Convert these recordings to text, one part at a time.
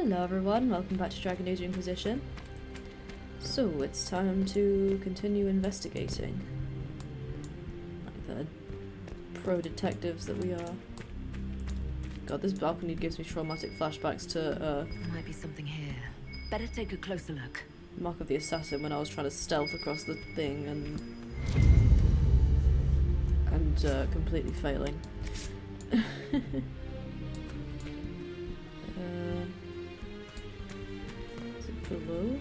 Hello everyone, welcome back to Dragon Age Inquisition. So, it's time to continue investigating. Like the pro detectives that we are. God, this balcony gives me traumatic flashbacks to, Might be something here. Better take a closer look. Mark of the Assassin when I was trying to stealth across the thing and completely failing. Is it below?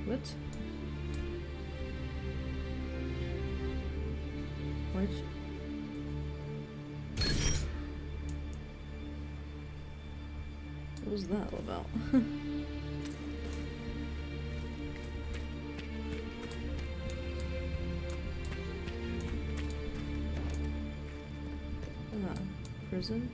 What? What? What was that all about? Prison?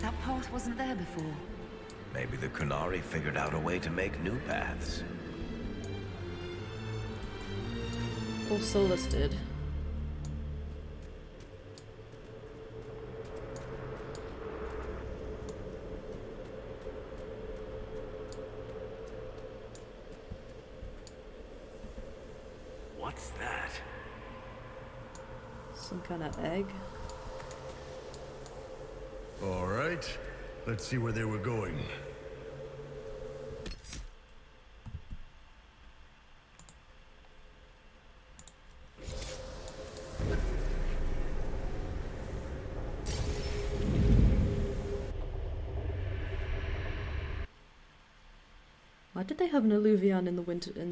That path wasn't there before. Maybe the Kunari figured out a way to make new paths. Or Solus did. What's that? Some kind of egg. All right, let's see where they were going. Why did they have an alluvion in the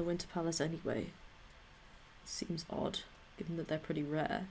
Winter Palace anyway? Seems odd, given that they're pretty rare.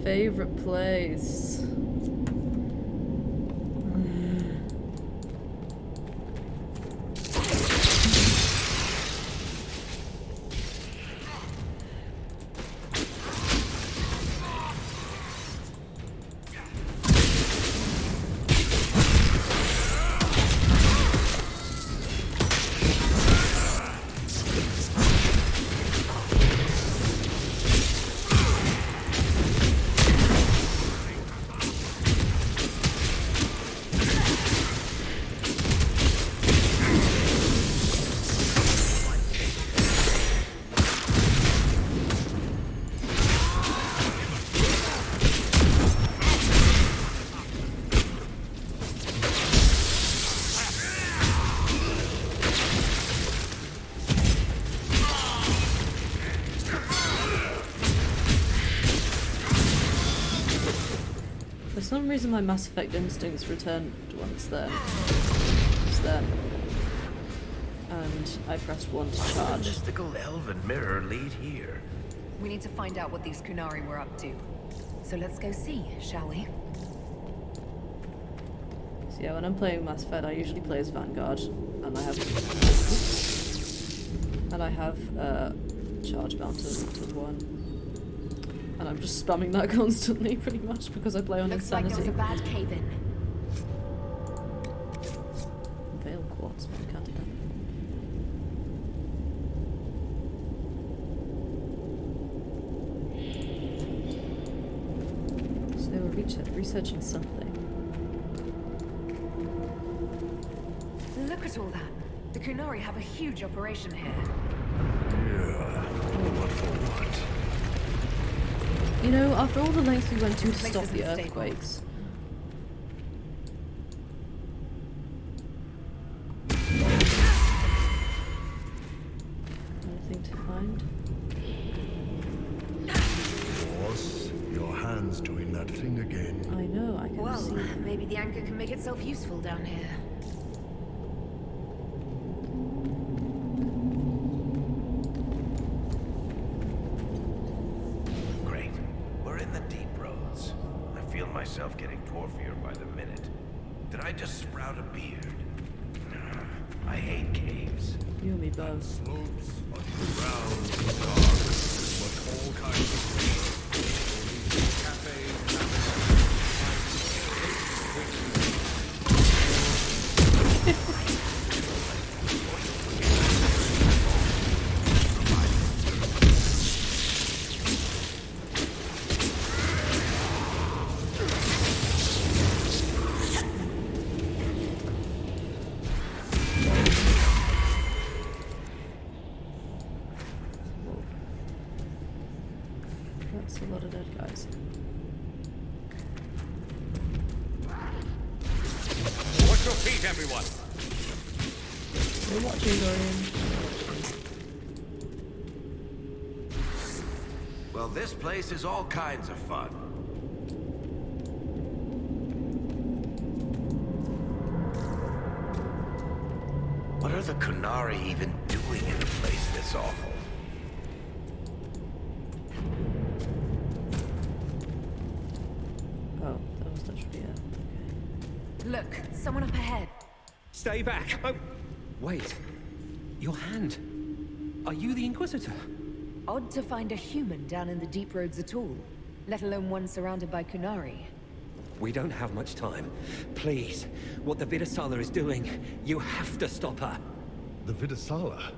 Favorite place. For some reason my Mass Effect instincts returned once there. Just then. And I pressed 1 to charge. Mystical elven mirror lead here. We need to find out what these Kunari were up to. So let's go see, shall we? So yeah, when I'm playing Mass Effect I usually play as Vanguard. And I have charge bound to 1. And I'm just spamming that constantly, pretty much, because I play on Looks Insanity. like there was a bad cave-in. Veil quartz, but I can't do that. So they were researching something. Look Look at all that. The Kunari have a huge operation here. Yeah. What for what? You know, after all the lengths we went to This place stop isn't the stable. earthquakes. Anything to find? Boss, your hand's doing that thing again. I know, I can Well, see. maybe the anchor can make itself useful down here. Great. We're in the deep roads. I feel myself getting dwarfier by the minute. Did I just sprout a beard? I hate caves. You and me both. Slopes, underground, dark, but all kinds of places. Cafes, That's a lot of dead guys. Watch your feet, everyone! We're watching, Dorian. Well, this place is all kinds of fun. What are the Kunari even doing in a place this awful? Oh, that was touch for you. Okay. Look, someone up ahead. Stay back! Oh, wait. Your hand. Are you the Inquisitor? Odd to find a human down in the deep roads at all, let alone one surrounded by Kunari. We don't have much time. Please, what the Vidasala is doing, you have to stop her. the Vidasala.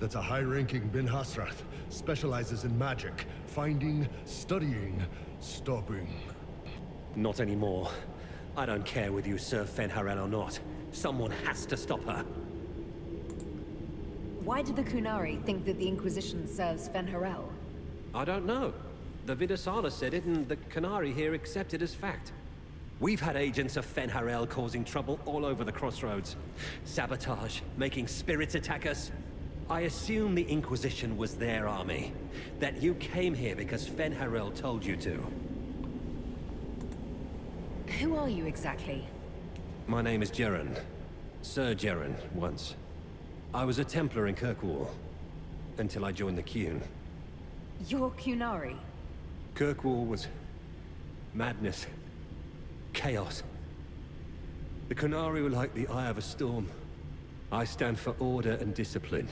That's a high-ranking Bin Hasrath. Specializes in magic. Finding, studying, stopping. Not anymore. I don't care whether you serve Fenharel or not. Someone has to stop her. Why did the Kunari think that the Inquisition serves Fenharel? I don't know. The Vidasala said it, and the Kunari here accept it as fact. We've had agents of Fenharel causing trouble all over the crossroads. Sabotage, making spirits attack us. I assume the Inquisition was their army. That you came here because Fenharel told you to. Who are you exactly? My name is Jeren. Sir Jeren, once. I was a Templar in Kirkwall, until I joined the Qun. You're Kunari. Kirkwall was madness, chaos. The Kunari were like the eye of a storm. I stand for order and discipline,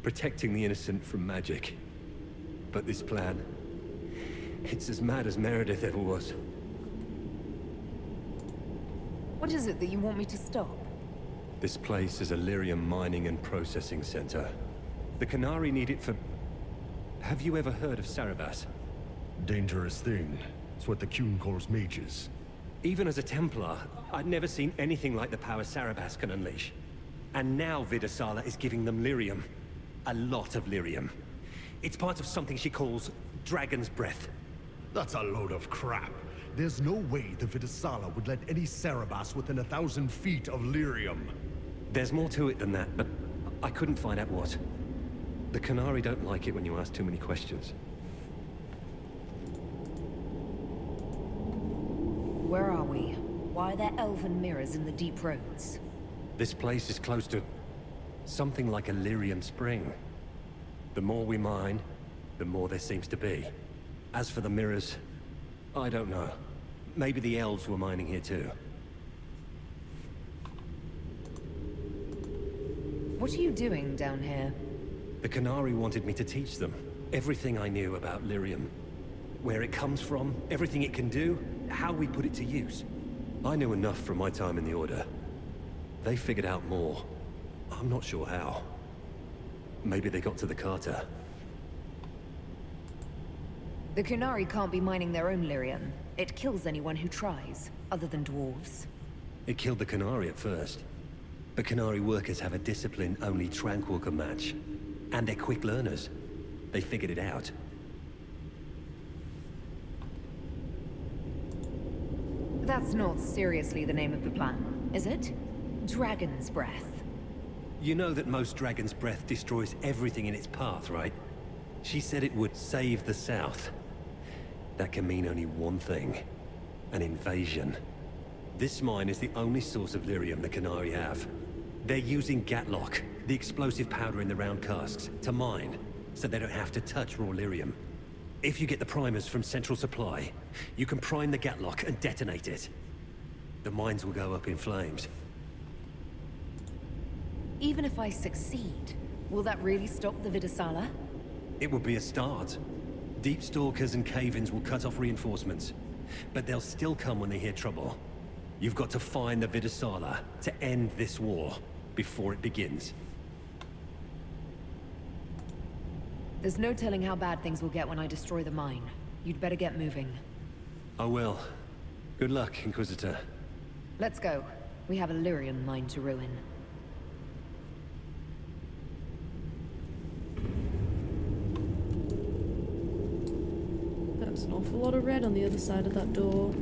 protecting the innocent from magic. But this plan, it's as mad as Meredith ever was. What is it that you want me to stop? This place is a lyrium mining and processing center. The Kunari need it for... Have you ever heard of Sarabas? Dangerous thing. It's what the Qun calls mages. Even as a Templar, I'd never seen anything like the power Sarabas can unleash. And now Vidasala is giving them lyrium. A lot of lyrium. It's part of something she calls Dragon's Breath. That's a load of crap. There's no way the Vidasala would let any Sarabas within 1,000 feet of lyrium. There's more to it than that, but I couldn't find out what. The Kunari don't like it when you ask too many questions. Where are we? Why are there elven mirrors in the deep roads? This place is close to something like a lyrium spring. The more we mine, the more there seems to be. As for the mirrors, I don't know. Maybe the elves were mining here too. What are you doing down here? The Kunari wanted me to teach them everything I knew about lyrium. Where it comes from, everything it can do, how we put it to use. I knew enough from my time in the Order. They figured out more. I'm not sure how. Maybe they got to the Carter. The Kunari can't be mining their own lyrium. It kills anyone who tries, other than dwarves. It killed the Kunari at first. But Canary workers have a discipline only Tranquil can match. And they're quick learners. They figured it out. That's not seriously the name of the plan, is it? Dragon's Breath. You know that most Dragon's Breath destroys everything in its path, right? She said it would save the South. That can mean only one thing. An invasion. This mine is the only source of lyrium the Canary have. They're using Gatlock, the explosive powder in the round casks, to mine, so they don't have to touch raw lyrium. If you get the primers from Central Supply, you can prime the Gatlock and detonate it. The mines will go up in flames. Even if I succeed, will that really stop the Vidasala? It will be a start. Deep Stalkers and Cave-ins will cut off reinforcements, but they'll still come when they hear trouble. You've got to find the Vidasala to end this war before it begins. There's no telling how bad things will get when I destroy the mine. You'd better get moving. I will. Good luck, Inquisitor. Let's go. We have a Lyrium mine to ruin. There's an awful lot of red on the other side of that door.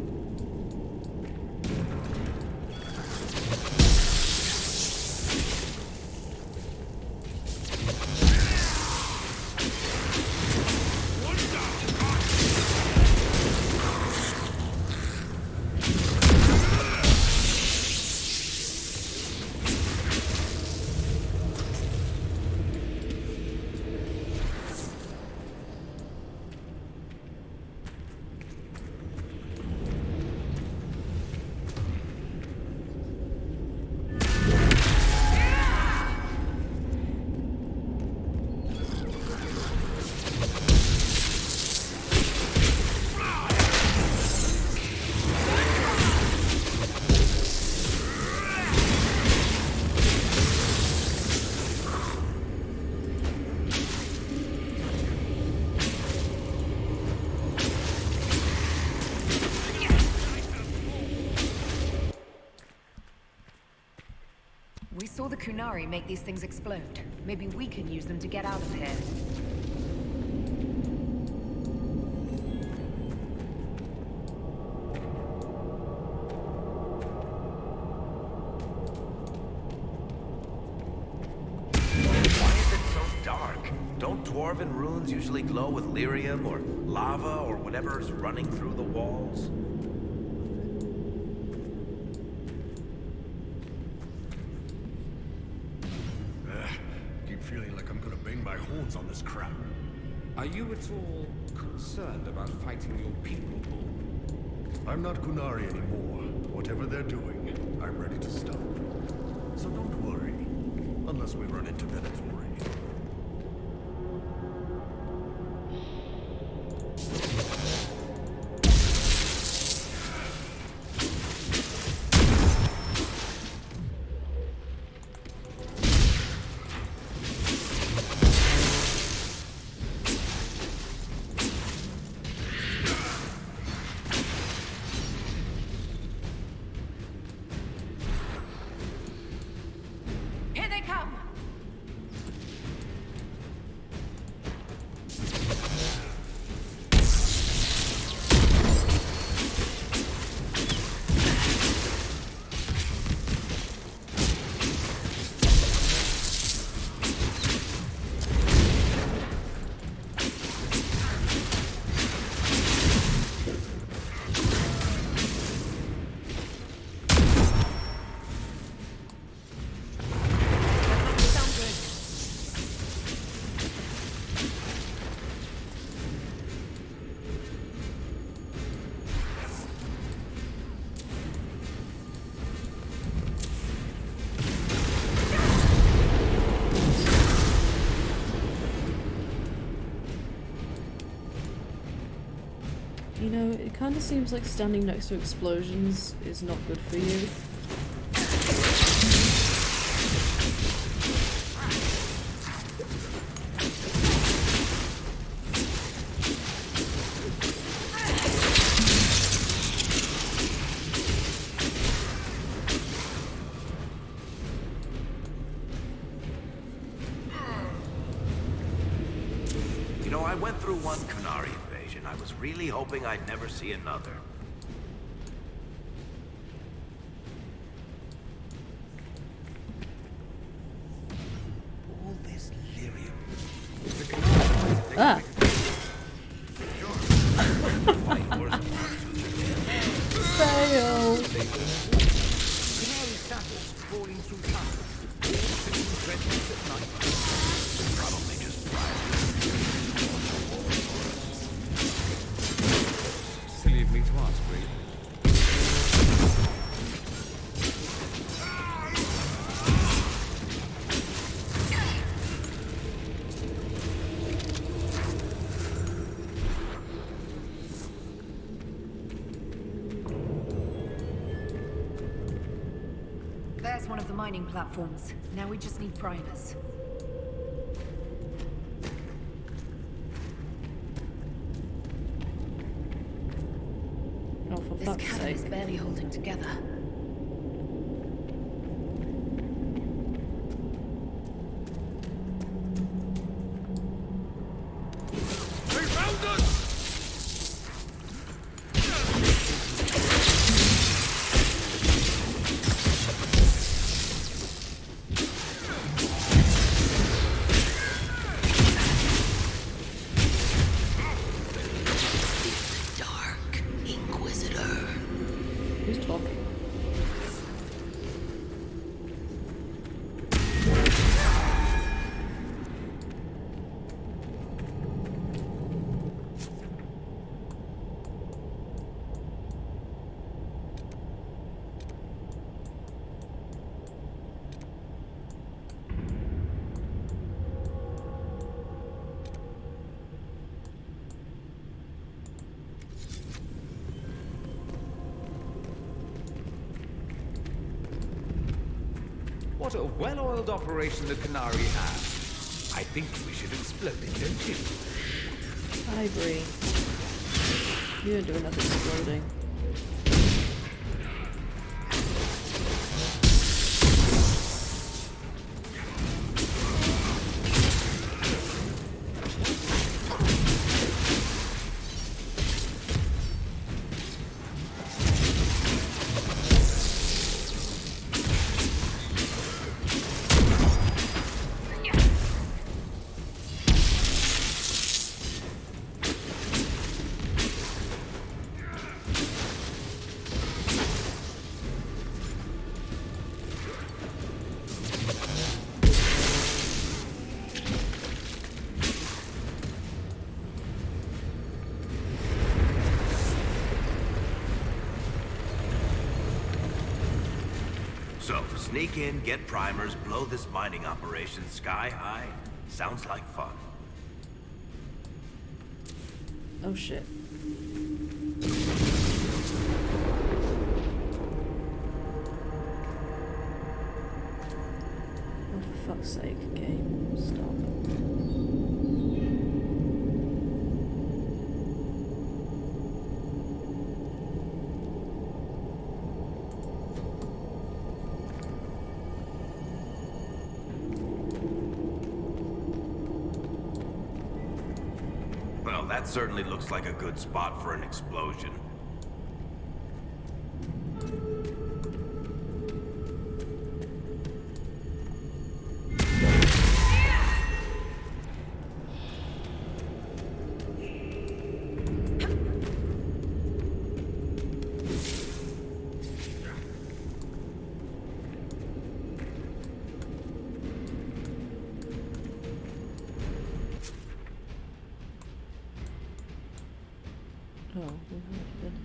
We saw the Kunari make these things explode. Maybe we can use them to get out of here. Why is it so dark? Don't Dwarven runes usually glow with lyrium or lava or whatever's running through the walls? Keep feeling like I'm gonna bang my horns on this crap. Are you at all concerned about fighting your people, Bull? I'm not Kunari anymore. Whatever they're doing, I'm ready to stop. So don't worry. Unless we run into Venatori. Here they come! Sound good. You know, it kind of seems like standing next to explosions is not good for you. I went through one Qunari invasion, I was really hoping I'd never see another. All this lyrium. Ah! Fail! Qunari saddles falling through tunnels. All dreadnoughts at night. Probably just Silly of me to ask, really. There's one of the mining platforms. Now we just need primers. Oh, for This fuck's cannon sake. is barely holding together. They found us! Dark Inquisitor. Who's talking? What a well-oiled operation the Qunari have. I think we should explode it, don't you? I agree. You don't do enough exploding. So, sneak in, get primers, blow this mining operation sky high. Sounds like fun. Oh shit. Oh, for fuck's sake, game, stop. Well, that certainly looks like a good spot for an explosion. Oh, we've already been here.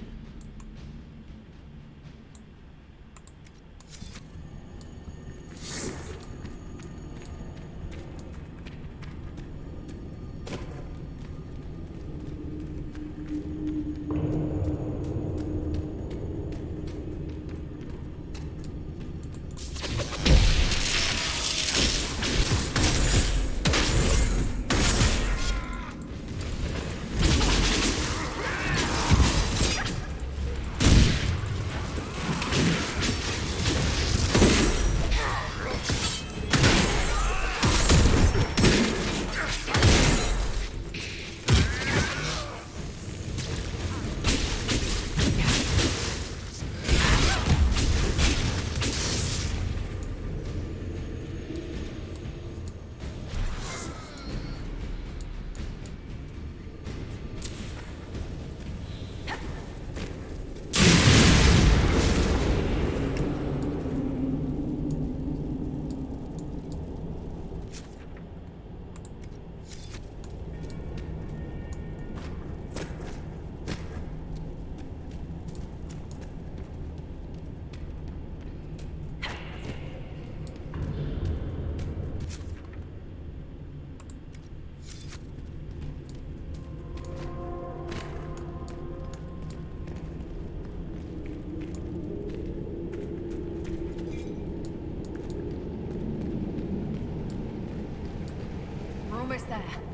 almost there.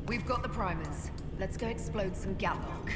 We've got the primers. Let's go explode some Galloc.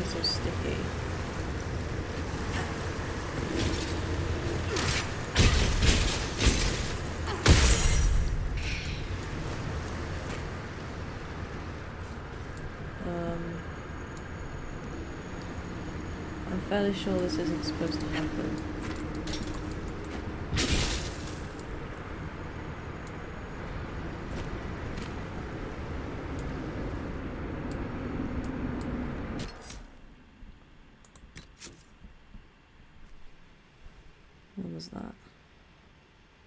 It's so sticky. I'm fairly sure this isn't supposed to happen. When was that?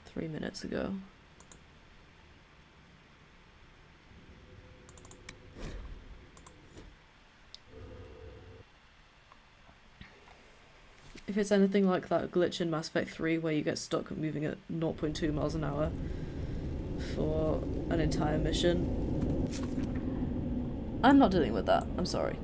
3 minutes ago. If it's anything like that glitch in Mass Effect 3 where you get stuck moving at 0.2 miles an hour for an entire mission, I'm not dealing with that. I'm sorry.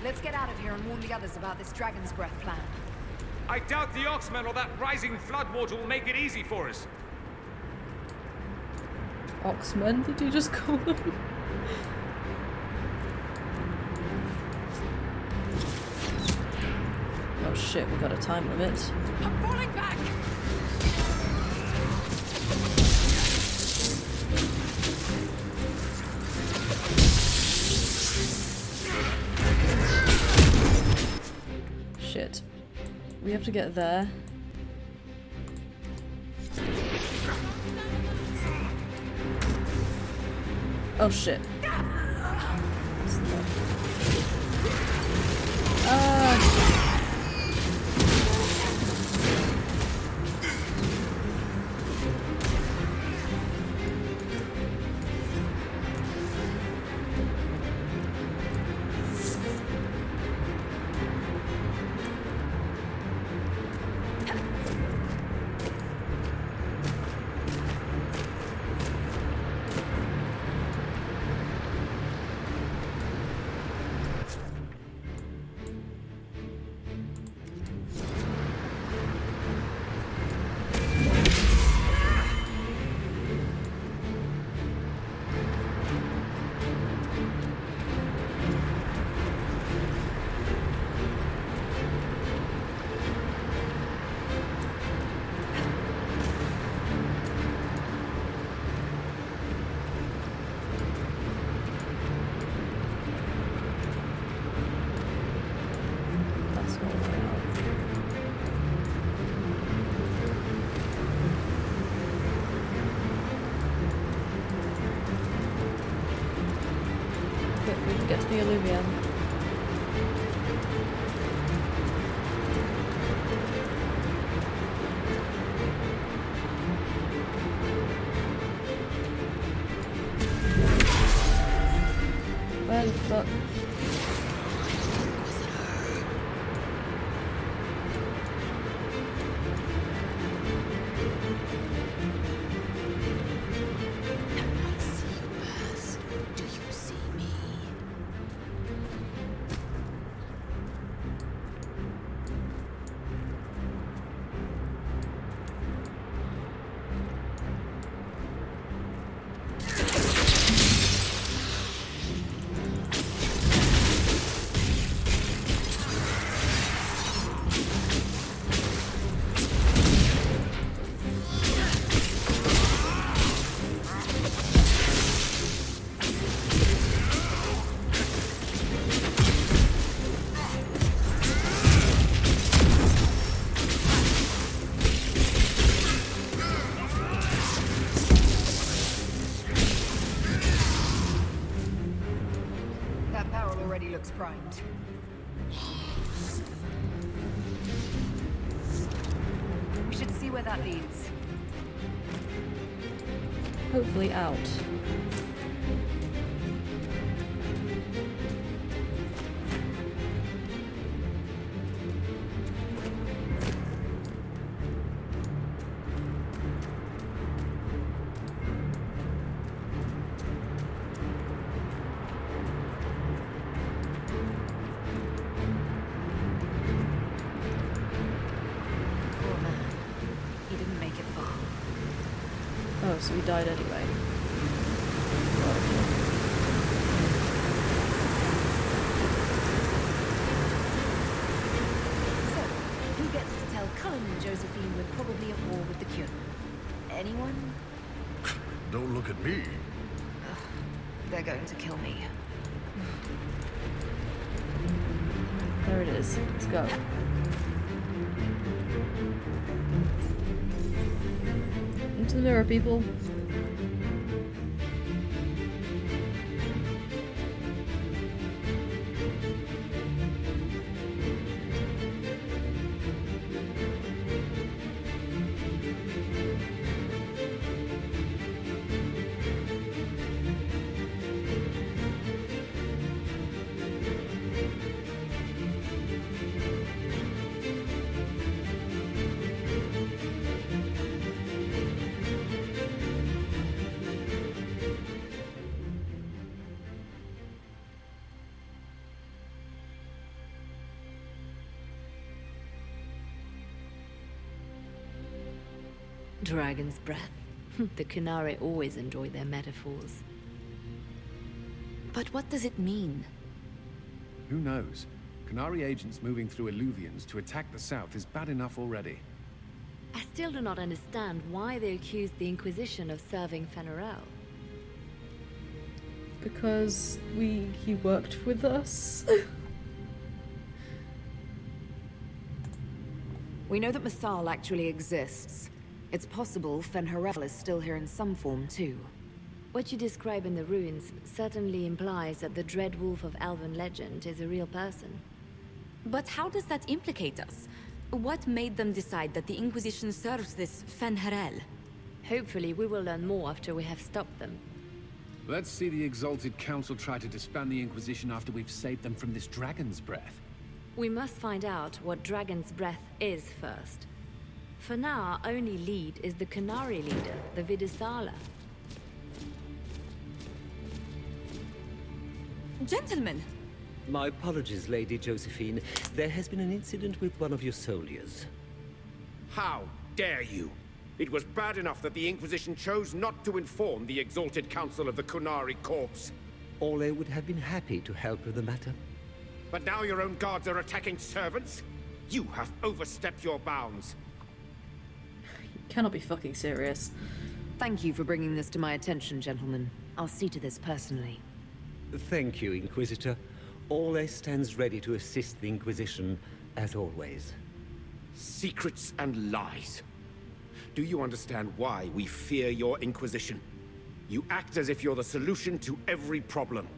Let's get out of here and warn the others about this Dragon's Breath plan. I doubt the Oxmen or that rising floodwater will make it easy for us. Oxmen, did you just call them? Oh shit, we got a time limit. I'm falling back! Shit. We have to get there. Oh shit. me a Lumion. Where the fuck? I see you pass. Do you see me? That barrel already looks primed. We should see where that leads. Hopefully out. Poor man. He didn't make it far. Oh, so he died anyway. So, who gets to tell Cullen and Josephine we're probably at war with the Cure? Anyone? Don't look at me. They're going to kill me. There it is. Let's go. Into the mirror, people. Dragon's breath. The Kunari always enjoy their metaphors. But what does it mean? Who knows? Kunari agents moving through Illuvians to attack the south is bad enough already. I still do not understand why they accused the Inquisition of serving Fenarel. Because he worked with us. We know that Mythal actually exists. It's possible Fenharel is still here in some form, too. What you describe in the ruins certainly implies that the Dread Wolf of Elven legend is a real person. But how does that implicate us? What made them decide that the Inquisition serves this Fenharel? Hopefully we will learn more after we have stopped them. Let's see the Exalted Council try to disband the Inquisition after we've saved them from this dragon's breath. We must find out what Dragon's Breath is first. For now, our only lead is the Kunari leader, the Vidisala. Gentlemen! My apologies, Lady Josephine. There has been an incident with one of your soldiers. How dare you? It was bad enough that the Inquisition chose not to inform the Exalted Council of the Kunari Corps. Ole would have been happy to help with the matter. But now your own guards are attacking servants? You have overstepped your bounds. Cannot be fucking serious. Thank you for bringing this to my attention, gentlemen. I'll see to this personally. Thank you, Inquisitor. Ole stands ready to assist the Inquisition, as always. Secrets and lies. Do you understand why we fear your Inquisition? You act as if you're the solution to every problem.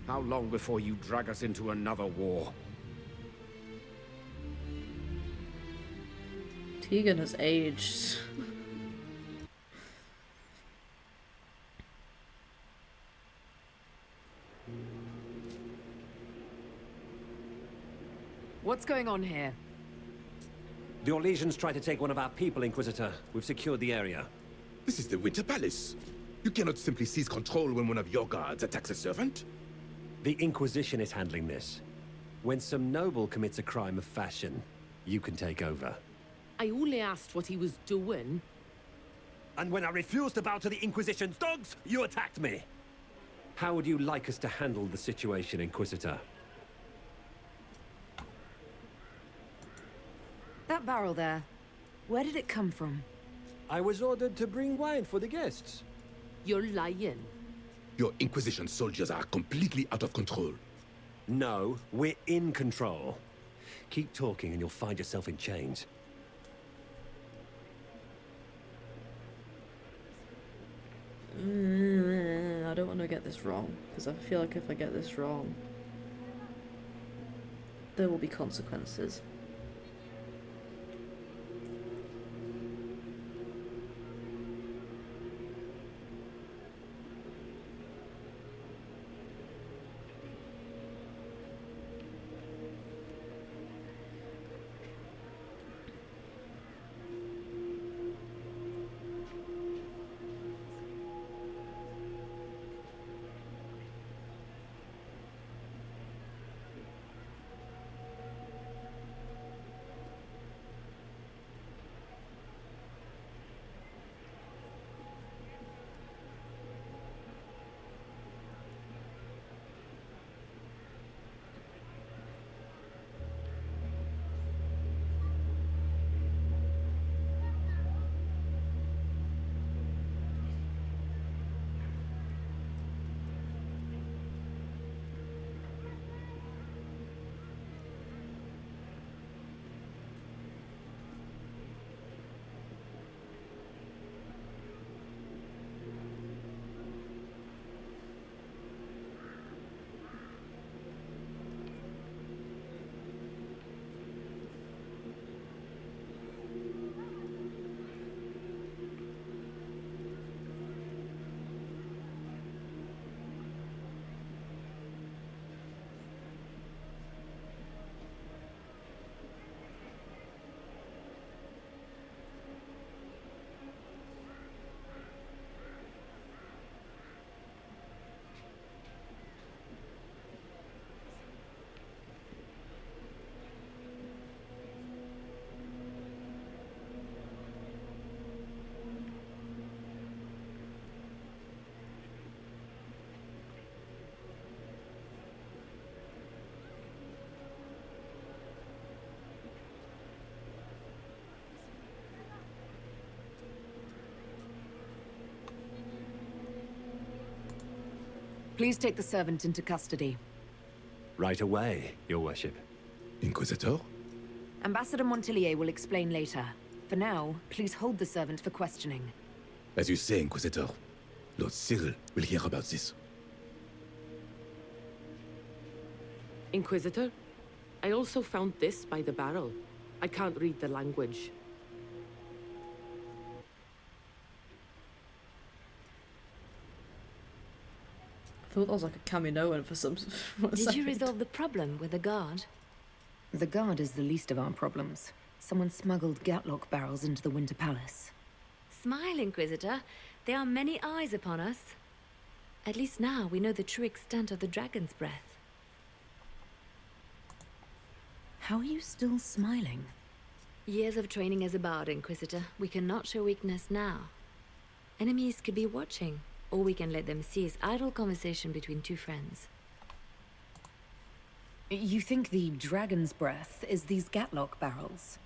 How long before you drag us into another war? Tegan has aged. What's going on here? The Orlesians tried to take one of our people, Inquisitor. We've secured the area. This is the Winter Palace. You cannot simply seize control when one of your guards attacks a servant. The Inquisition is handling this. When some noble commits a crime of fashion, you can take over. I only asked what he was doing. And when I refused to bow to the Inquisition's dogs, you attacked me! How would you like us to handle the situation, Inquisitor? That barrel there, where did it come from? I was ordered to bring wine for the guests. You're lying. Your Inquisition soldiers are completely out of control. No, we're in control. Keep talking and you'll find yourself in chains. I don't want to get this wrong, because I feel like if I get this wrong, there will be consequences. Please take the servant into custody. Right away, Your Worship. Inquisitor? Ambassador Montillier will explain later. For now, please hold the servant for questioning. As you say, Inquisitor. Lord Cyril will hear about this. Inquisitor, I also found this by the barrel. I can't read the language. I thought that was like a Kaminoan for some. For a Did you second. resolve the problem with the guard? The guard is the least of our problems. Someone smuggled Gatlock barrels into the Winter Palace. Smile, Inquisitor. There are many eyes upon us. At least now we know the true extent of the dragon's breath. How are you still smiling? Years of training as a bard, Inquisitor. We cannot show weakness now. Enemies could be watching, or we can let them seize idle conversation between two friends. You think the dragon's breath is these Gatlock barrels?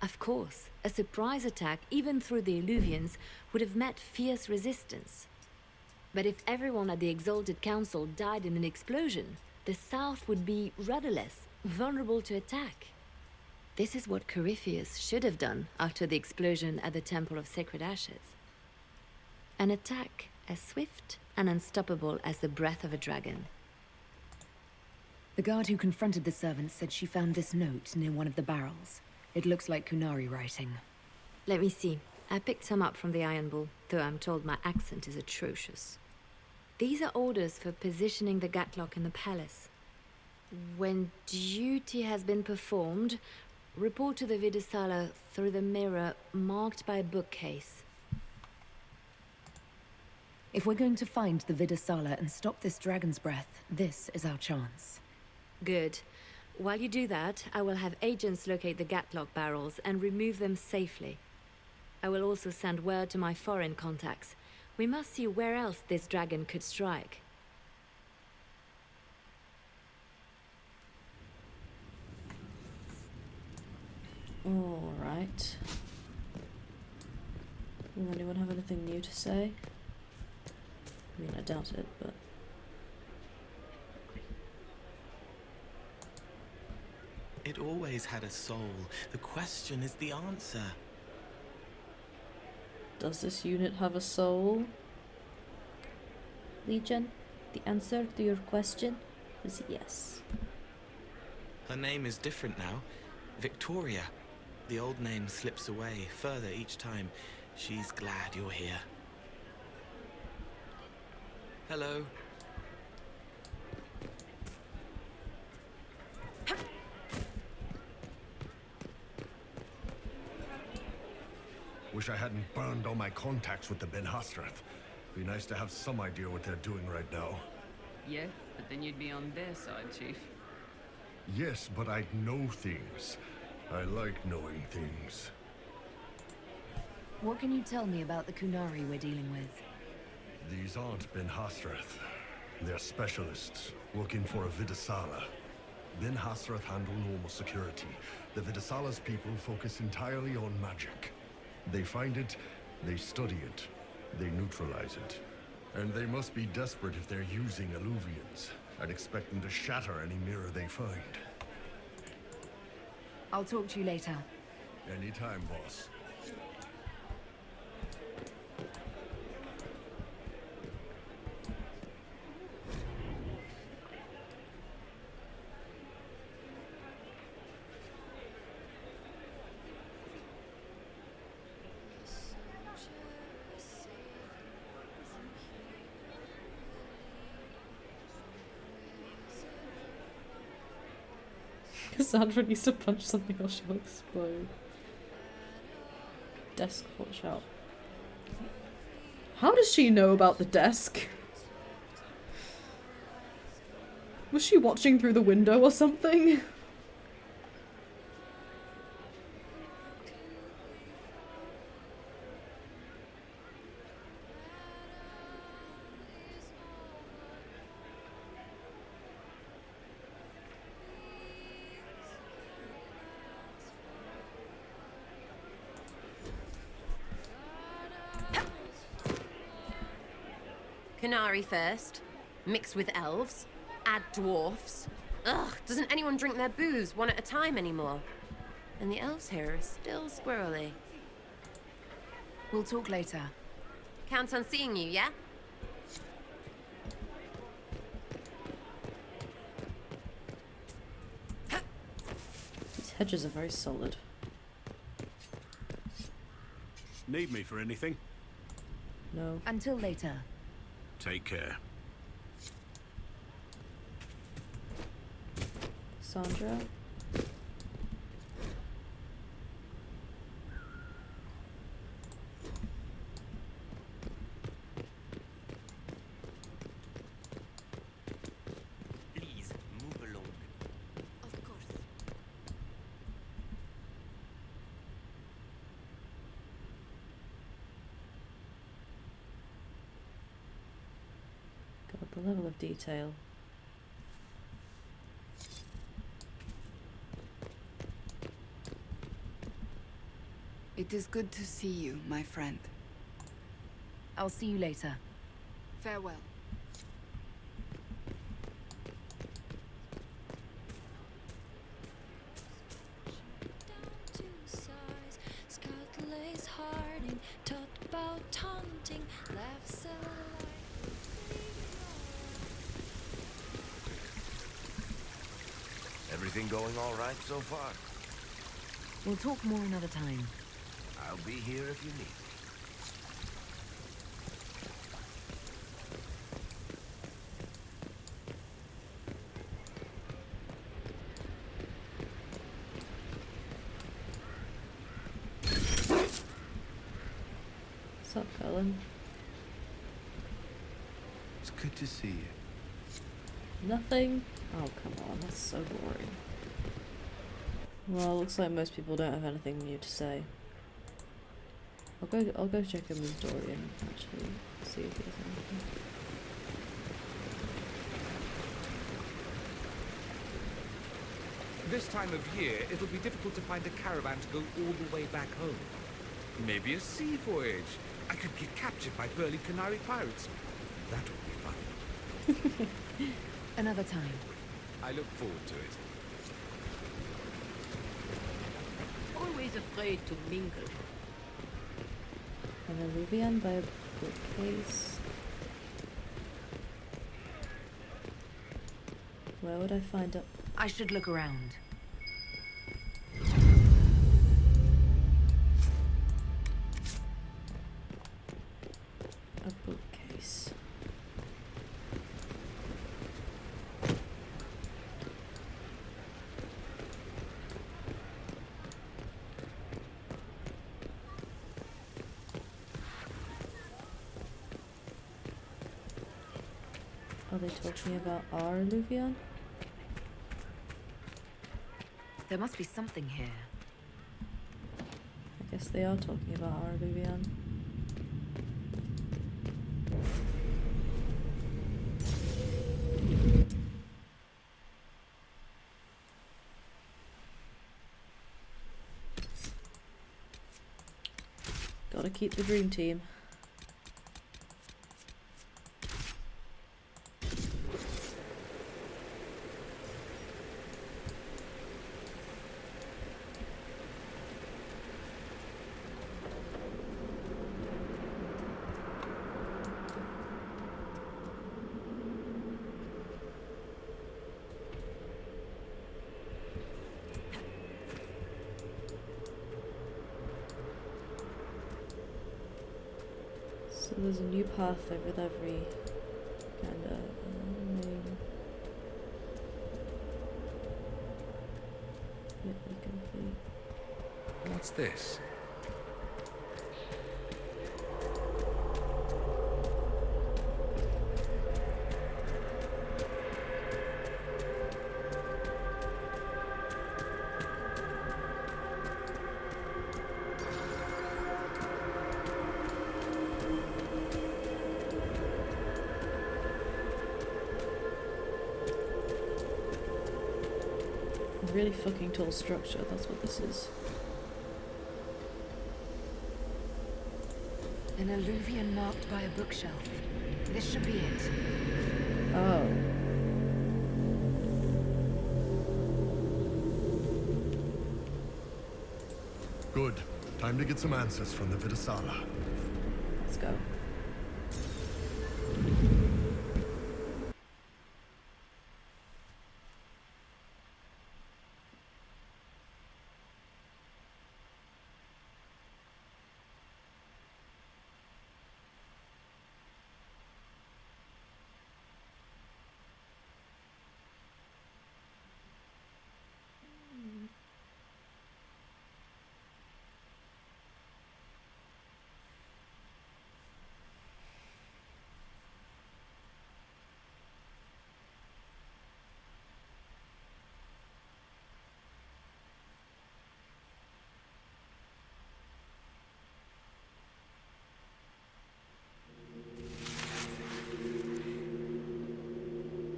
Of course, a surprise attack, even through the Illuvians, would have met fierce resistance. But if everyone at the Exalted Council died in an explosion, the South would be rudderless, vulnerable to attack. This is what Corypheus should have done after the explosion at the Temple of Sacred Ashes. An attack as swift and unstoppable as the breath of a dragon. The guard who confronted the servants said she found this note near one of the barrels. It looks like Kunari writing. Let me see. I picked some up from the Iron Bull, though I'm told my accent is atrocious. These are orders for positioning the Gatlock in the palace. When duty has been performed, report to the Vidusala through the mirror marked by a bookcase. If we're going to find the Vidusala and stop this dragon's breath, this is our chance. Good. While you do that, I will have agents locate the Gatlock barrels and remove them safely. I will also send word to my foreign contacts. We must see where else this dragon could strike. Alright. Will anyone have anything new to say? I mean, I doubt it, but... It always had a soul. The question is the answer. Does this unit have a soul? Legion, the answer to your question is yes. Her name is different now. Victoria. The old name slips away further each time. She's glad you're here. Hello. Wish I hadn't burned all my contacts with the Ben Hasrath. Be nice to have some idea what they're doing right now. Yeah, but then you'd be on their side, Chief. Yes, but I'd know things. I like knowing things. What can you tell me about the Kunari we're dealing with? These aren't Ben Hasrath. They're specialists, working for a Vidusala. Ben Hasrath handle normal security. The Vidusala's people focus entirely on magic. They find it, they study it, they neutralize it. And they must be desperate if they're using Illuvians. I'd expect them to shatter any mirror they find. I'll talk to you later. Anytime, boss. Cassandra needs to punch something or she'll explode. Desk, watch out. How does she know about the desk? Was she watching through the window or something? Kunari first, mix with elves, add dwarfs. Ugh, doesn't anyone drink their booze one at a time anymore? And the elves here are still squirrely. We'll talk later. Count on seeing you, yeah? These hedges are very solid. Need me for anything? No. Until later. Take care. Sandra? Please, move along. Of course. God, the level of detail. It is good to see you, my friend. I'll see you later. Farewell. Everything going all right so far? We'll talk more another time. I'll be here if you need me. What's up, Cullen? It's good to see you. Nothing? Oh, come on, that's so boring. Well, looks like most people don't have anything new to say. I'll go check in with Dorian, actually, see if he has anything. This time of year, it'll be difficult to find a caravan to go all the way back home. Maybe a sea voyage. I could get captured by burly Canary pirates. That would be fun. Another time. I look forward to it. Always afraid to mingle. An Alluvian by a bookcase. Where would I find a... I should look around. a bookcase? Are they talking about our Alluvian? There must be something here. I guess they are talking about our Alluvian. Gotta keep the dream team. So there's a new path with every kind of name. Yet we complete. What's this? Really fucking tall structure, that's what this is. An alluvian marked by a bookshelf. This should be it. Oh. Good. Time to get some answers from the Vidasala. Let's go.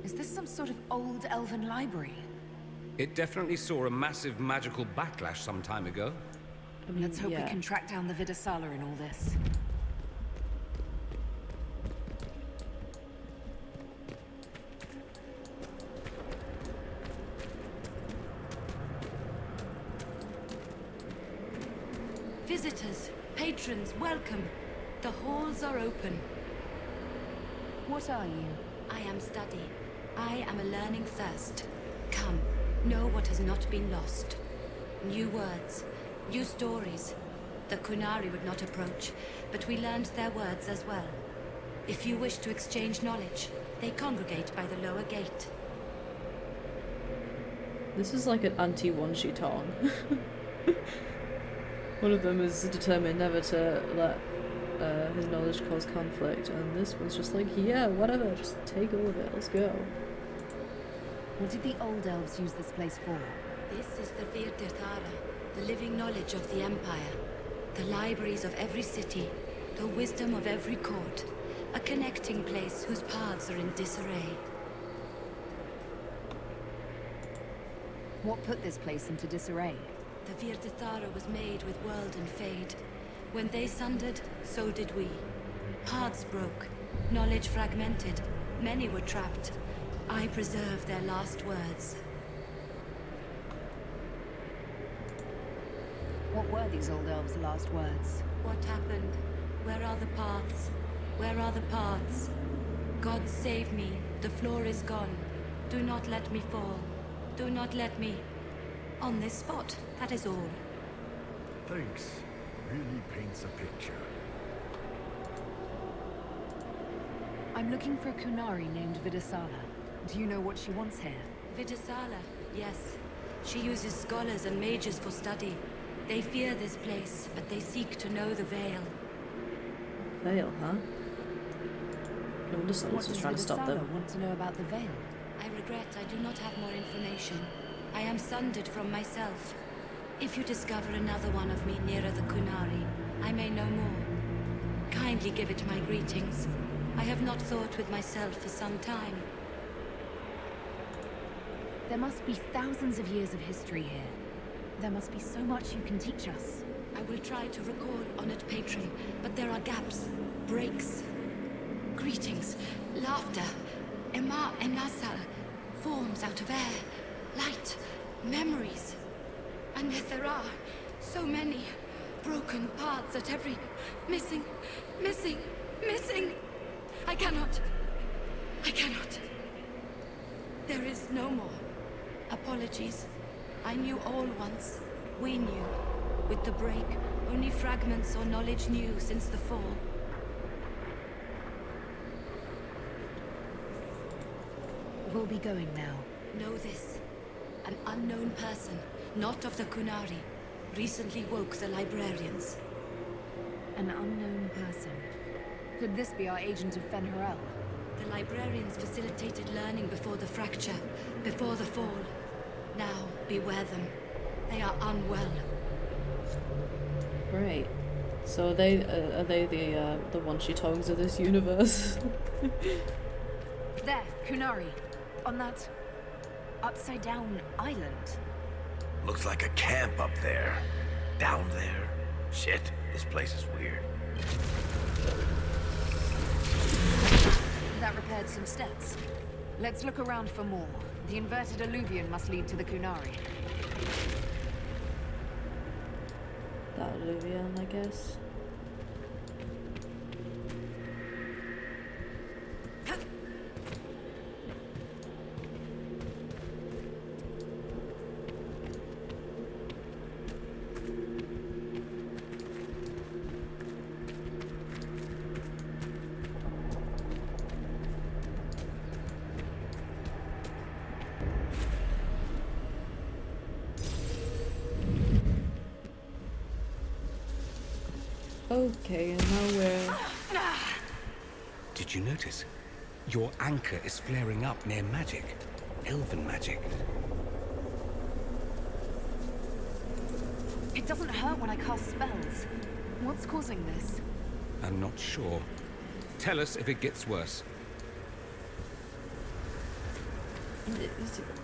Is this some sort of old elven library? It definitely saw a massive magical backlash some time ago. I mean, Let's hope yeah. we can track down the Vidasala in all this. Visitors, patrons, welcome. The halls are open. What are you? I am study. I am a learning thirst. Come, Know what has not been lost. New words, new stories. The Kunari would not approach, but we learned their words as well. If you wish to exchange knowledge, they congregate by the lower gate. This is like an anti-Wan Shi Tong. One of them is determined never to let his knowledge cause conflict, and this one's just like, yeah, whatever, just take all of it, let's go. What did the old elves use this place for? This is the Virtirthara, the living knowledge of the Empire. The libraries of every city, the wisdom of every court. A connecting place whose paths are in disarray. What put this place into disarray? The Virtirthara was made with world and fade. When they sundered, so did we. Paths broke, knowledge fragmented, many were trapped. I preserved their last words. What were these old elves' last words? What happened? Where are the paths? Where are the paths? God save me, the floor is gone. Do not let me fall. Do not let me... On this spot, that is all. Thanks. Really paints a picture. I'm looking for a Kunari named Vidasala. Do you know what she wants here? Vidasala, yes. She uses scholars and mages for study. They fear this place, but they seek to know the Veil. Veil, huh? No wonder someone's What just does trying to stop Vidasala them. want to know about the Veil? I regret I do not have more information. I am sundered from myself. If you discover another one of me nearer the Kunari, I may know more. Kindly give it my greetings. I have not thought with myself for some time. There must be thousands of years of history here. There must be so much you can teach us. I will try to record Honored Patron, but there are gaps, breaks. Greetings, laughter, Ema and Nasal, forms out of air, light, memories. And yet there are so many broken parts at every... missing. I cannot. There is no more. Apologies. I knew all once. We knew. With the break, only fragments or knowledge new since the fall. We'll be going now. Know this. An unknown person, not of the Kunari, recently woke the librarians. An unknown person. Could this be our agent of Fen'Harel? The librarians facilitated learning before the fracture, before the fall. Now, beware them. They are unwell. Great. So are they the Wan Shi Tongs of this universe? There, Kunari. On that... upside-down island. Looks like a camp up there. Down there. Shit, this place is weird. That repaired some steps. Let's look around for more. The inverted alluvion must lead to the Kunari. That alluvion, I guess. Okay, and now we're... Did you notice? Your anchor is flaring up near magic. Elven magic. It doesn't hurt when I cast spells. What's causing this? I'm not sure. Tell us if it gets worse.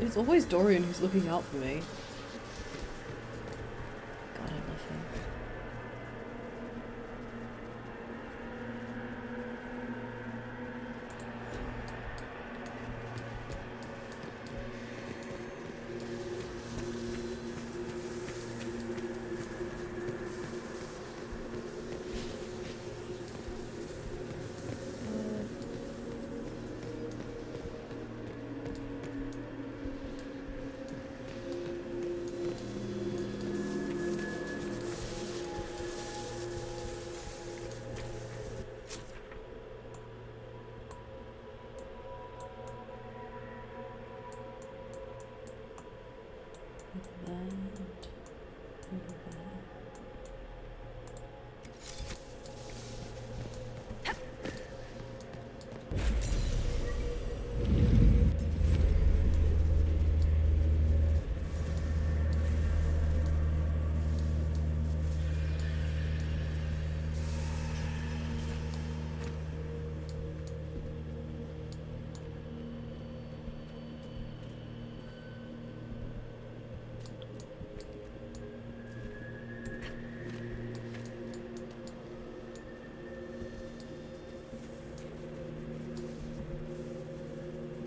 It's always Dorian who's looking out for me. God, I love him.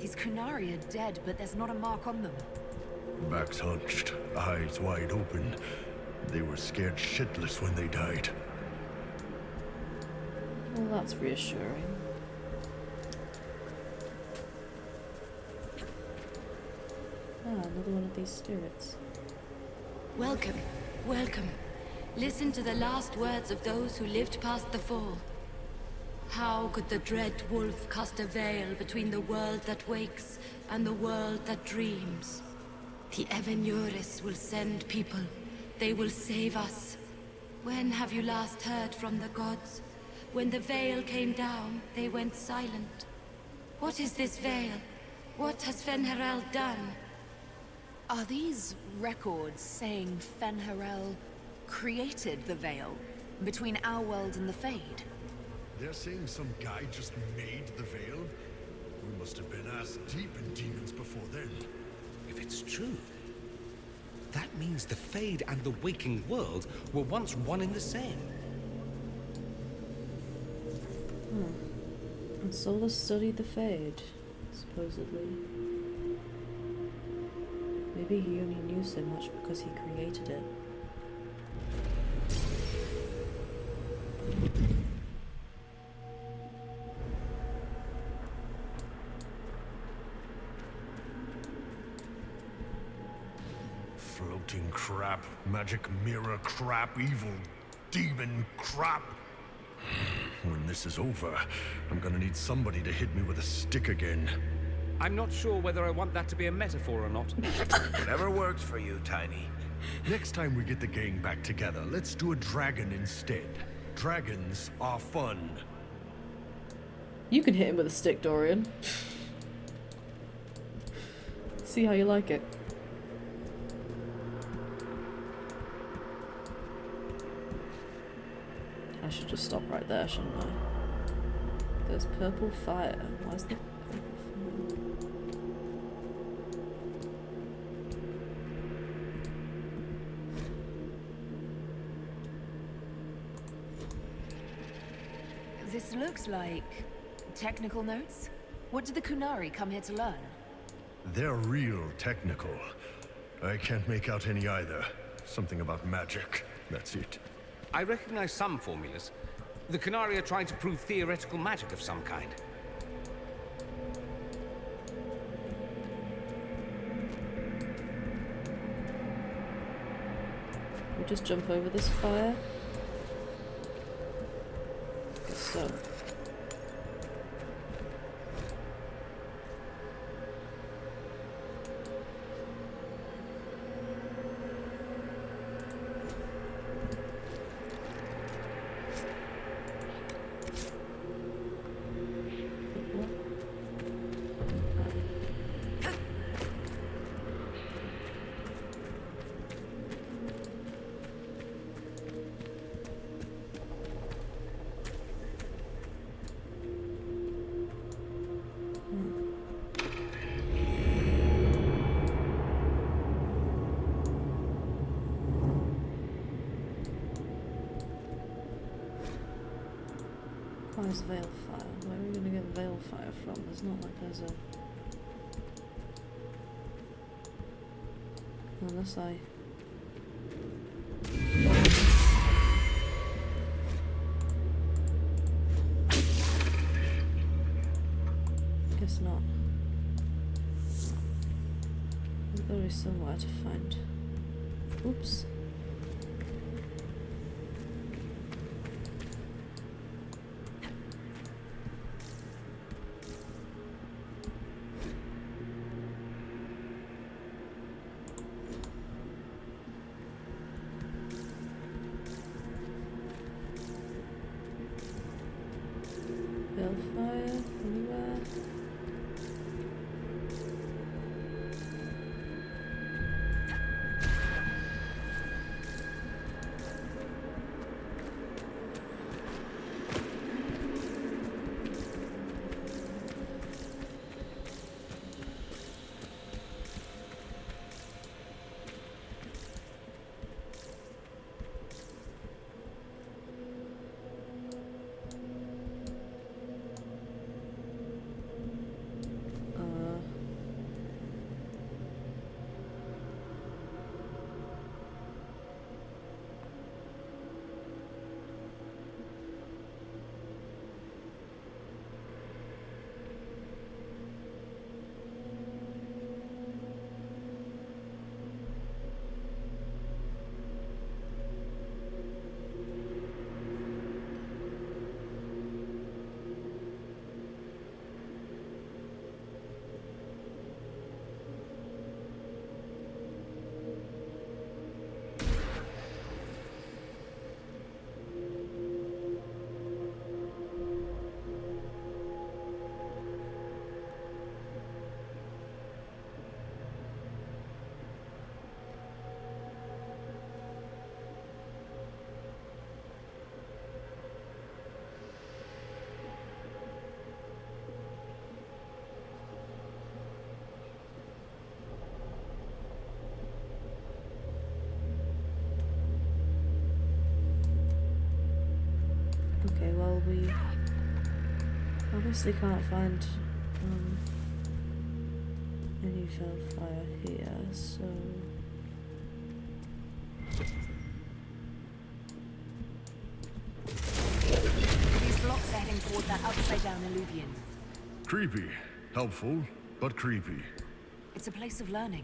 These Kunari are dead, but there's not a mark on them. Backs hunched, eyes wide open. They were scared shitless when they died. Well, that's reassuring. Ah, another one of these spirits. Welcome, welcome. Listen to the last words of those who lived past the fall. How could the dread wolf cast a veil between the world that wakes and the world that dreams? The Evenures will send people. They will save us. When have you last heard from the gods? When the veil came down, they went silent. What is this veil? What has Fen'Harel done? Are these records saying Fen'Harel created the veil between our world and the Fade? They're saying some guy just made the veil? We must have been ass deep in demons before then. If it's true, that means the Fade and the waking world were once one and the same. And Solus studied the Fade, supposedly. Maybe he only knew so much because he created it. Floating crap, magic mirror crap, evil demon crap. When this is over, I'm gonna need somebody to hit me with a stick again. I'm not sure whether I want that to be a metaphor or not. Whatever works for you, Tiny. Next time we get the gang back together, let's do a dragon instead. Dragons are fun. You can hit him with a stick, Dorian. See how you like it. I should just stop right there, shouldn't I? There's purple fire. Why is there purple fire? This looks like technical notes. What did the Kunari come here to learn? They're real technical. I can't make out any either. Something about magic. That's it. I recognize some formulas. The Kunari are trying to prove theoretical magic of some kind. We just jump over this fire? Guess so. Where's Veil Fire? Where are we gonna get Veil Fire from? There's not like there's a... Unless I... Guess not. There's gotta be somewhere to find... Oops. Hellfire anywhere? Okay, well, we obviously can't find any fire here, so... These blocks are heading toward that upside-down alluvion. Creepy. Helpful, but creepy. It's a place of learning.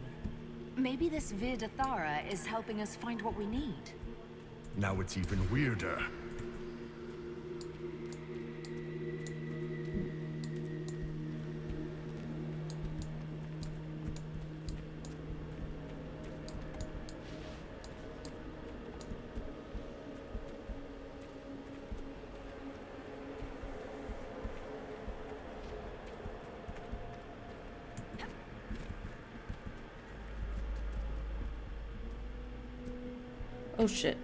Maybe this Vir Dathara is helping us find what we need. Now it's even weirder. Oh shit.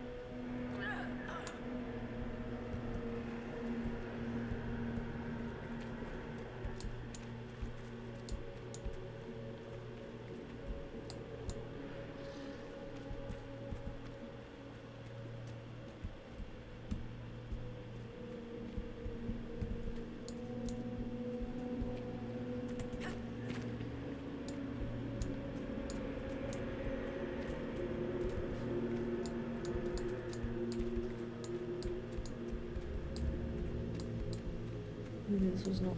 Maybe this was not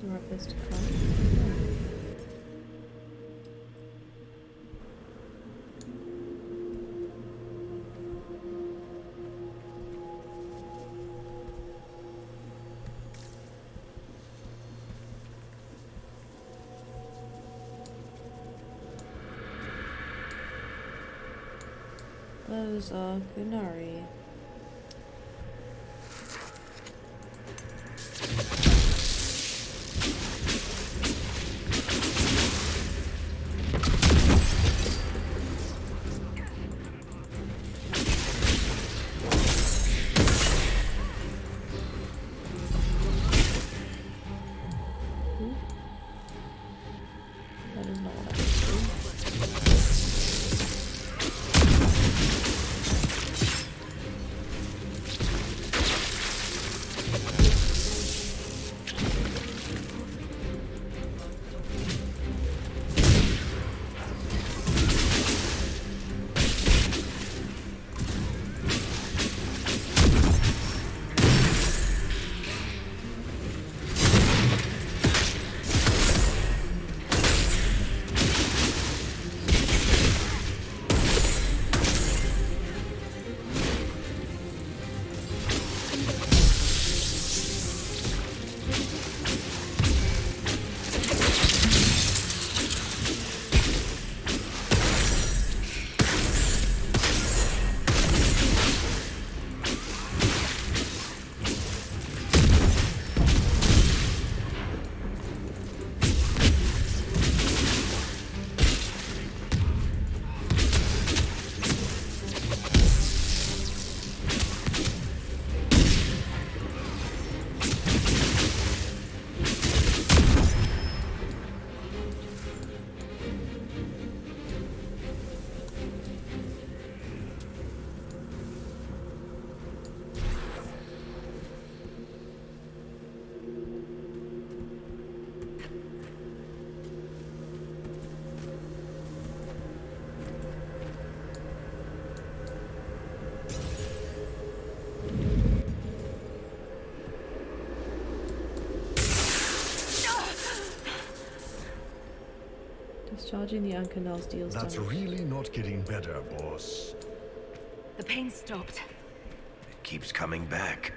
the right place to come. Those are Kunari. That is not what I was doing. Discharging the anchor now deals That's damage. really not getting better, boss. The pain stopped. It keeps coming back.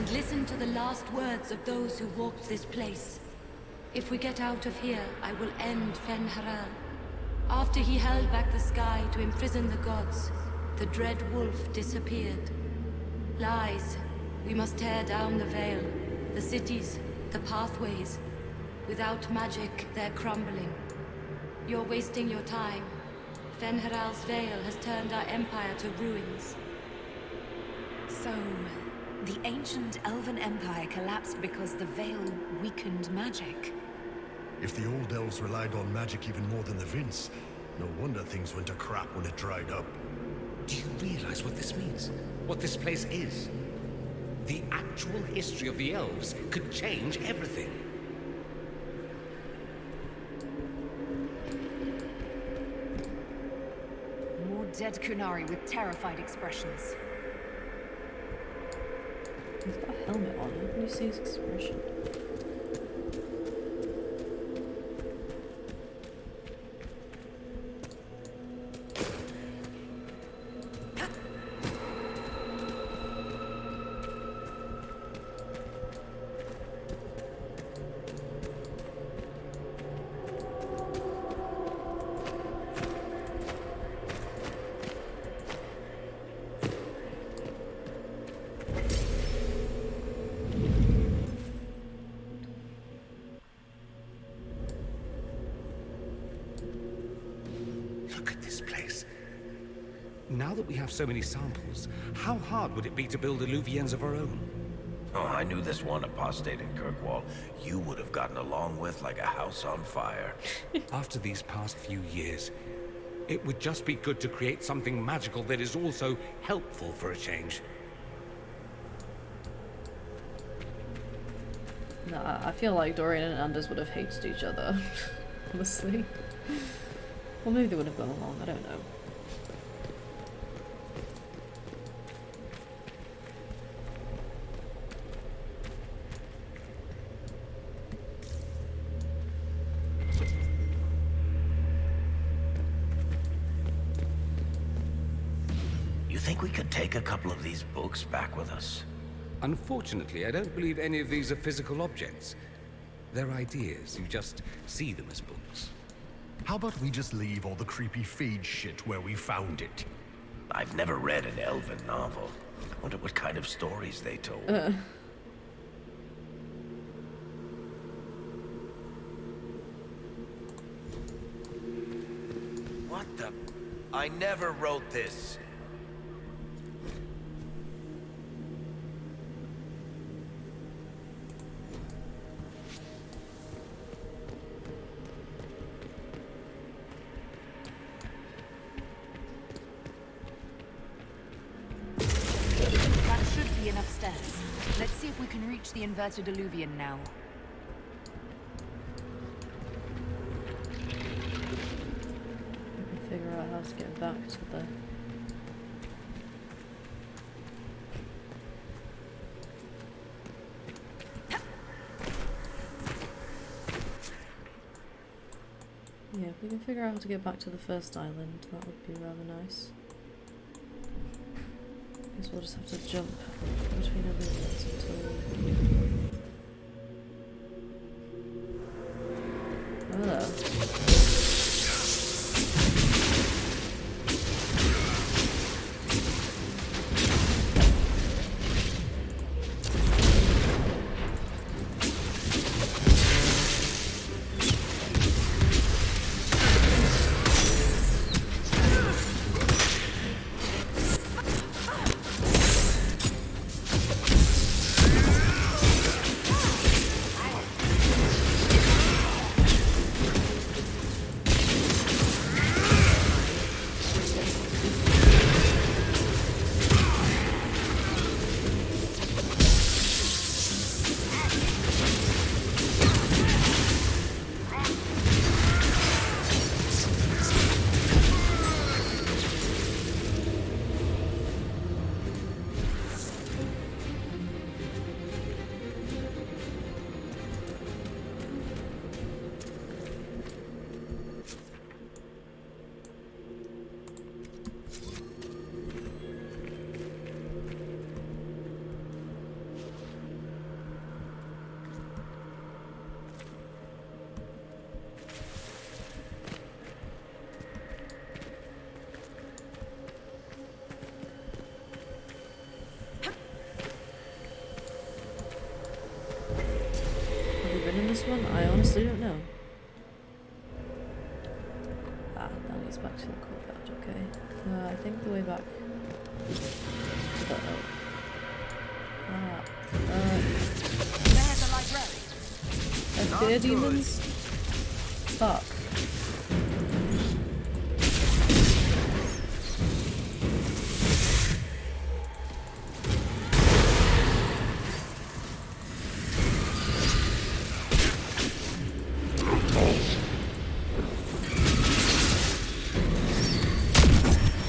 and listen to the last words of those who walked this place. If we get out of here, I will end Fen'Haral. After he held back the sky to imprison the gods, the dread wolf disappeared. Lies. We must tear down the veil, the cities, the pathways. Without magic, they're crumbling. You're wasting your time. Fen'Haral's veil has turned our empire to ruins. So, the ancient Elven Empire collapsed because the veil weakened magic. If the old elves relied on magic even more than the Vince, no wonder things went to crap when it dried up. Do you realize what this means? What this place is? The actual history of the elves could change everything. More dead Kunari with terrified expressions. He's got a helmet on. How can you see his expression? Now that we have so many samples, how hard would it be to build Illuvians of our own? Oh, I knew this one apostate in Kirkwall you would have gotten along with like a house on fire. After these past few years, it would just be good to create something magical that is also helpful for a change. Nah, I feel like Dorian and Anders would have hated each other, honestly. Well, maybe they would have gone along, I don't know. Think we could take a couple of these books back with us? Unfortunately, I don't believe any of these are physical objects. They're ideas. You just see them as books. How about we just leave all the creepy phage shit where we found it? I've never read an elven novel. I wonder what kind of stories they told. What the? I never wrote this. Let's see if we can reach the inverted Illuvian now. We can figure out how to get back to the... Yeah, if we can figure out how to get back to the first island, that would be rather nice. Guess we'll just have to jump between Illuvians until... Hello. one, I honestly don't know. Ah, that leads back to the courtyard, okay. I think the way back... Fear demons? Fuck.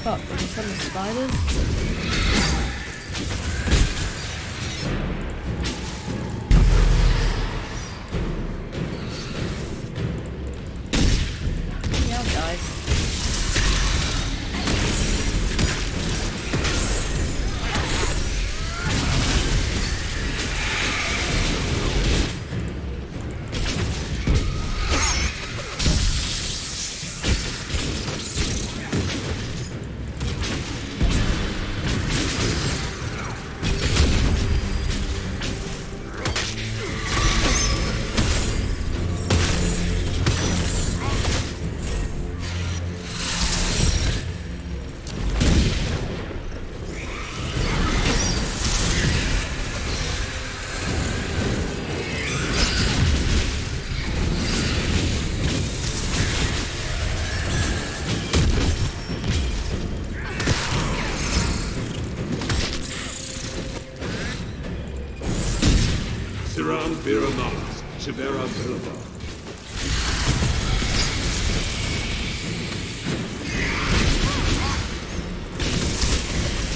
Fuck, are some of the spiders? Siram Viramas, Shivera Vilva.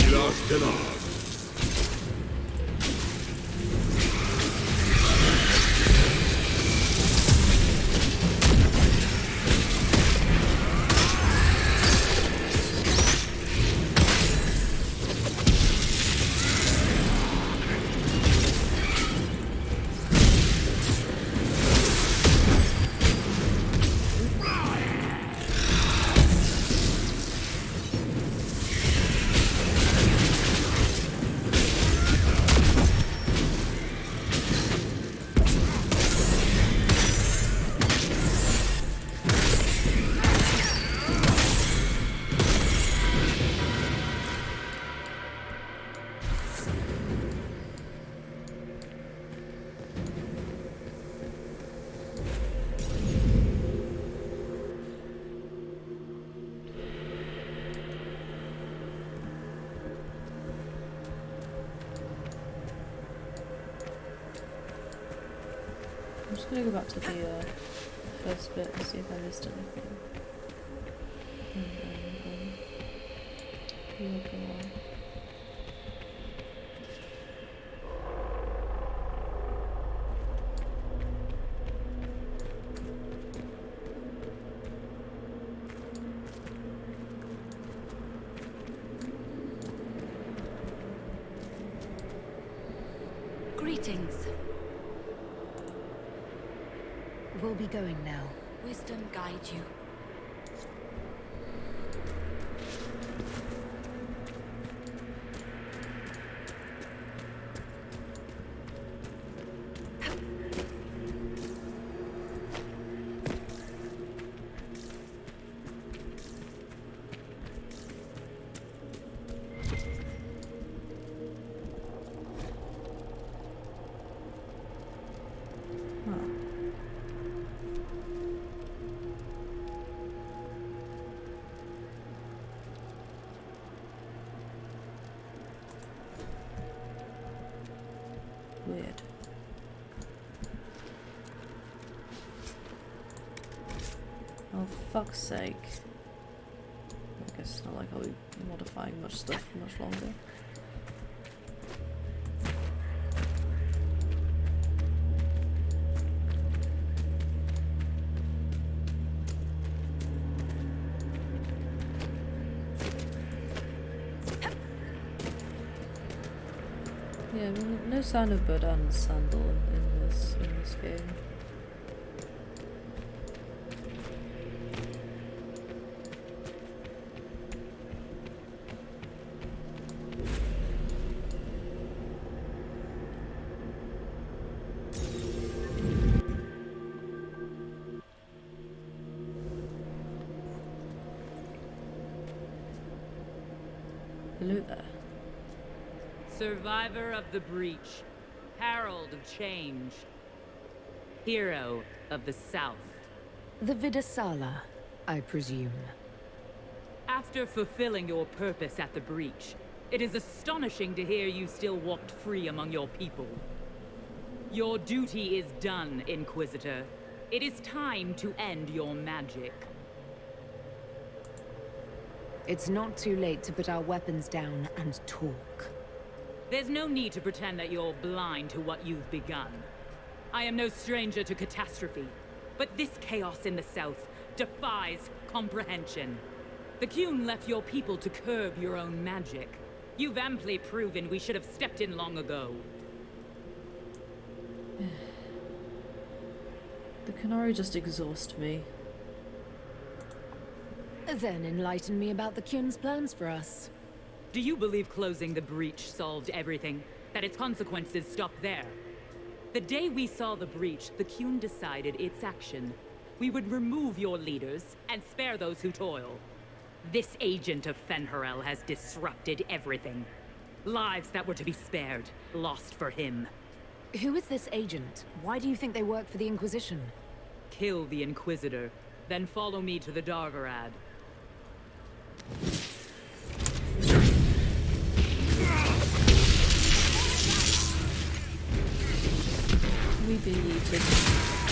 Ilas Dinar. I'm just gonna go back to the first bit and see if I missed anything. Greetings. We'll be going now. Wisdom guide you. Weird. Oh, fuck's sake. I guess it's not like I'll be modifying much stuff for much longer. Yeah, no sign of Bodan's sandal in this game. Hello there. Survivor of the Breach. Herald of Change. Hero of the South. The Vidasala, I presume. After fulfilling your purpose at the Breach, it is astonishing to hear you still walked free among your people. Your duty is done, Inquisitor. It is time to end your magic. It's not too late to put our weapons down and talk. There's no need to pretend that you're blind to what you've begun. I am no stranger to catastrophe, but this chaos in the South defies comprehension. The Qun left your people to curb your own magic. You've amply proven we should have stepped in long ago. The Qunari just exhaust me. Then enlighten me about the Qun's plans for us. Do you believe closing the Breach solved everything? That its consequences stopped there? The day we saw the Breach, the Qun decided its action. We would remove your leaders and spare those who toil. This agent of Fen'Harel has disrupted everything. Lives that were to be spared, lost for him. Who is this agent? Why do you think they work for the Inquisition? Kill the Inquisitor, then follow me to the Dargarad. We be yeeted.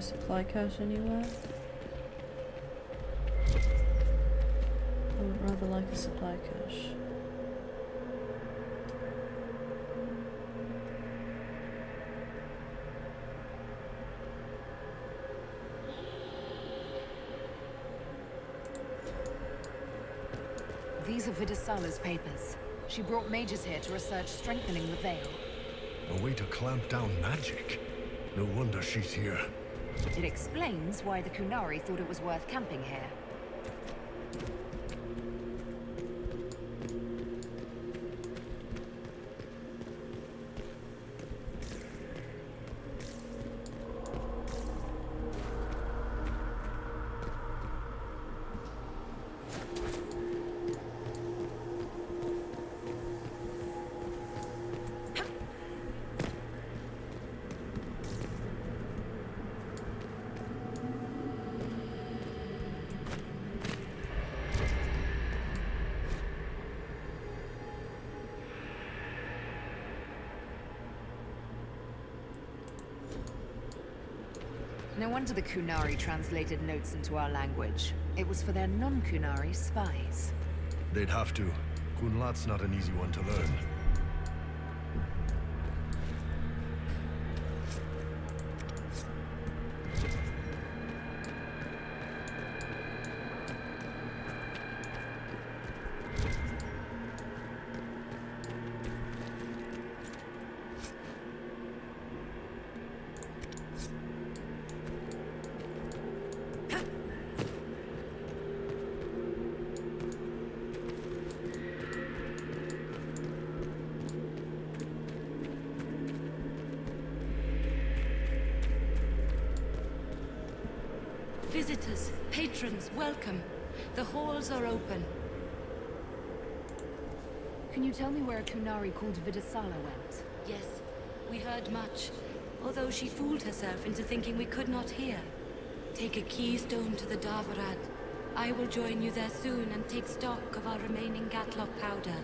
supply cache anywhere? I would rather like a supply cache. These are Vidisala's papers. She brought mages here to research strengthening the veil. A way to clamp down magic. No wonder she's here. It explains why the Kunari thought it was worth camping here. No wonder the Kunari translated notes into our language. It was for their non-Kunari spies. They'd have to. Kunlat's not an easy one to learn. Visitors, patrons, welcome. The halls are open. Can you tell me where a Kunari called Vidisala went? Yes, we heard much, although she fooled herself into thinking we could not hear. Take a keystone to the Davarad. I will join you there soon and take stock of our remaining Gatlock powder.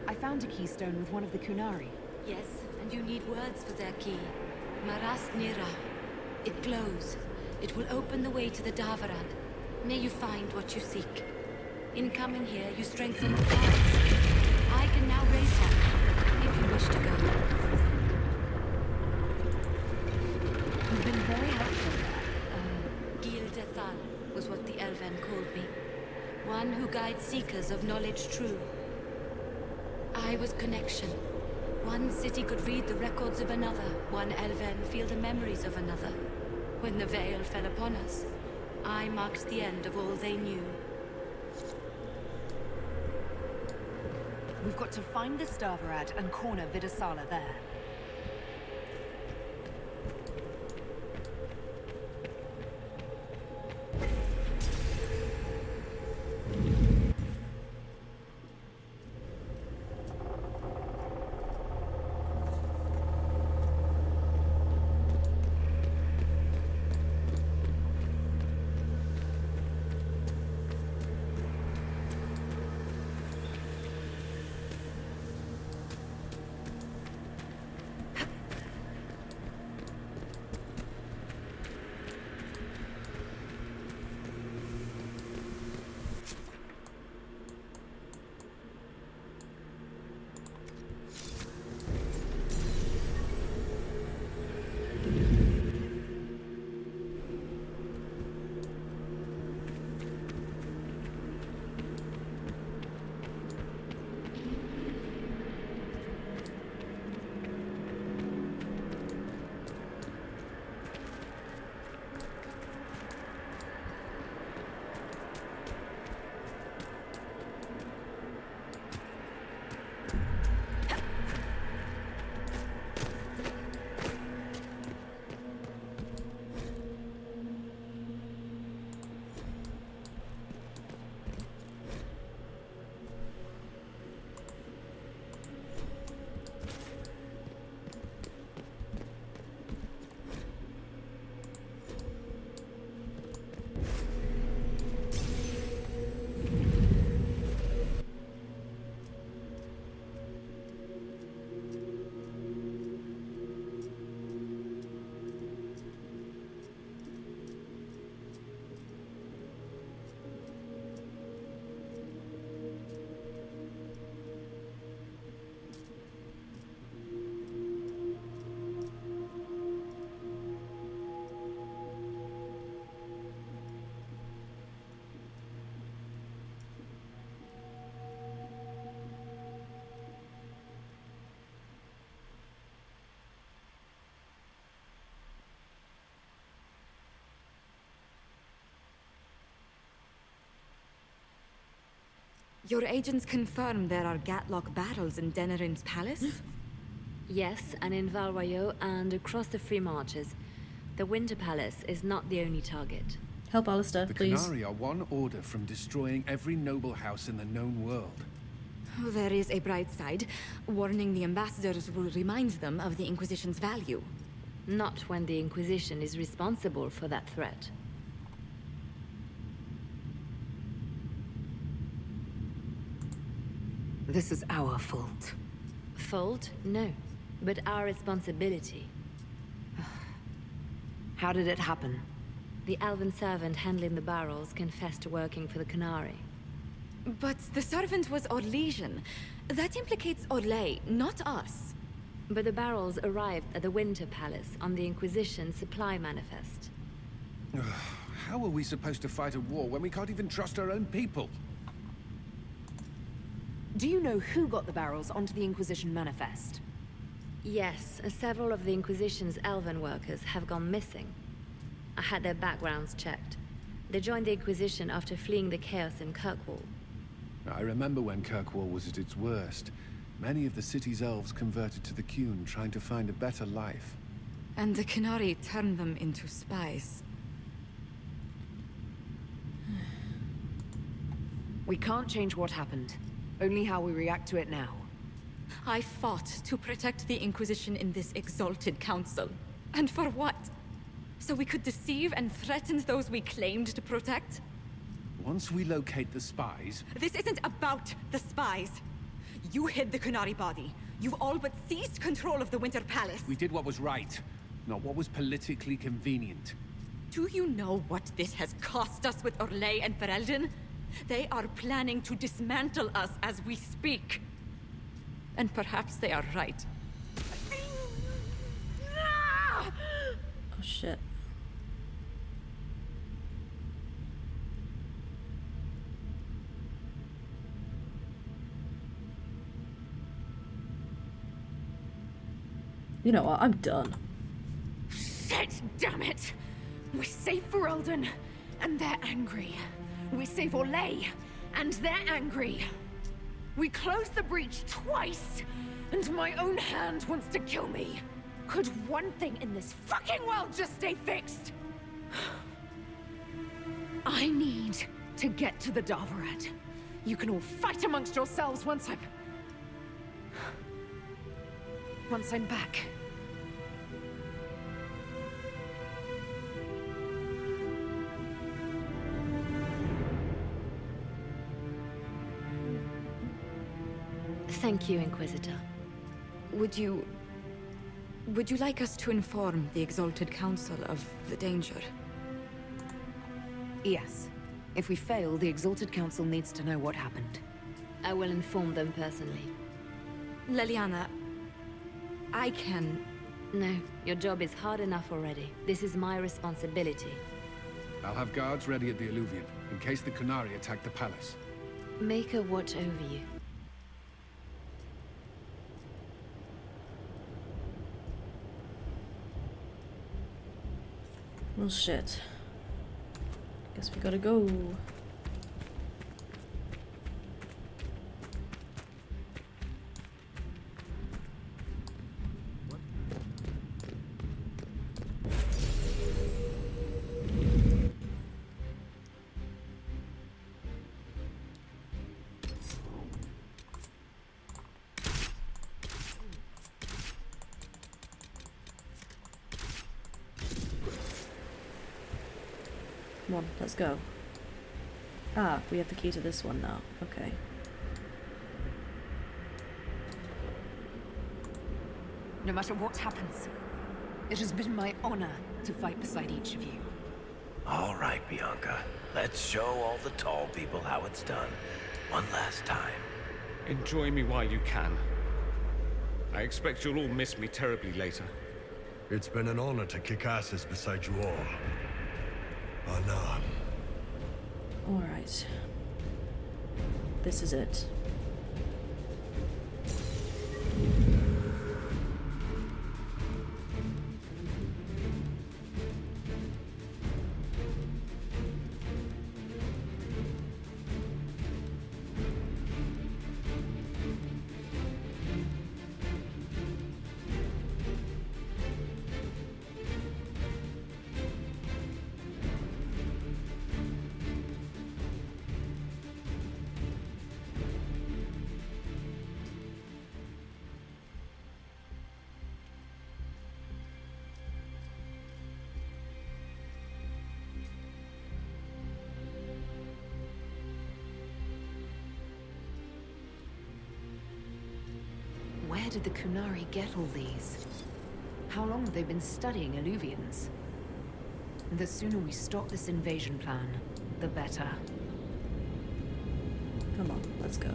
I found a keystone with one of the Kunari. Yes, and you need words for their key. Maras Nira. It glows. It will open the way to the Davarad. May you find what you seek. In coming here, you strengthen the bonds. I can now raise her, if you wish to go. You've been very helpful. Gildethal was what the Elven called me. One who guides seekers of knowledge true. I was connection. One city could read the records of another, one Elven feel the memories of another. When the veil fell upon us, I marked the end of all they knew. We've got to find the Davarad and corner Vidisala there. Your agents confirm there are Gatlock battles in Denerim's palace? Yes, and in Val Royeaux and across the Free Marches. The Winter Palace is not the only target. Help Alistair, please. The Qunari are one order from destroying every noble house in the known world. Oh, there is a bright side. Warning the ambassadors will remind them of the Inquisition's value. Not when the Inquisition is responsible for that threat. This is our fault. Fault? No. But our responsibility. How did it happen? The elven servant handling the barrels confessed to working for the Qunari. But the servant was Orlesian. That implicates Orlais, not us. But the barrels arrived at the Winter Palace on the Inquisition supply manifest. How are we supposed to fight a war when we can't even trust our own people? Do you know who got the barrels onto the Inquisition manifest? Yes, several of the Inquisition's elven workers have gone missing. I had their backgrounds checked. They joined the Inquisition after fleeing the chaos in Kirkwall. I remember when Kirkwall was at its worst. Many of the city's elves converted to the Qun, trying to find a better life. And the Qunari turned them into spies. We can't change what happened. Only how we react to it now. I fought to protect the Inquisition in this exalted council. And for what? So we could deceive and threaten those we claimed to protect? Once we locate the spies... This isn't about the spies. You hid the Qunari body. You all but seized control of the Winter Palace. We did what was right, not what was politically convenient. Do you know what this has cost us with Orlais and Ferelden? They are planning to dismantle us as we speak. And perhaps they are right. Oh shit. You know what? I'm done. Shit, damn it! We save Ferelden, and they're angry. We save Orlais, and they're angry. We close the breach twice, and my own hand wants to kill me. Could one thing in this fucking world just stay fixed? I need to get to the Davarat. You can all fight amongst yourselves once I'm back. Thank you, Inquisitor. Would you like us to inform the Exalted Council of the danger? Yes. If we fail, the Exalted Council needs to know what happened. I will inform them personally. Leliana, I can... No, your job is hard enough already. This is my responsibility. I'll have guards ready at the Alluvion, in case the Qunari attack the palace. Make a watch over you. Well, shit. Guess we gotta go. Come on, let's go. Ah, we have the key to this one now. Okay. No matter what happens, it has been my honor to fight beside each of you. All right, Bianca. Let's show all the tall people how it's done. One last time. Enjoy me while you can. I expect you'll all miss me terribly later. It's been an honor to kick asses beside you all. Anna. Alright. This is it. did the Kunari get all these? How long have they been studying Illuvians? The sooner we stop this invasion plan, the better. Come on, let's go.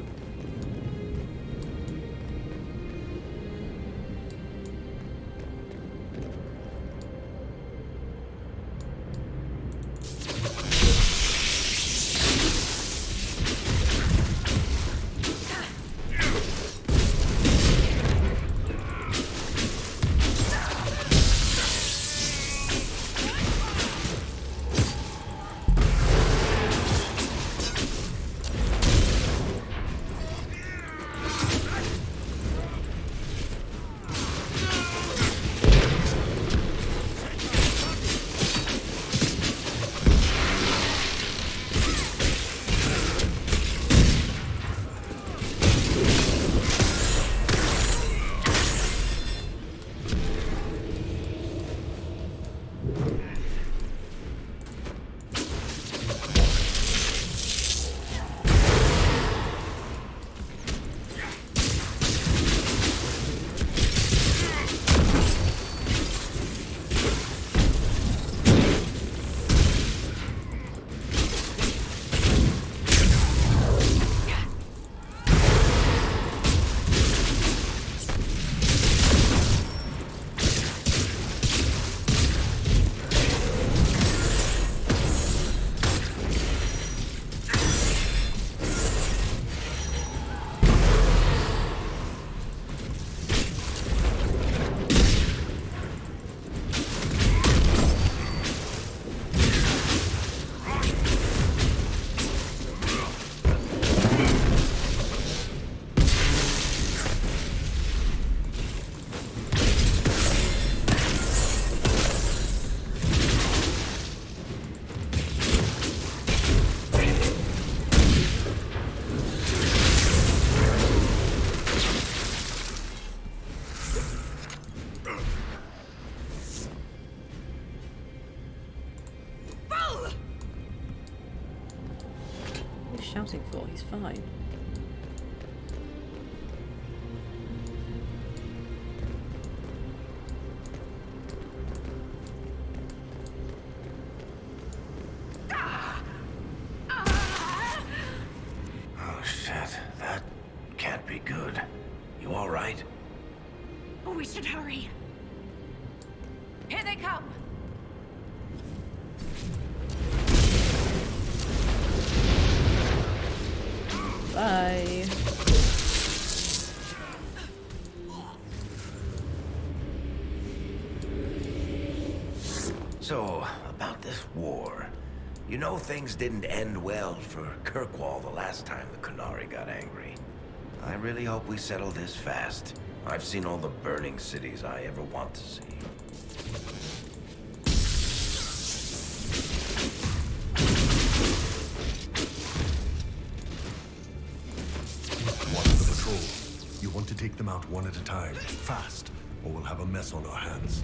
Shouting for? He's fine. Oh shit, that can't be good. You all right? We should hurry. Here they come. Bye. So, about this war. You know things didn't end well for Kirkwall the last time the Kunari got angry. I really hope we settle this fast. I've seen all the burning cities I ever want to see. You want to take them out one at a time, fast, or we'll have a mess on our hands.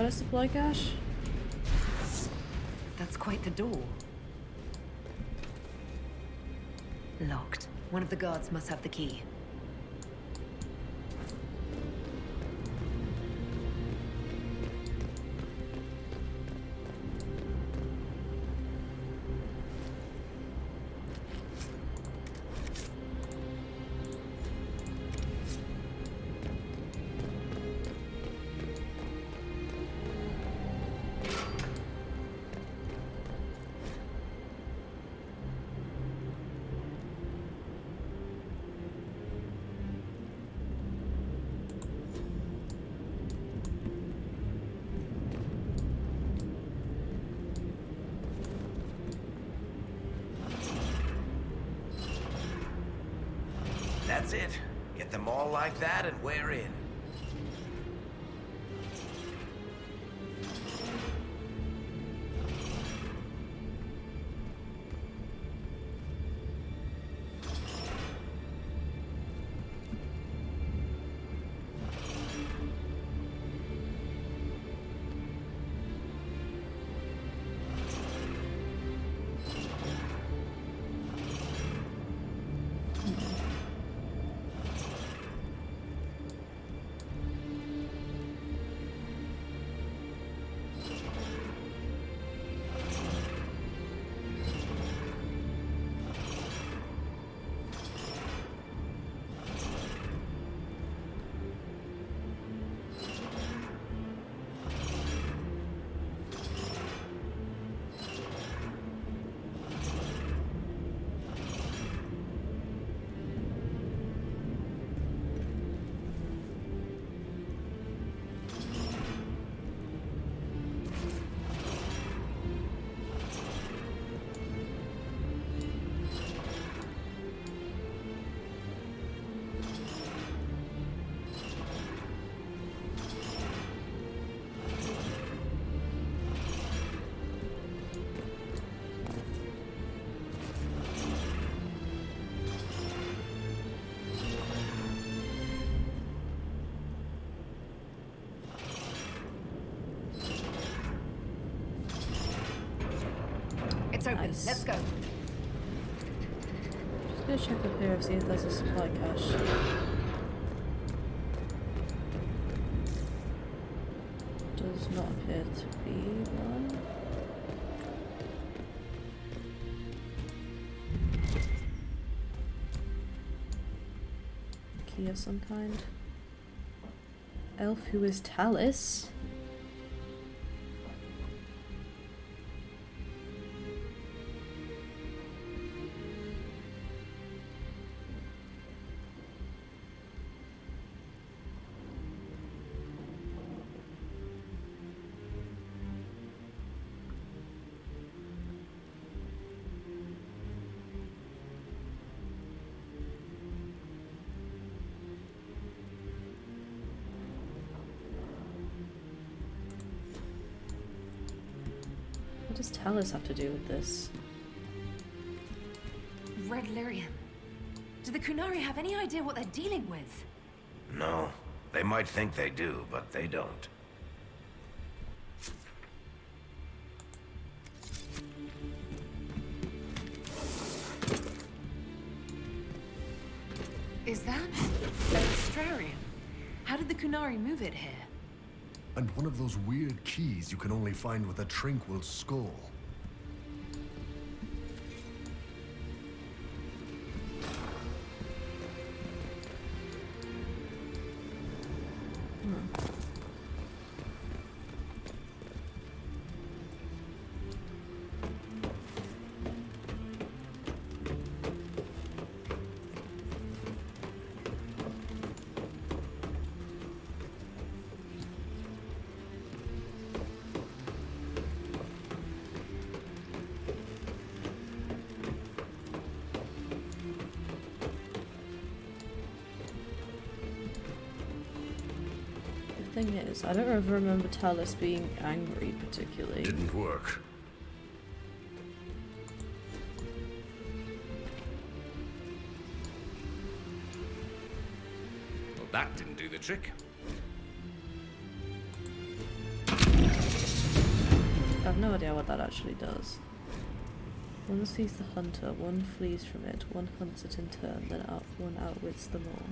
that a supply cache? That's quite the door. Locked. One of the guards must have the key. That's it. Get them all like that and we're in. It's open. Nice. Let's go. Just gonna check up here, see if there's a supply cache. Does not appear to be one. Key of some kind. Elf who is Talus. What does Talus have to do with this? Red Lyrium. Do the Kunari have any idea what they're dealing with? No. They might think they do, but they don't. Is that an Astrarium? How did the Kunari move it here? And one of those weird keys you can only find with a tranquil skull. Thing is, I don't ever remember Talus being angry particularly. Didn't work. Well, that didn't do the trick. have no idea what that actually does. One sees the hunter, one flees from it, one hunts it in turn, then one outwits them all.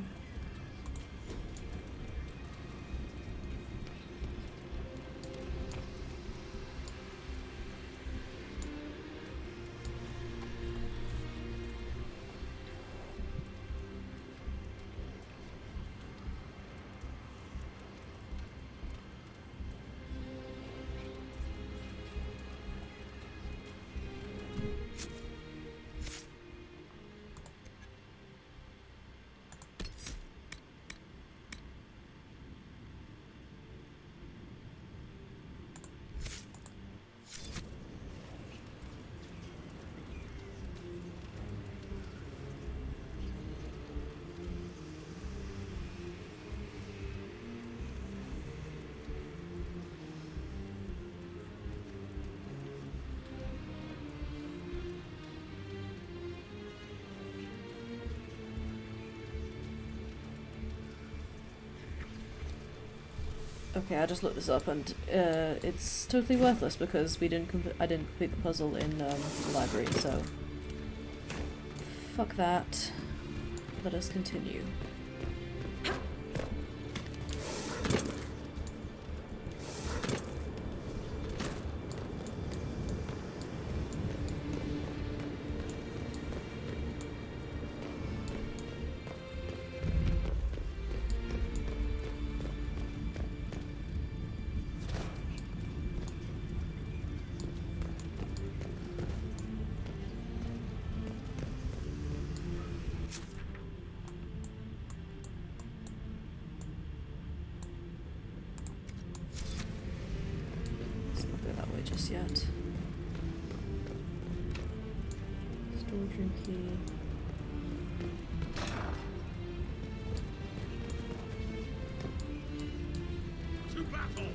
Okay, I just looked this up and it's totally worthless because I didn't complete the puzzle in the library, so fuck that. Let us continue. Just yet. Storage room key. To battle!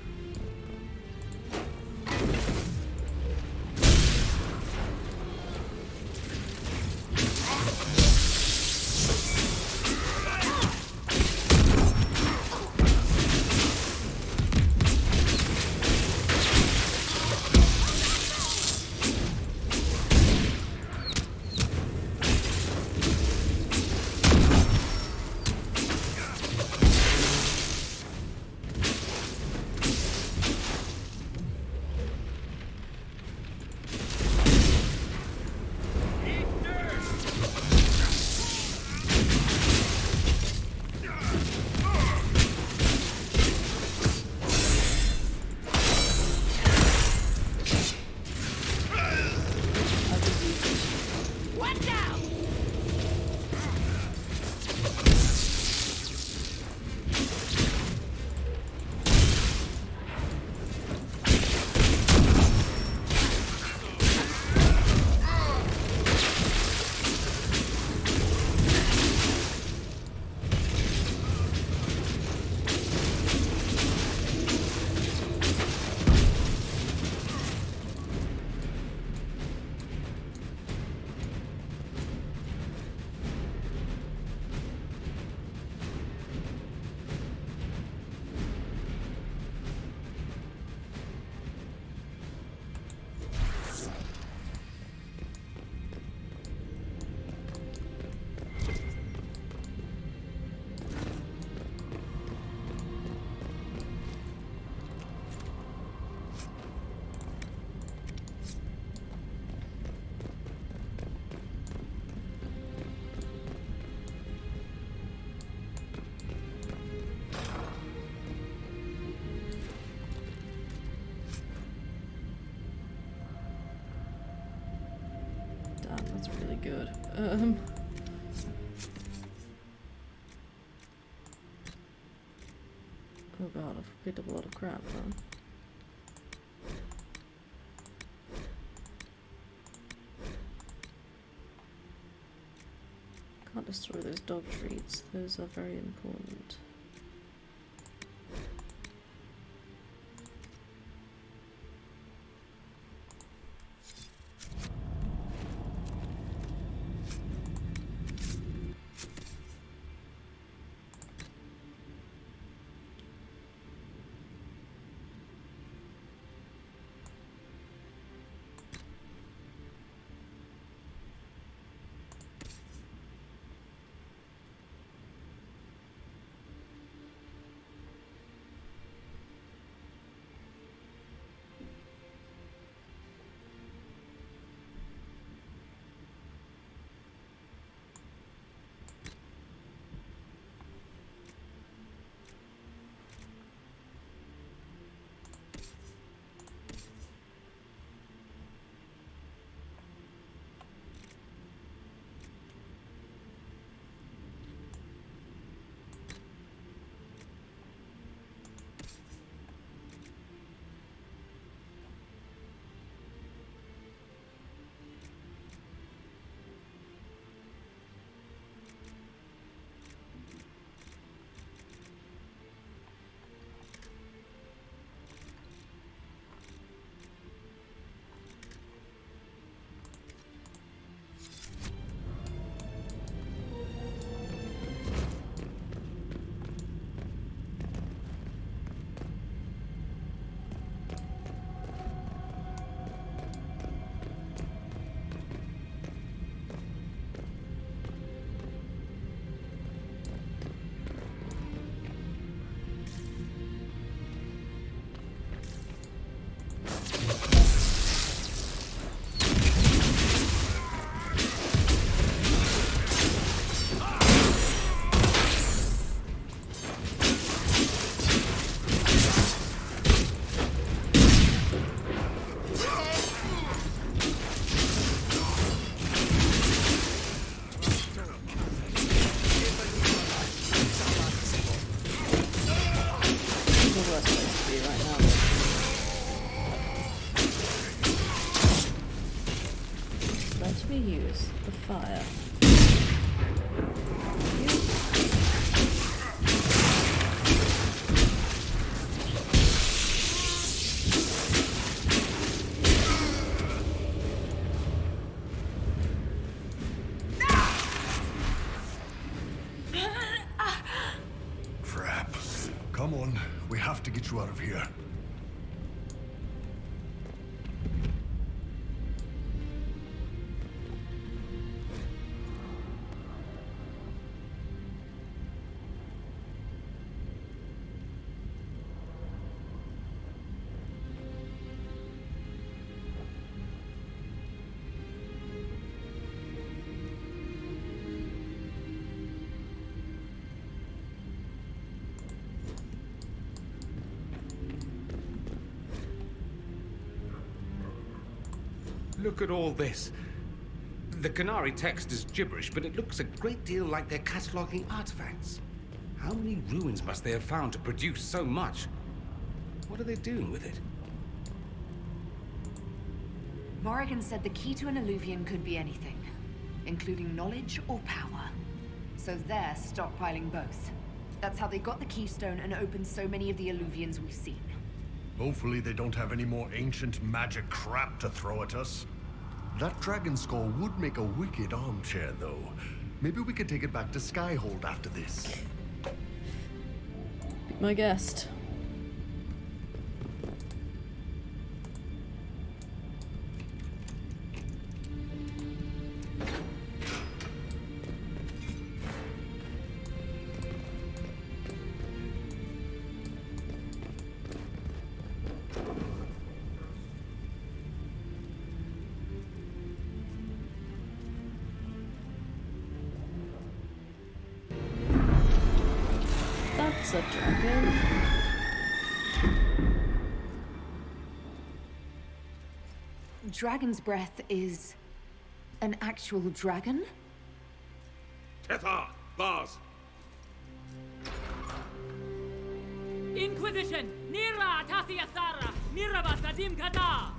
That's really good. Oh god, I've picked up a lot of crap, huh? Can't destroy those dog treats, those are very important. use the fire. Crap. Come on, we have to get you out of here. Look at all this. The Qunari text is gibberish, but it looks a great deal like they're cataloging artifacts. How many ruins must they have found to produce so much? What are they doing with it? Morrigan said the key to an Illuvian could be anything, including knowledge or power. So they're stockpiling both. That's how they got the keystone and opened so many of the Illuvians we've seen. Hopefully they don't have any more ancient magic crap to throw at us. That dragon skull would make a wicked armchair, though. Maybe we could take it back to Skyhold after this. Be my guest. That's a dragon. Dragon's breath is an actual dragon? Tethar, Bars. Inquisition! Nira Tasiasara! Miraba Sadim Kata!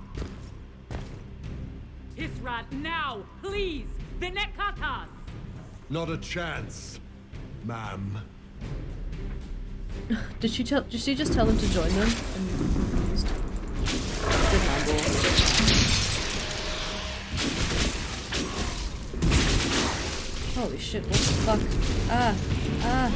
Hisrat, now! Please! Vinet Katas! Not a chance, ma'am. Did she just tell him to join them? Good handle. Holy shit, what the fuck? Ah! Ah!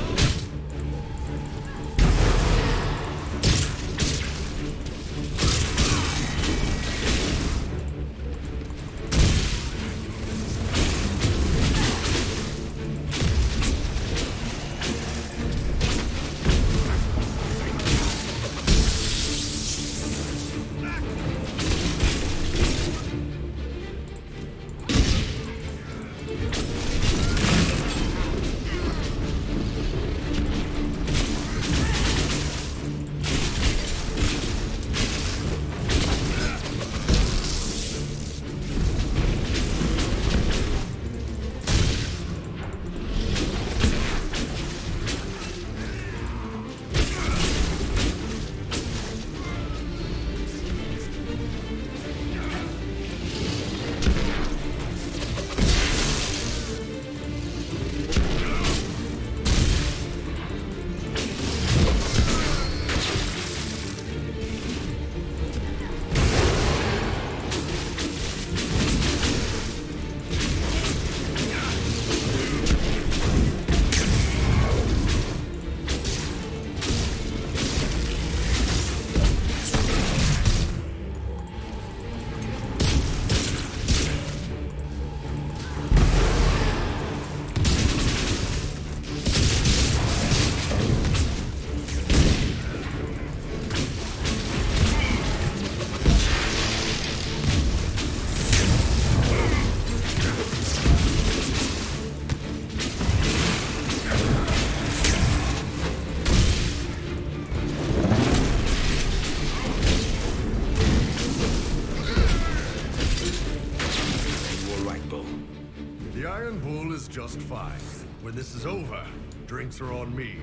Just fine. When this is over, drinks are on me.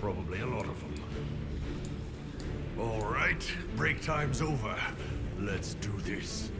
Probably a lot of them. All right, break time's over. Let's do this.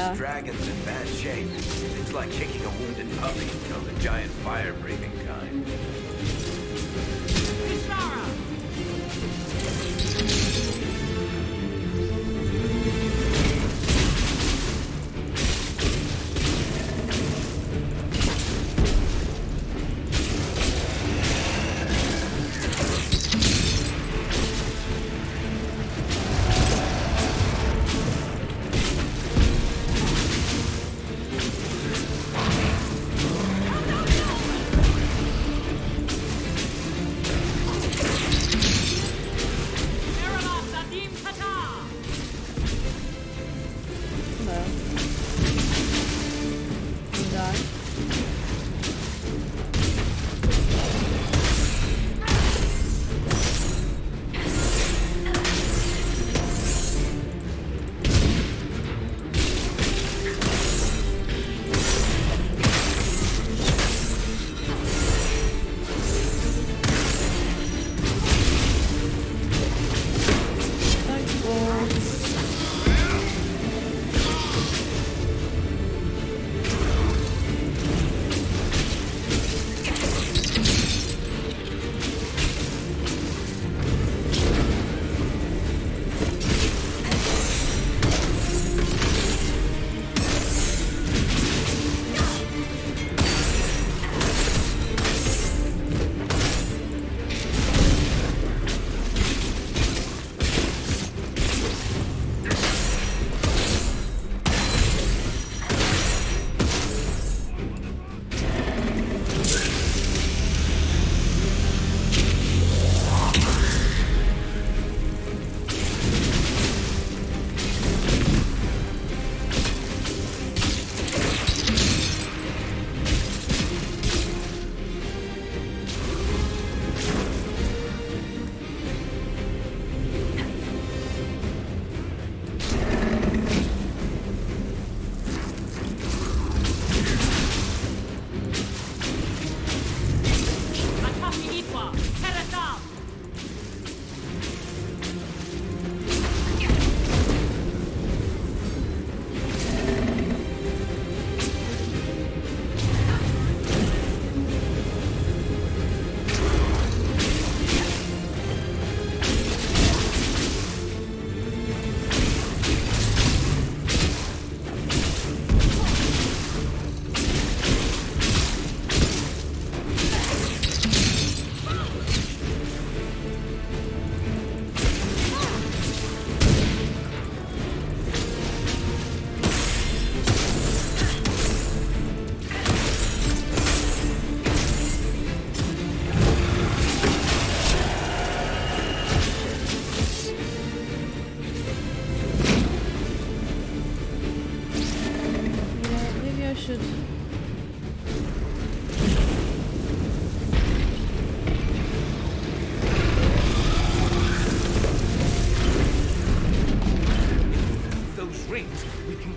Yeah. This dragon's in bad shape. It's like kicking a wounded puppy, you know, the giant fire-breathing kind.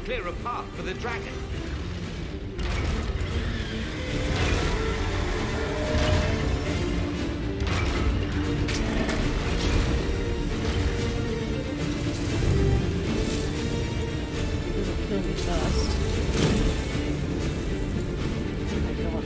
Clear a path for the dragon. Kill me first. Oh my god.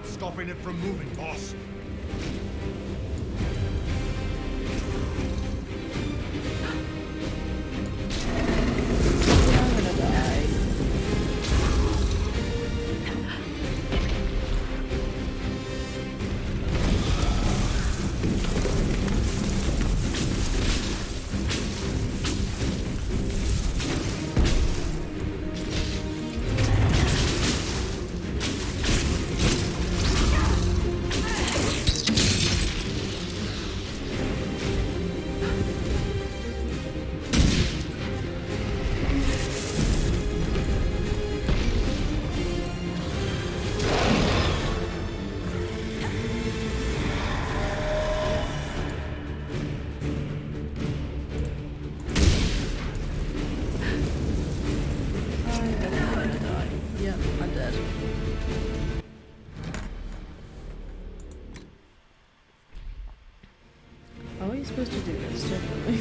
Stopping it from moving, boss. I'm gonna die. definitely gonna die. Yep, I'm dead. How are you supposed to do this, genuinely?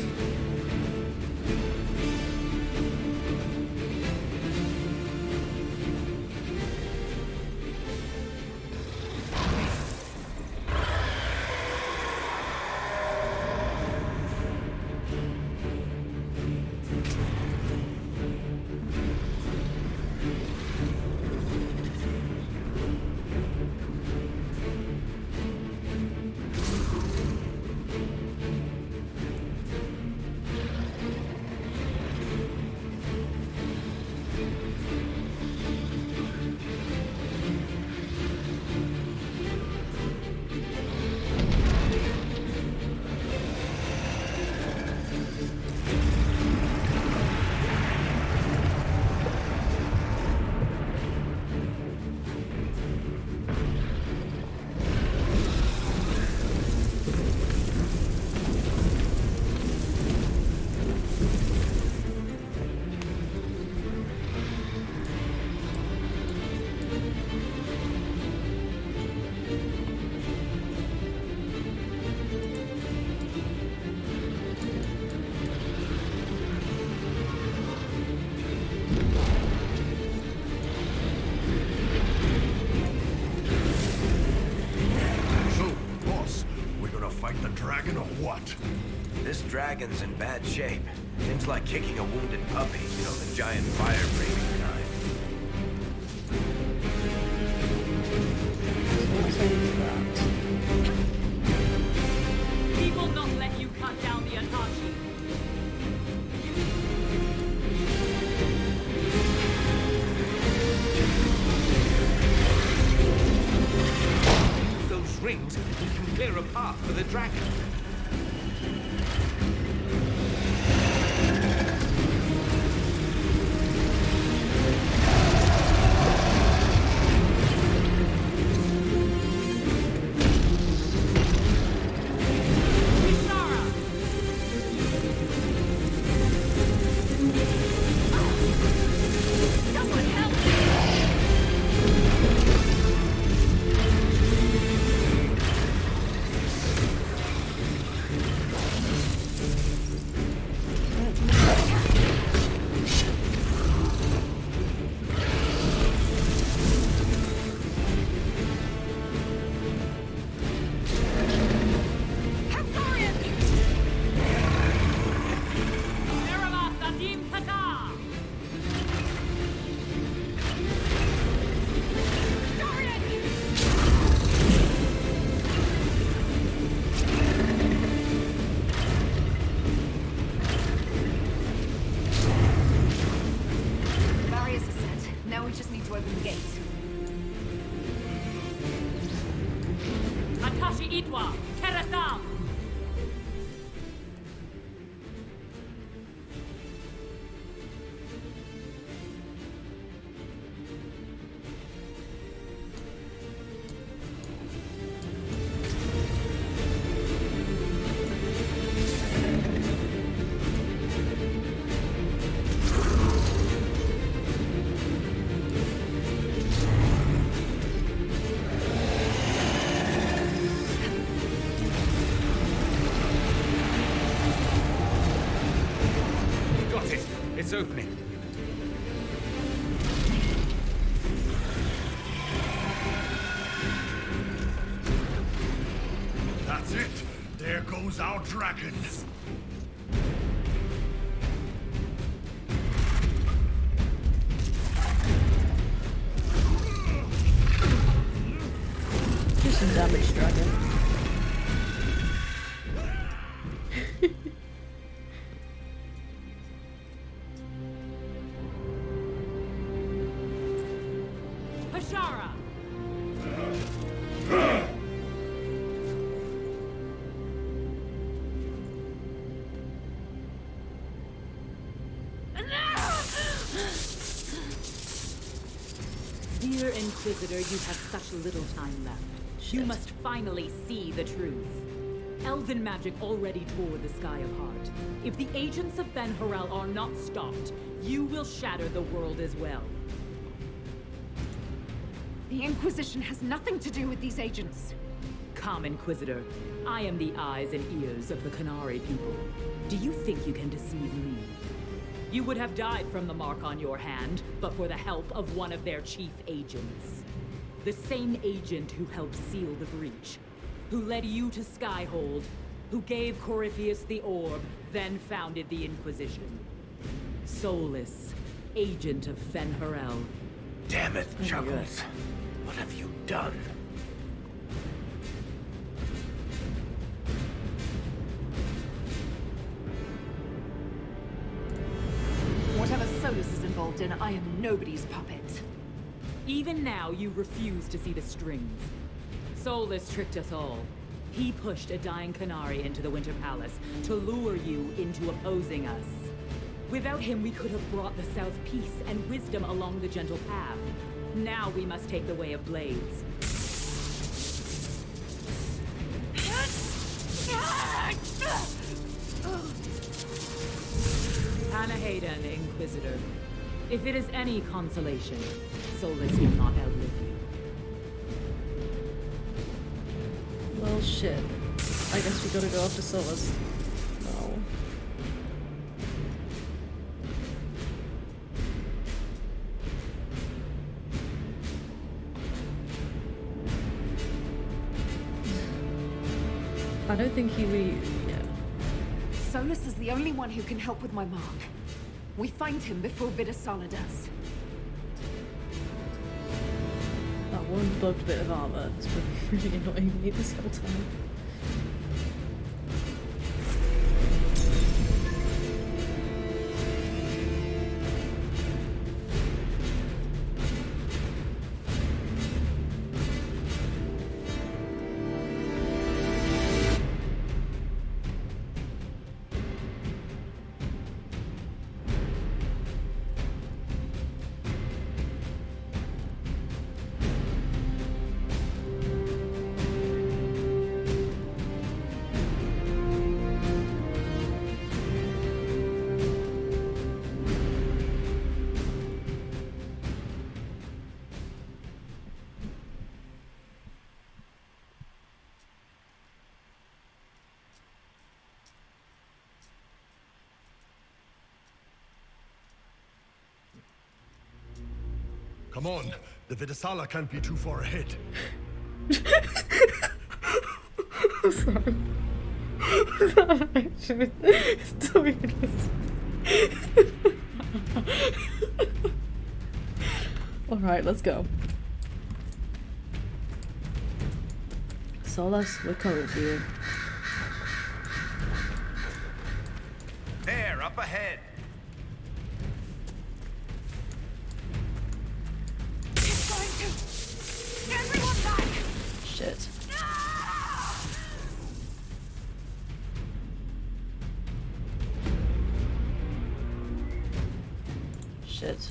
dragon or what? This dragon's in bad shape. Seems like kicking a wounded puppy, you know, the giant fire-breathing kind. We will not let you cut down the Atashi. Use those rings, we can clear a path for the dragon. It's opening. That's it. There goes our dragon. Do some damage, dragon. Dear Inquisitor, you have such little time left. You must finally see the truth. Elven magic already tore the sky apart. If the agents of Ben Harel are not stopped, you will shatter the world as well. The Inquisition has nothing to do with these agents. Come, Inquisitor. I am the eyes and ears of the Qunari people. Do you think you can deceive me? You would have died from the mark on your hand, but for the help of one of their chief agents. The same agent who helped seal the breach, who led you to Skyhold, who gave Corypheus the orb, then founded the Inquisition. Soulless, agent of Fen Harel. Damn it, Chuckles. What have you done? Whatever Solus is involved in, I am nobody's puppet. Even now, you refuse to see the strings. Solus tricked us all. He pushed a dying Qunari into the Winter Palace to lure you into opposing us. Without him, we could have brought the South peace and wisdom along the gentle path. Now we must take the way of blades. Anahayden, Inquisitor. If it is any consolation, Solus will not outlive you. Well, shit. I guess we gotta go after Solus. No. I don't think he really... yeah. Solus is the only one who can help with my mark. We find him before Vidasala does. That one bugged bit of armor has been really annoying me this whole time. Come on, the Vidasala can't be too far ahead. I'm sorry. Actually, doing this. Alright, let's go. Solus, we're coming for you. There, up ahead. Everyone back! Shit. Shit.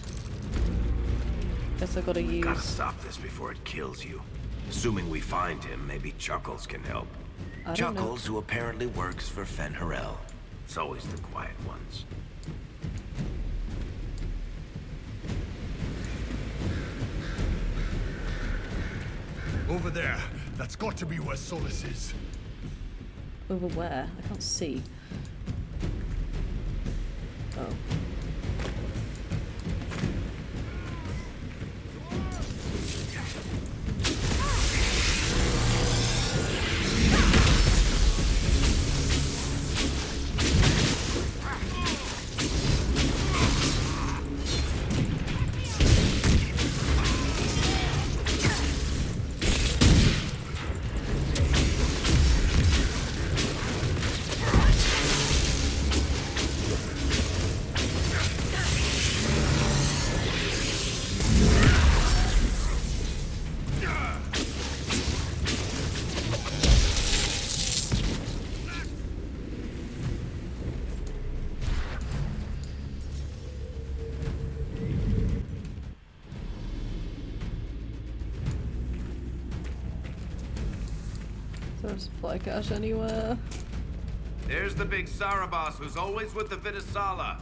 Guess I gotta use... Gotta stop this before it kills you. Assuming we find him, maybe Chuckles can help. Chuckles, who apparently works for Fen Harel. It's always the quiet ones. Over there. That's got to be where Solus is. Over where? I can't see. Oh. No supply cache anywhere. There's the big Sarabas who's always with the Vidisala.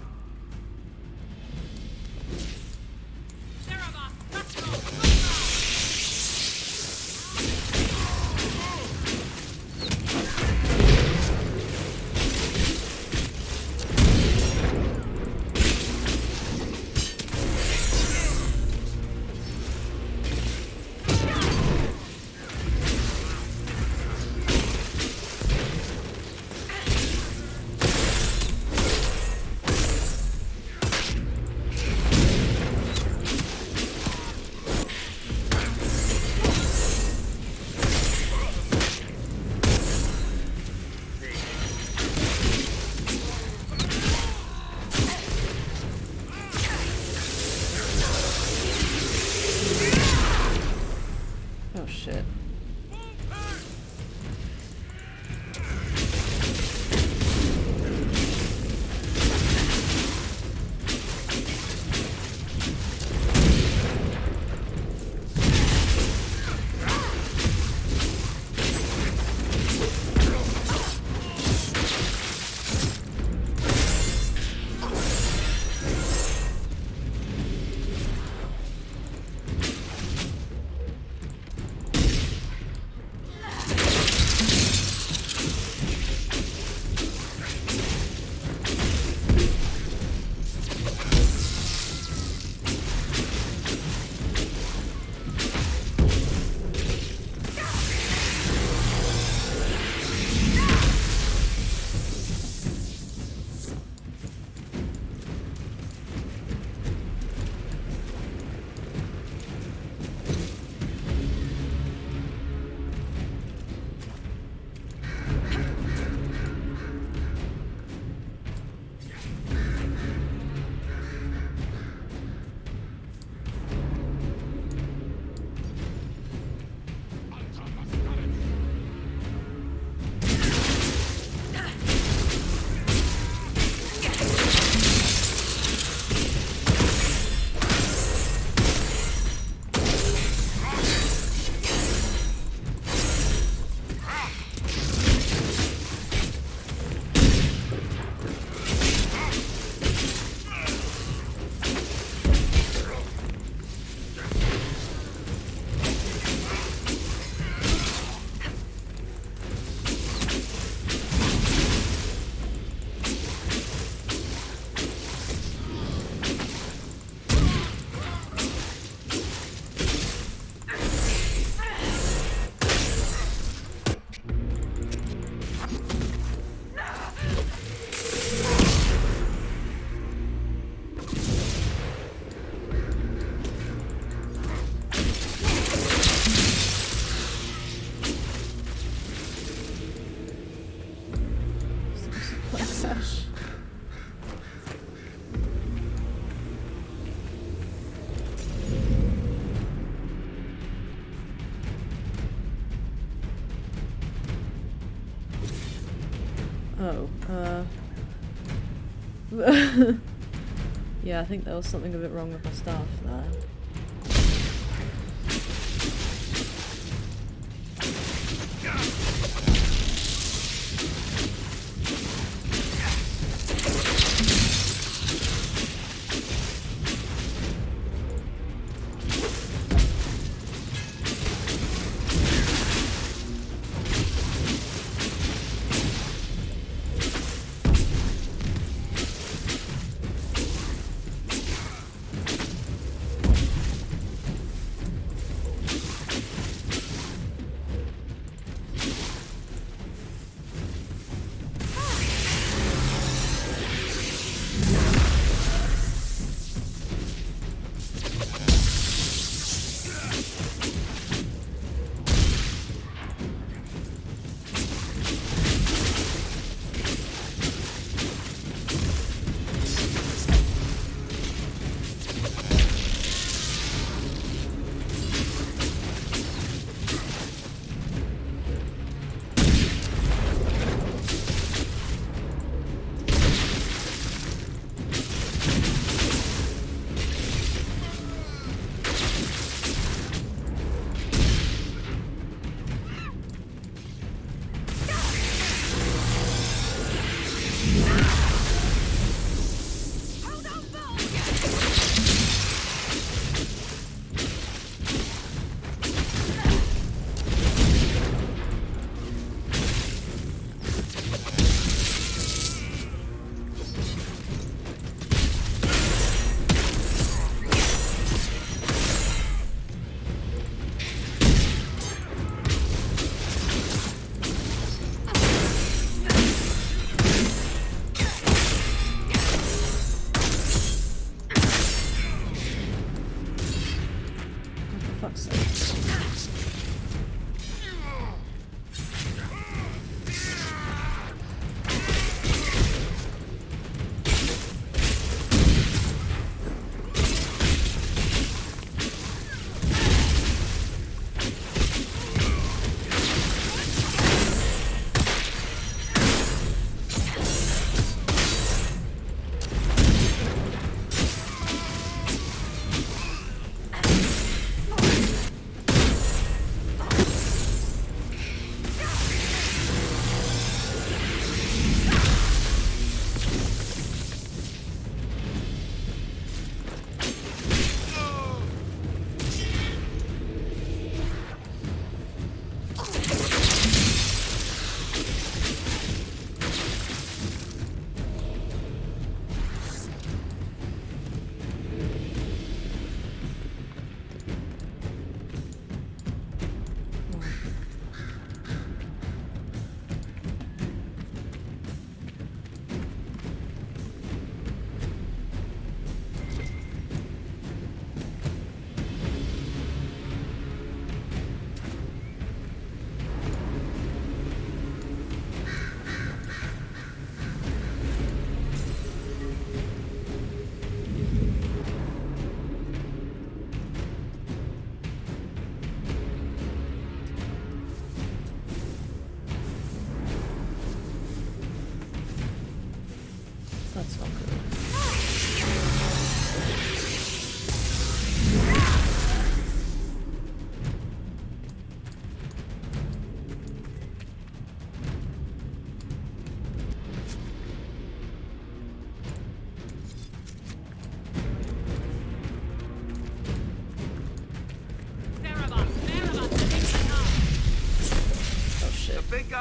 Oh shit. Oh, yeah, I think there was something a bit wrong with my staff there.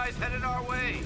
guys headed our way.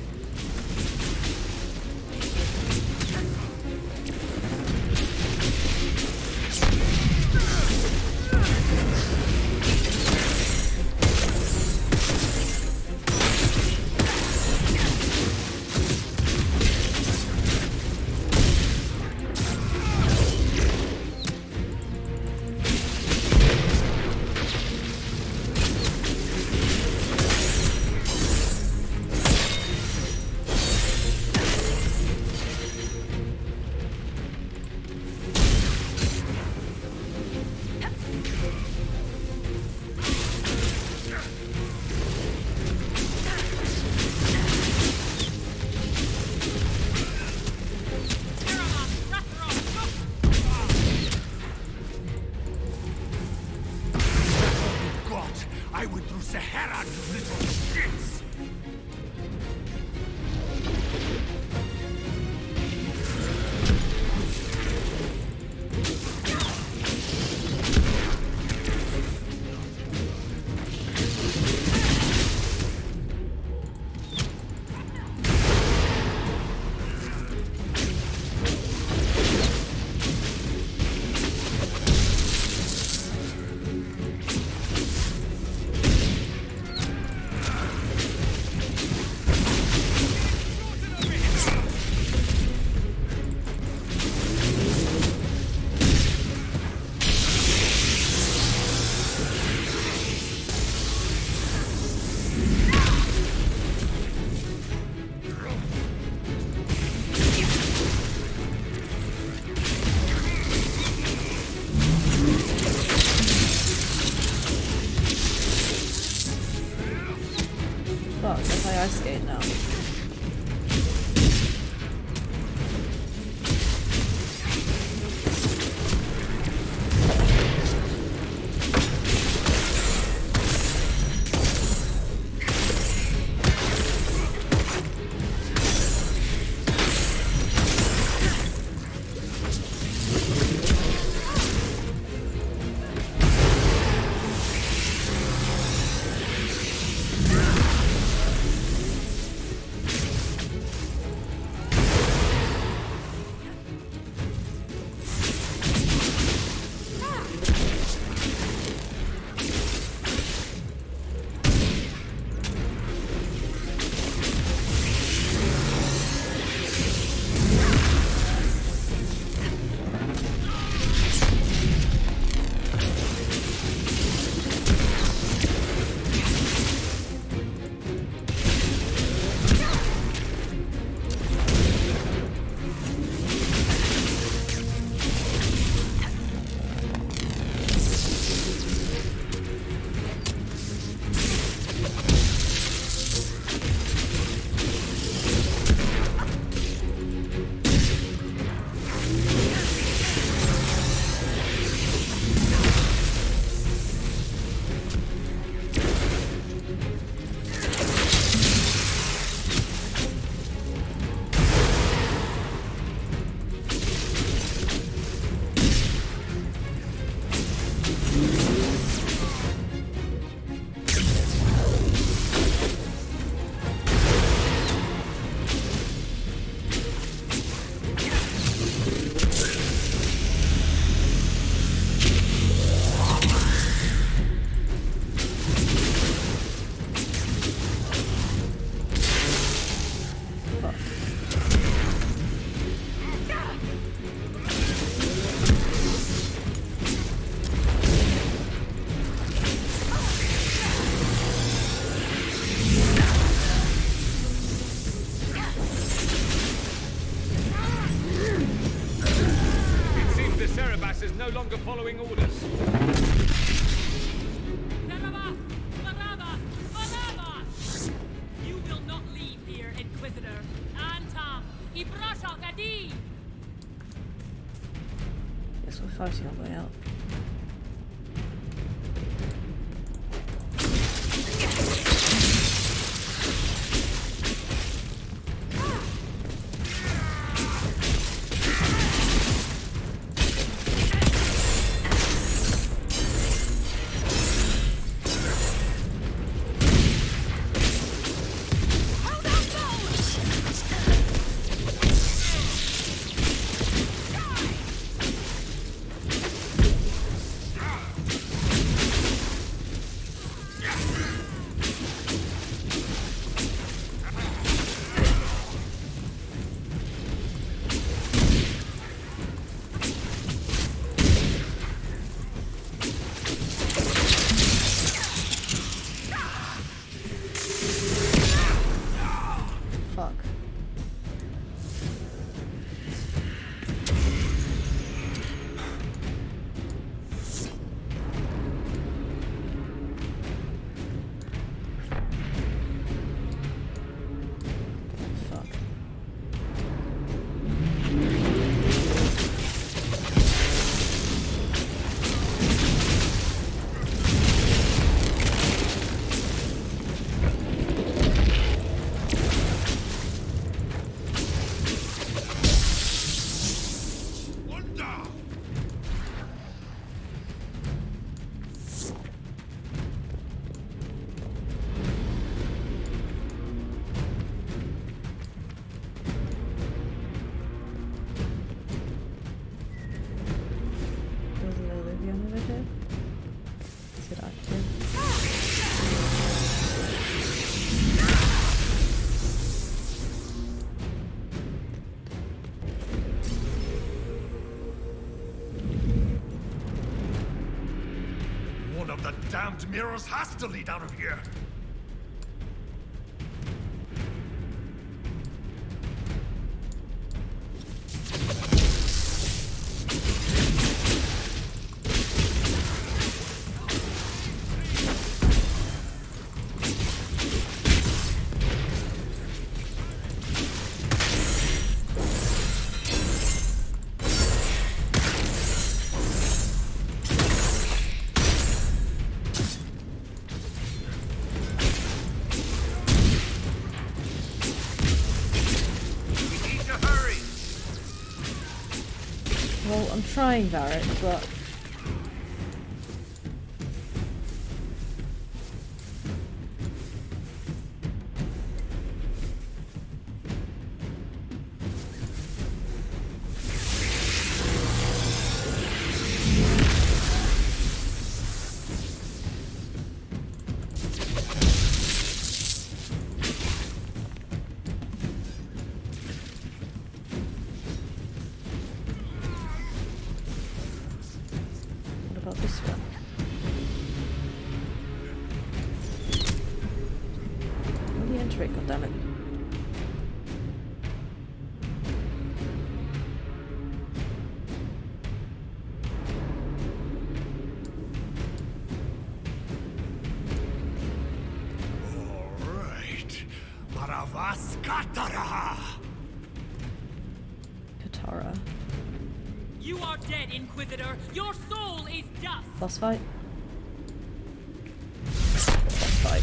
I went through Sahara, you little shits! Fuck, if I ice skate now. No longer following orders. You will not leave here, Inquisitor. Antam, Ibrashak Adi! Guess we're fighting our way out. of the damned mirrors has to lead out of here. Well, I'm trying, Varric, but... this one. Only enter it, goddammit. Alright. Maravas Katara! Katara. You are dead, Inquisitor! Your soul is dust! Boss fight. Boss fight.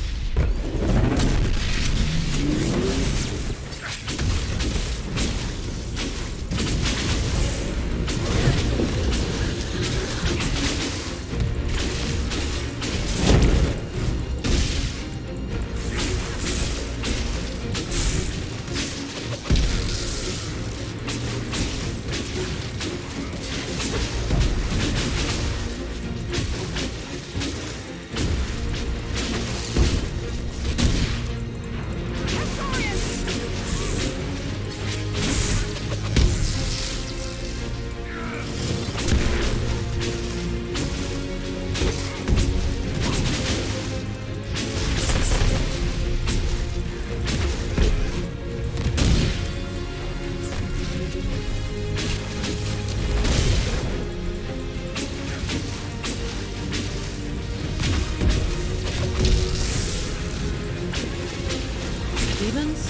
Demons?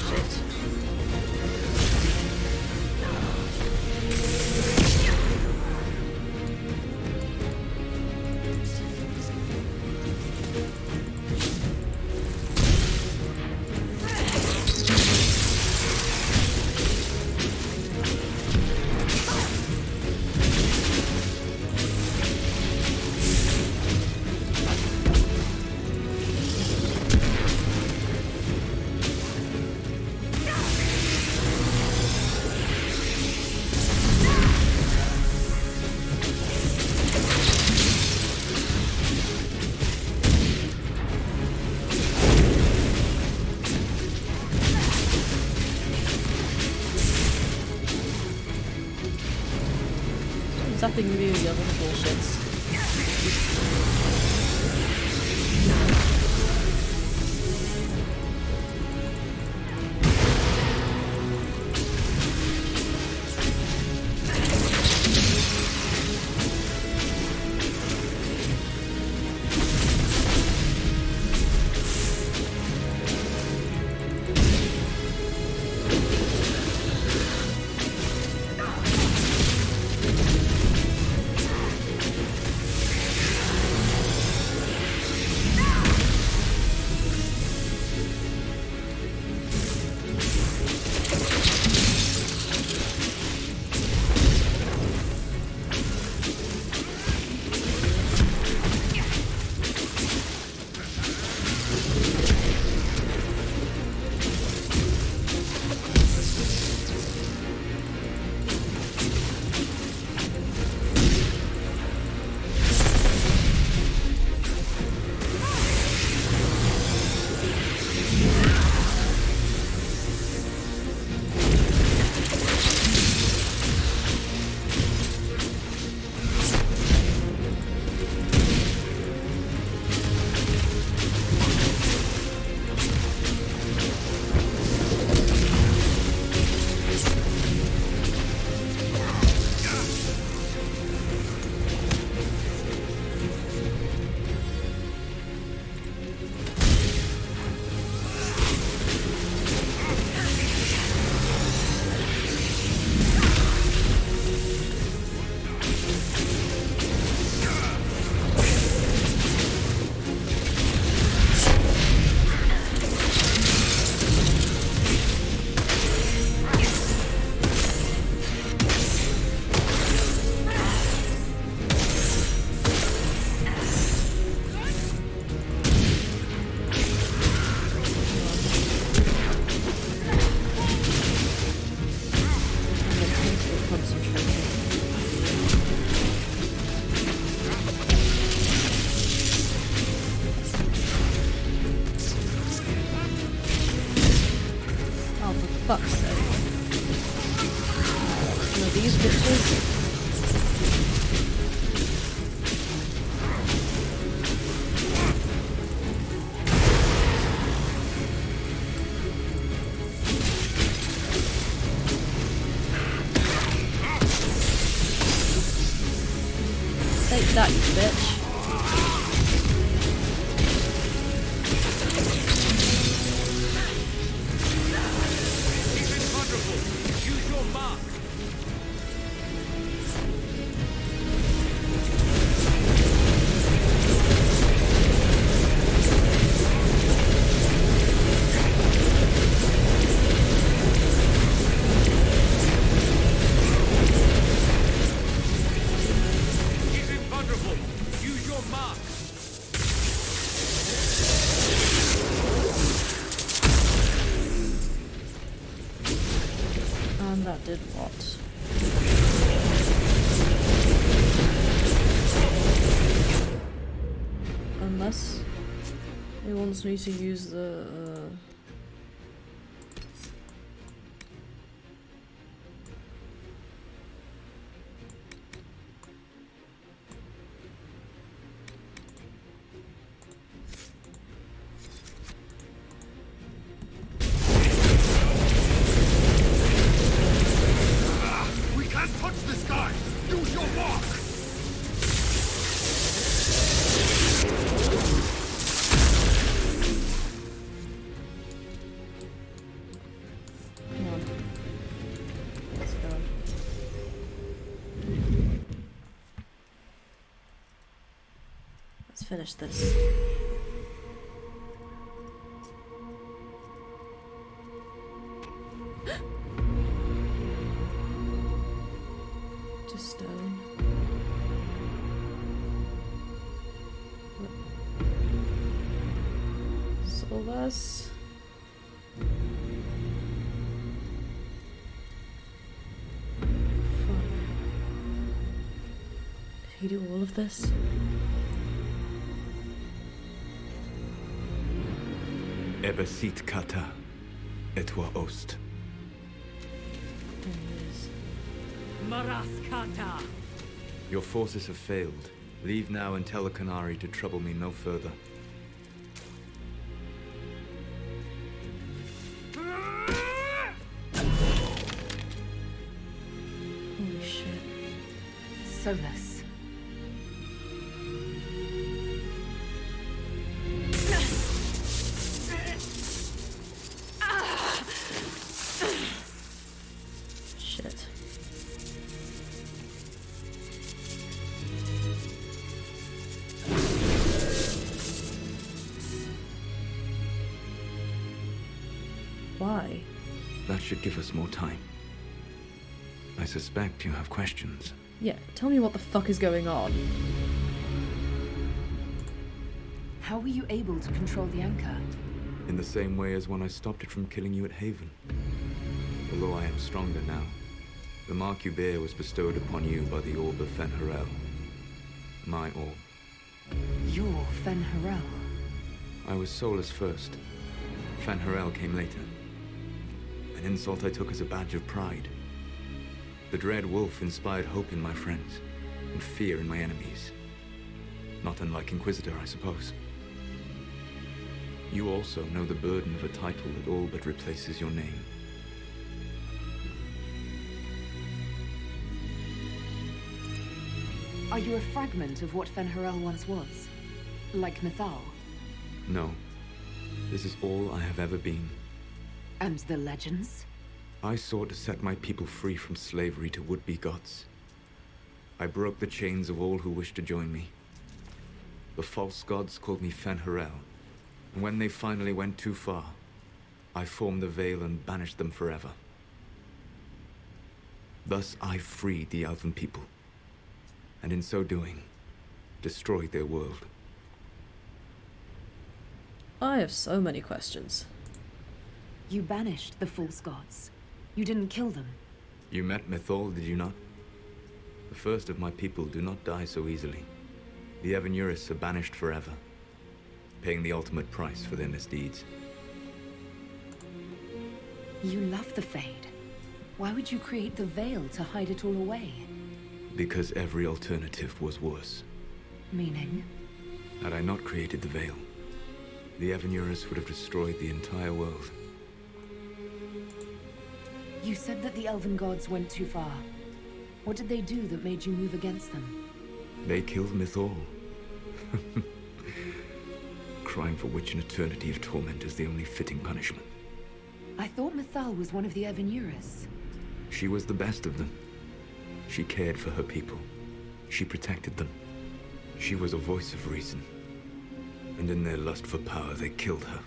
Shit. Zapping really other bullshits. these bitches. Take that, you bitch. Use your mark. He's invulnerable. Use your mark. And that did what? Unless it wants me to use the We can't touch this guy! Use your walk! Come on. Let's go. Let's finish this. To stone. Solvas. Fuck. Did he do all of this? Ebesit kata, etwa ost. There he is. Maraskata! Your forces have failed. Leave now and tell the Qunari to trouble me no further. Holy shit. Solus. Shit. Why? That should give us more time. I suspect you have questions. Yeah, tell me what the fuck is going on. How were you able to control the anchor? In the same way as when I stopped it from killing you at Haven. Although I am stronger now. The mark you bear was bestowed upon you by the Orb of Fen'Harel. My orb. You're Fen'Harel. I was Solus first. Fen'Harel came later. An insult I took as a badge of pride. The Dread Wolf inspired hope in my friends, and fear in my enemies. Not unlike Inquisitor, I suppose. You also know the burden of a title that all but replaces your name. Are you a fragment of what Fen'Harel once was? Like Mythal? No. This is all I have ever been. And the legends? I sought to set my people free from slavery to would-be gods. I broke the chains of all who wished to join me. The false gods called me Fen'Harel, and when they finally went too far, I formed the Veil and banished them forever. Thus I freed the Elven people, and in so doing, destroyed their world. I have so many questions. You banished the false gods. You didn't kill them. You met Mythal, did you not? The first of my people do not die so easily. The Evanuris are banished forever, paying the ultimate price for their misdeeds. You love the Fade. Why would you create the Veil to hide it all away? Because every alternative was worse. Meaning? Had I not created the Veil, the Evanurus would have destroyed the entire world. You said that the Elven gods went too far. What did they do that made you move against them? They killed Mythal. Crime for which an eternity of torment is the only fitting punishment. I thought Mythal was one of the Evanurus. She was the best of them. She cared for her people. She protected them. She was a voice of reason. And in their lust for power, they killed her.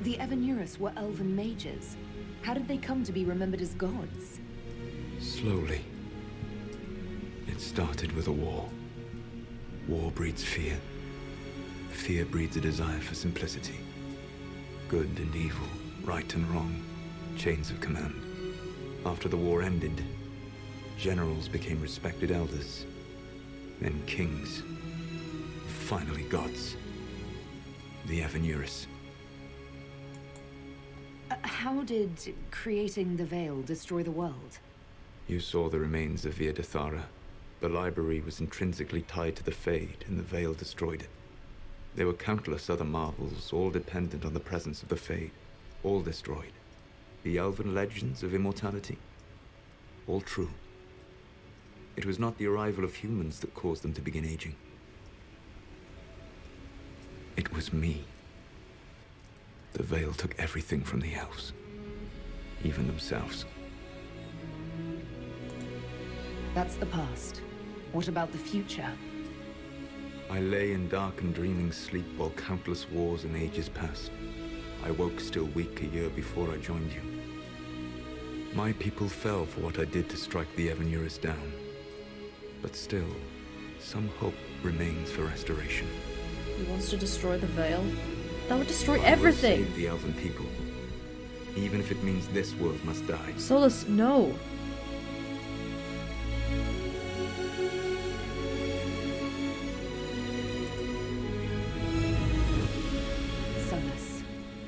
The Evanurus were elven mages. How did they come to be remembered as gods? Slowly. It started with a war. War breeds fear. Fear breeds a desire for simplicity. Good and evil, right and wrong, chains of command. After the war ended, generals became respected elders, then kings, finally gods. The Evanurus. How did creating the Veil destroy the world? You saw the remains of Via de Thara. The library was intrinsically tied to the Fade, and the Veil destroyed it. There were countless other marvels, all dependent on the presence of the Fade, all destroyed. The elven legends of immortality, all true. It was not the arrival of humans that caused them to begin aging. It was me. The Veil took everything from the elves, even themselves. That's the past. What about the future? I lay in dark and dreaming sleep while countless wars and ages passed. I woke still weak a year before I joined you. My people fell for what I did to strike the Evanurus down. But still, some hope remains for restoration. He wants to destroy the Veil? That would destroy I everything! will save the elven people. Even if it means this world must die. Solus, no! Solus,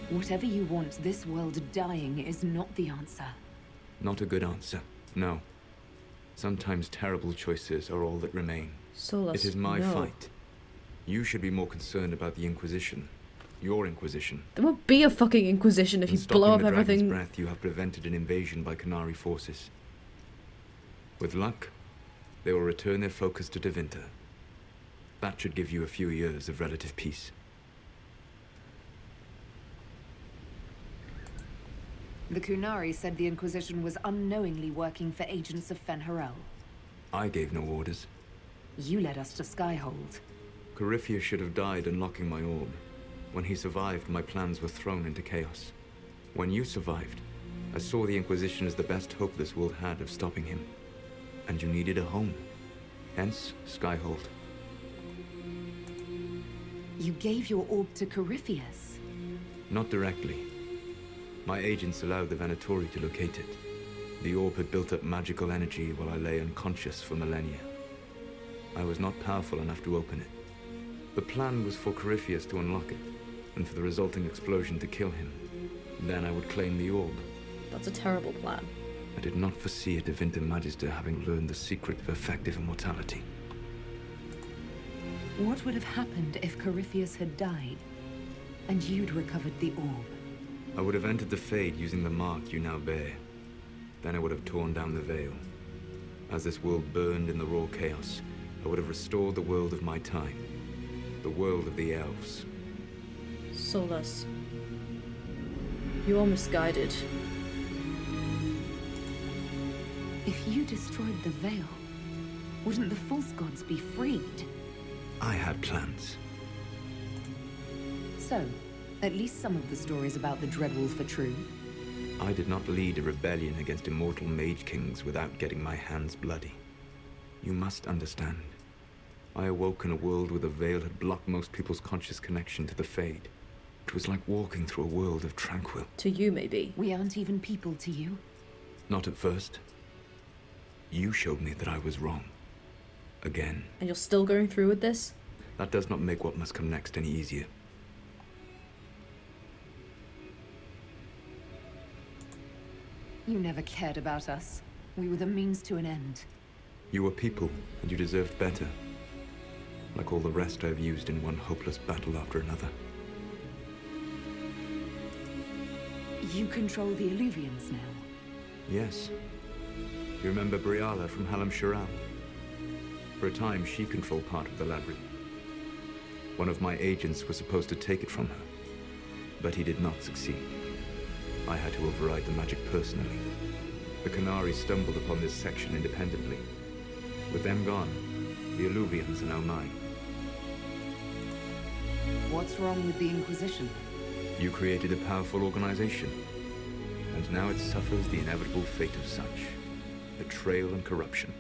whatever you want, this world dying is not the answer. Not a good answer, no. Sometimes terrible choices are all that remain. Solus, it is my no. fight. You should be more concerned about the Inquisition. Your Inquisition. There won't be a fucking Inquisition if you blow up everything. In breath, you have prevented an invasion by Qunari forces. With luck, they will return their focus to Tevinter. That should give you a few years of relative peace. The Qunari said the Inquisition was unknowingly working for agents of Fen'Harel. I gave no orders. You led us to Skyhold. Corypheus should have died unlocking my orb. When he survived, my plans were thrown into chaos. When you survived, I saw the Inquisition as the best hope this world had of stopping him. And you needed a home. Hence, Skyhold. You gave your orb to Corypheus? Not directly. My agents allowed the Venatori to locate it. The orb had built up magical energy while I lay unconscious for millennia. I was not powerful enough to open it. The plan was for Corypheus to unlock it, and for the resulting explosion to kill him. Then I would claim the orb. That's a terrible plan. I did not foresee a Tevinter Magister having learned the secret of effective immortality. What would have happened if Corypheus had died, and you'd recovered the orb? I would have entered the Fade using the mark you now bear. Then I would have torn down the veil. As this world burned in the raw chaos, I would have restored the world of my time. The world of the elves. Solus. You are misguided. If you destroyed the Veil, wouldn't the false gods be freed? I had plans. So, at least some of the stories about the Dreadwolf are true. I did not lead a rebellion against immortal mage kings without getting my hands bloody. You must understand. I awoke in a world where the Veil had blocked most people's conscious connection to the Fade. It was like walking through a world of tranquil. To you, maybe. We aren't even people to you. Not at first. You showed me that I was wrong. Again. And you're still going through with this? That does not make what must come next any easier. You never cared about us. We were the means to an end. You were people, and you deserved better. Like all the rest I've used in one hopeless battle after another. You control the Illuvians now. Yes. You remember Briala from Halam Shiral? For a time, she controlled part of the labyrinth. One of my agents was supposed to take it from her, but he did not succeed. I had to override the magic personally. The Qunari stumbled upon this section independently. With them gone, the Illuvians are now mine. What's wrong with the Inquisition? You created a powerful organization, and now it suffers the inevitable fate of such. Betrayal and corruption.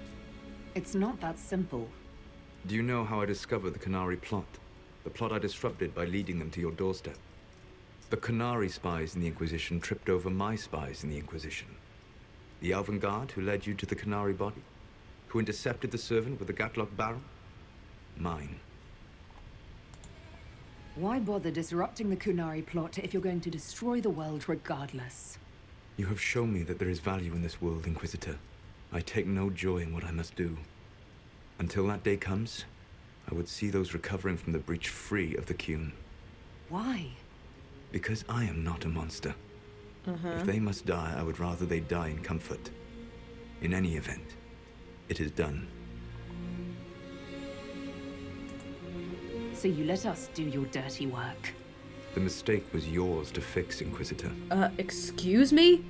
It's not that simple. Do you know how I discovered the Qunari plot? The plot I disrupted by leading them to your doorstep. The Qunari spies in the Inquisition tripped over my spies in the Inquisition. The Elven Guard who led you to the Qunari body? Who intercepted the servant with the Gatlock barrel? Mine. Why bother disrupting the Qunari plot if you're going to destroy the world regardless? You have shown me that there is value in this world, Inquisitor. I take no joy in what I must do. Until that day comes, I would see those recovering from the breach free of the Qun. Why? Because I am not a monster. If they must die, I would rather they die in comfort. In any event, it is done. So you let us do your dirty work. The mistake was yours to fix, Inquisitor. Excuse me?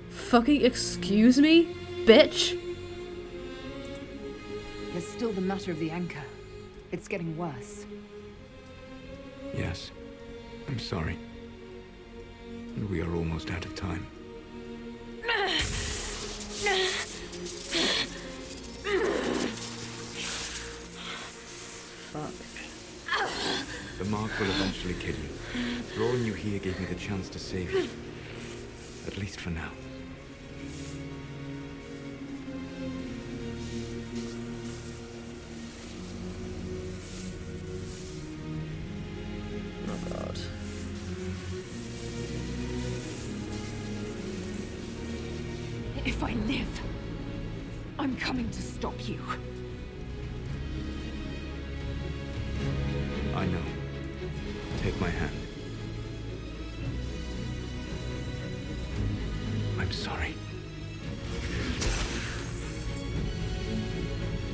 Fucking excuse me, bitch? There's still the matter of the anchor. It's getting worse. Yes, I'm sorry. And we are almost out of time. Fuck. The mark will eventually kill you. Drawing you here gave me the chance to save you. At least for now. Oh god. If I live, I'm coming to stop you. I know. Take my hand. I'm sorry.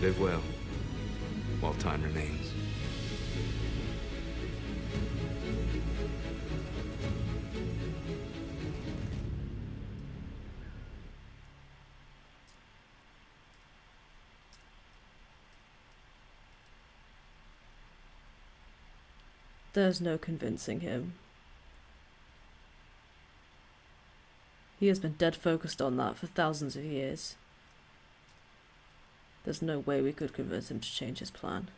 Live well, while time remains. There's no convincing him. He has been dead focused on that for thousands of years. There's no way we could convince him to change his plan.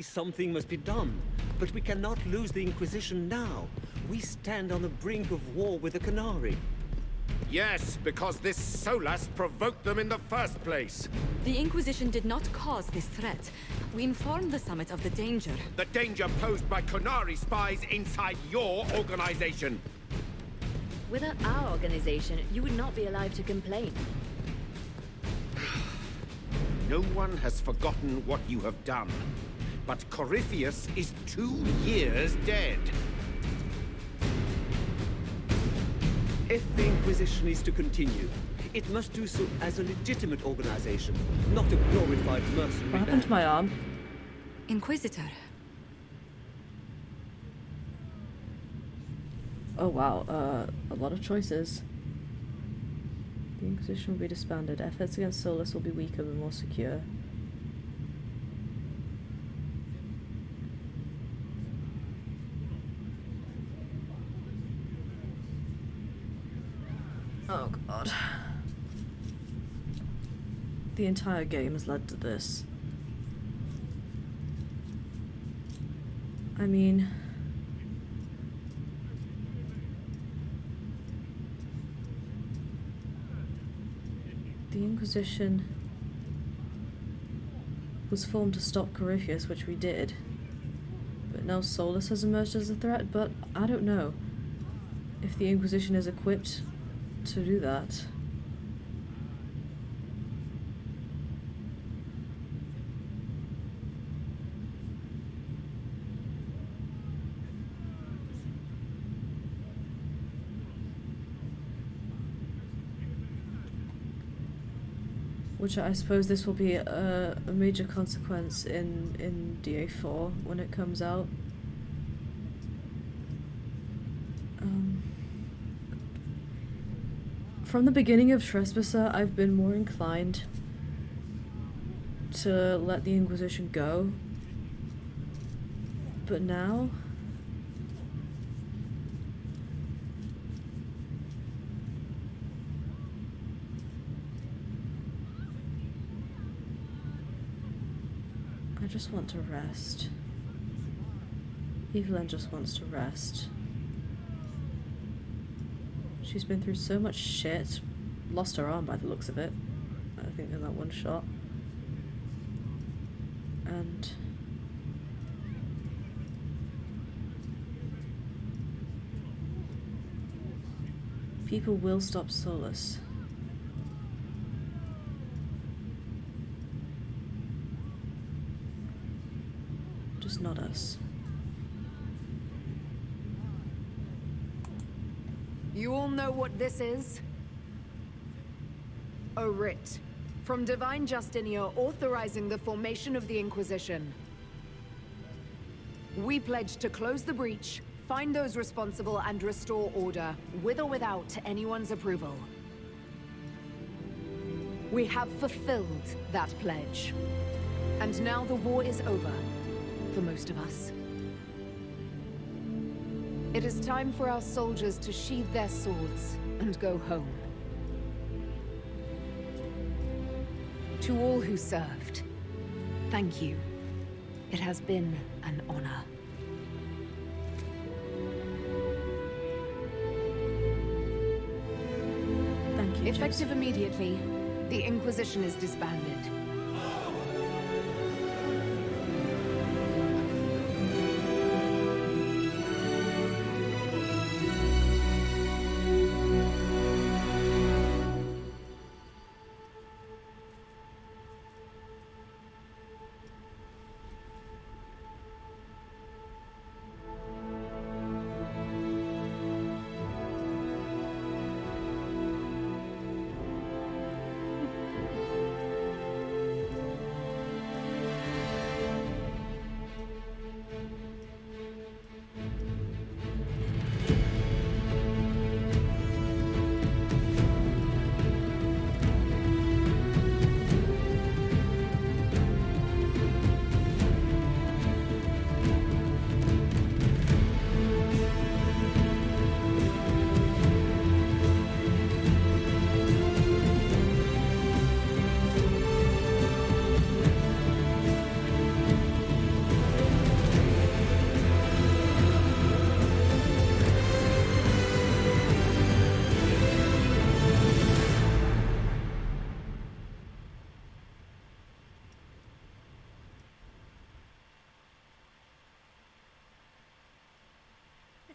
Something must be done, but we cannot lose the Inquisition now. We stand on the brink of war with the Qunari. Yes, because this Solas provoked them in the first place. The Inquisition did not cause this threat. We informed the Summit of the danger. The danger posed by Qunari spies inside your organization. Without our organization, you would not be alive to complain. No one has forgotten what you have done. But Corypheus is 2 years dead. If the Inquisition is to continue, it must do so as a legitimate organization, not a glorified mercenary What happened to my arm? Inquisitor. Oh wow, a lot of choices. The Inquisition will be disbanded. Efforts against Solus will be weaker but more secure. Oh god. the entire game has led to this. I mean... the Inquisition was formed to stop Corypheus, which we did. But now Solus has emerged as a threat, but I don't know if the Inquisition is equipped to do that. Which I suppose this will be a major consequence in DA4 when it comes out. From the beginning of Trespasser, I've been more inclined to let the Inquisition go. But now... I just want to rest. Evelyn just wants to rest. She's been through so much shit. Lost her arm by the looks of it. I think in that one shot. And... people will stop Solus. Just not us. You all know what this is? A writ from Divine Justinia authorizing the formation of the Inquisition. We pledge to close the breach, find those responsible, and restore order, with or without anyone's approval. We have fulfilled that pledge. And now the war is over. For most of us. It is time for our soldiers to sheathe their swords and go home. To all who served, thank you. It has been an honor. Thank you, Effective Joseph. immediately, the Inquisition is disbanded.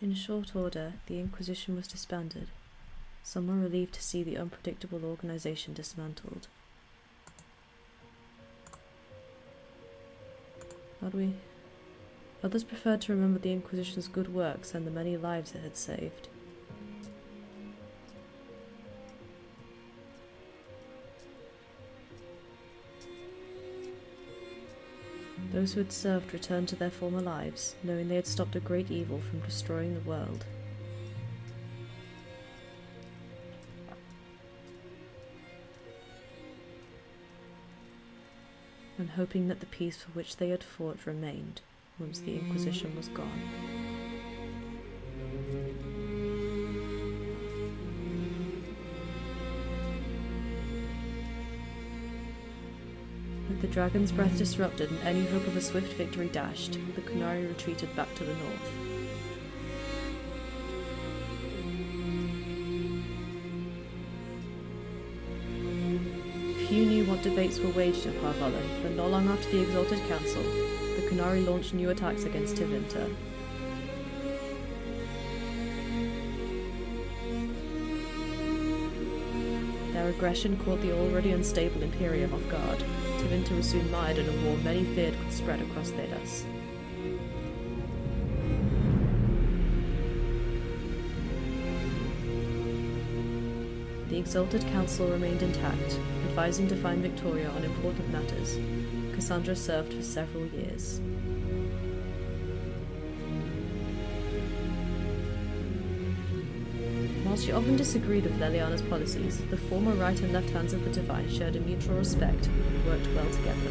In short order, the Inquisition was disbanded. Some were relieved to see the unpredictable organization dismantled. Others preferred to remember the Inquisition's good works and the many lives it had saved. Those who had served returned to their former lives, knowing they had stopped a great evil from destroying the world. And hoping that the peace for which they had fought remained once the Inquisition was gone. dragon's breath disrupted and any hope of a swift victory dashed, the Qunari retreated back to the north. Few knew what debates were waged in Parvala, but not long after the Exalted Council, the Qunari launched new attacks against Tevinter. Their aggression caught the already unstable Imperium off guard. Tevinter was soon mired in a war many feared could spread across Thedas. The Exalted Council remained intact, advising to find Victoria on important matters. Cassandra served for several years. While she often disagreed with Leliana's policies, the former right and left hands of the Divine shared a mutual respect and worked well together.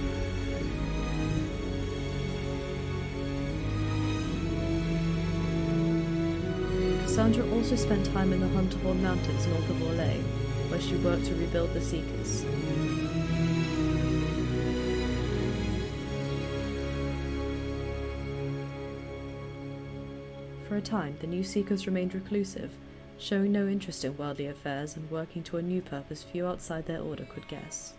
Cassandra also spent time in the Hunterhorn Mountains north of Orlais, where she worked to rebuild the Seekers. For a time, the new Seekers remained reclusive, showing no interest in worldly affairs and working to a new purpose few outside their order could guess.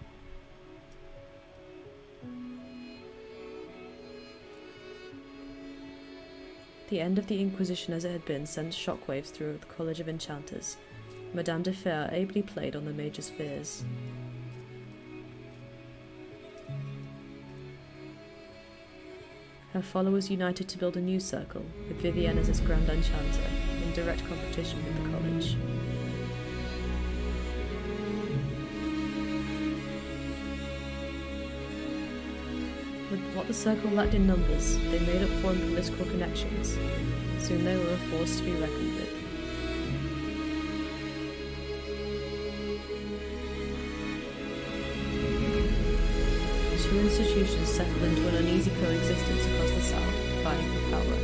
The end of the Inquisition as it had been sent shockwaves through the College of Enchanters. Madame de Fer ably played on the Mage's fears. Her followers united to build a new circle, with Vivienne as its Grand Enchanter, in direct competition with the College. With what the Circle lacked in numbers, they made up for in political connections. Soon they were a force to be reckoned with. The two institutions settled into an uneasy coexistence across the south, vying for power.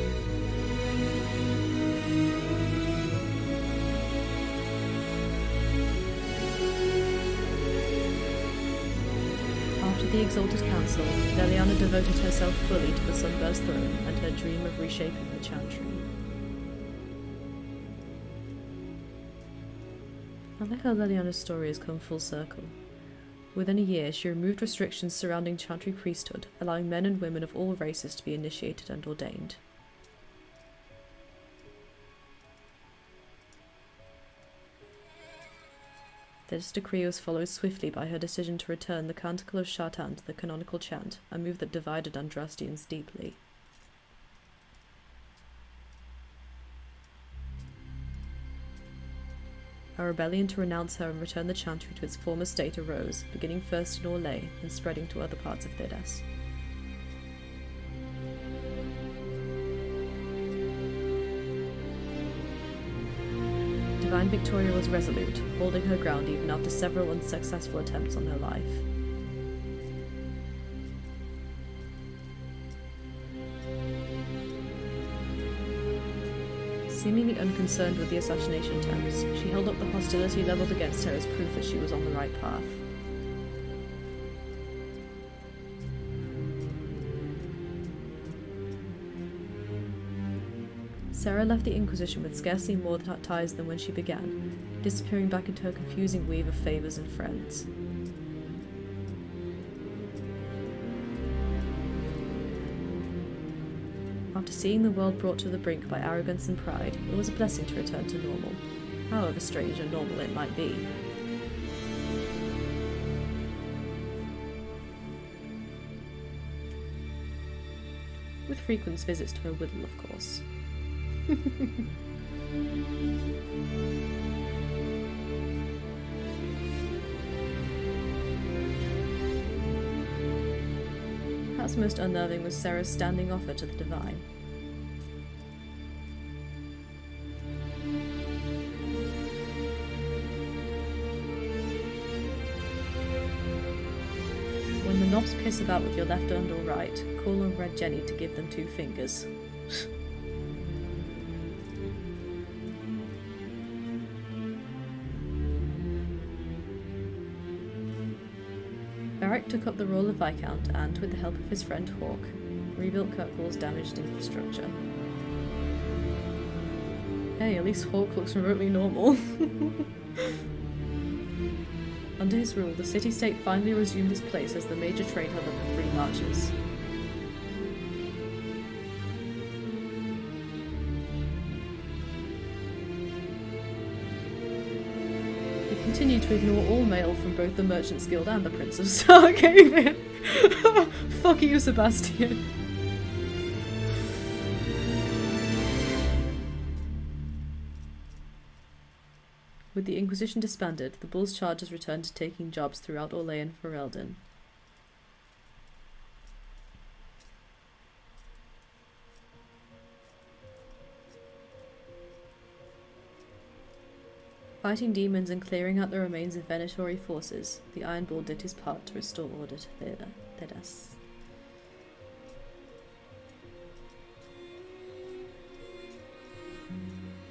After the Exalted Council, Leliana devoted herself fully to the Sunburst throne and her dream of reshaping the Chantry. I like how Leliana's story has come full circle. Within a year, she removed restrictions surrounding Chantry priesthood, allowing men and women of all races to be initiated and ordained. This decree was followed swiftly by her decision to return the Canticle of Shartan to the canonical chant, a move that divided Andrastians deeply. A rebellion to renounce her and return the Chantry to its former state arose, beginning first in Orlais and spreading to other parts of Thedas. Divine Victoria was resolute, holding her ground even after several unsuccessful attempts on her life. Seemingly unconcerned with the assassination attempts, she held up the hostility leveled against her as proof that she was on the right path. Sarah left the Inquisition with scarcely more ties than when she began, disappearing back into her confusing weave of favors and friends. After seeing the world brought to the brink by arrogance and pride, it was a blessing to return to normal, however strange and normal it might be. With frequent visits to her Whittle, of course. Perhaps most unnerving was Sarah's standing offer to the Divine. When the knobs piss about with your left hand or right, call on Red Jenny to give them 2 fingers. Varric took up the role of Viscount and, with the help of his friend Hawk, rebuilt Kirkwall's damaged infrastructure. Hey, at least Hawk looks remotely normal. Under his rule, the city-state finally resumed its place as the major trade hub of the Free Marches. He continued to ignore all mail from both the Merchants Guild and the Prince of Starhaven. Fuck you, Sebastian. With the Inquisition disbanded, the Bull's charges returned to taking jobs throughout Orlais and Ferelden. Fighting demons and clearing out the remains of Venatori forces, the Iron Bull did his part to restore order to Thedas.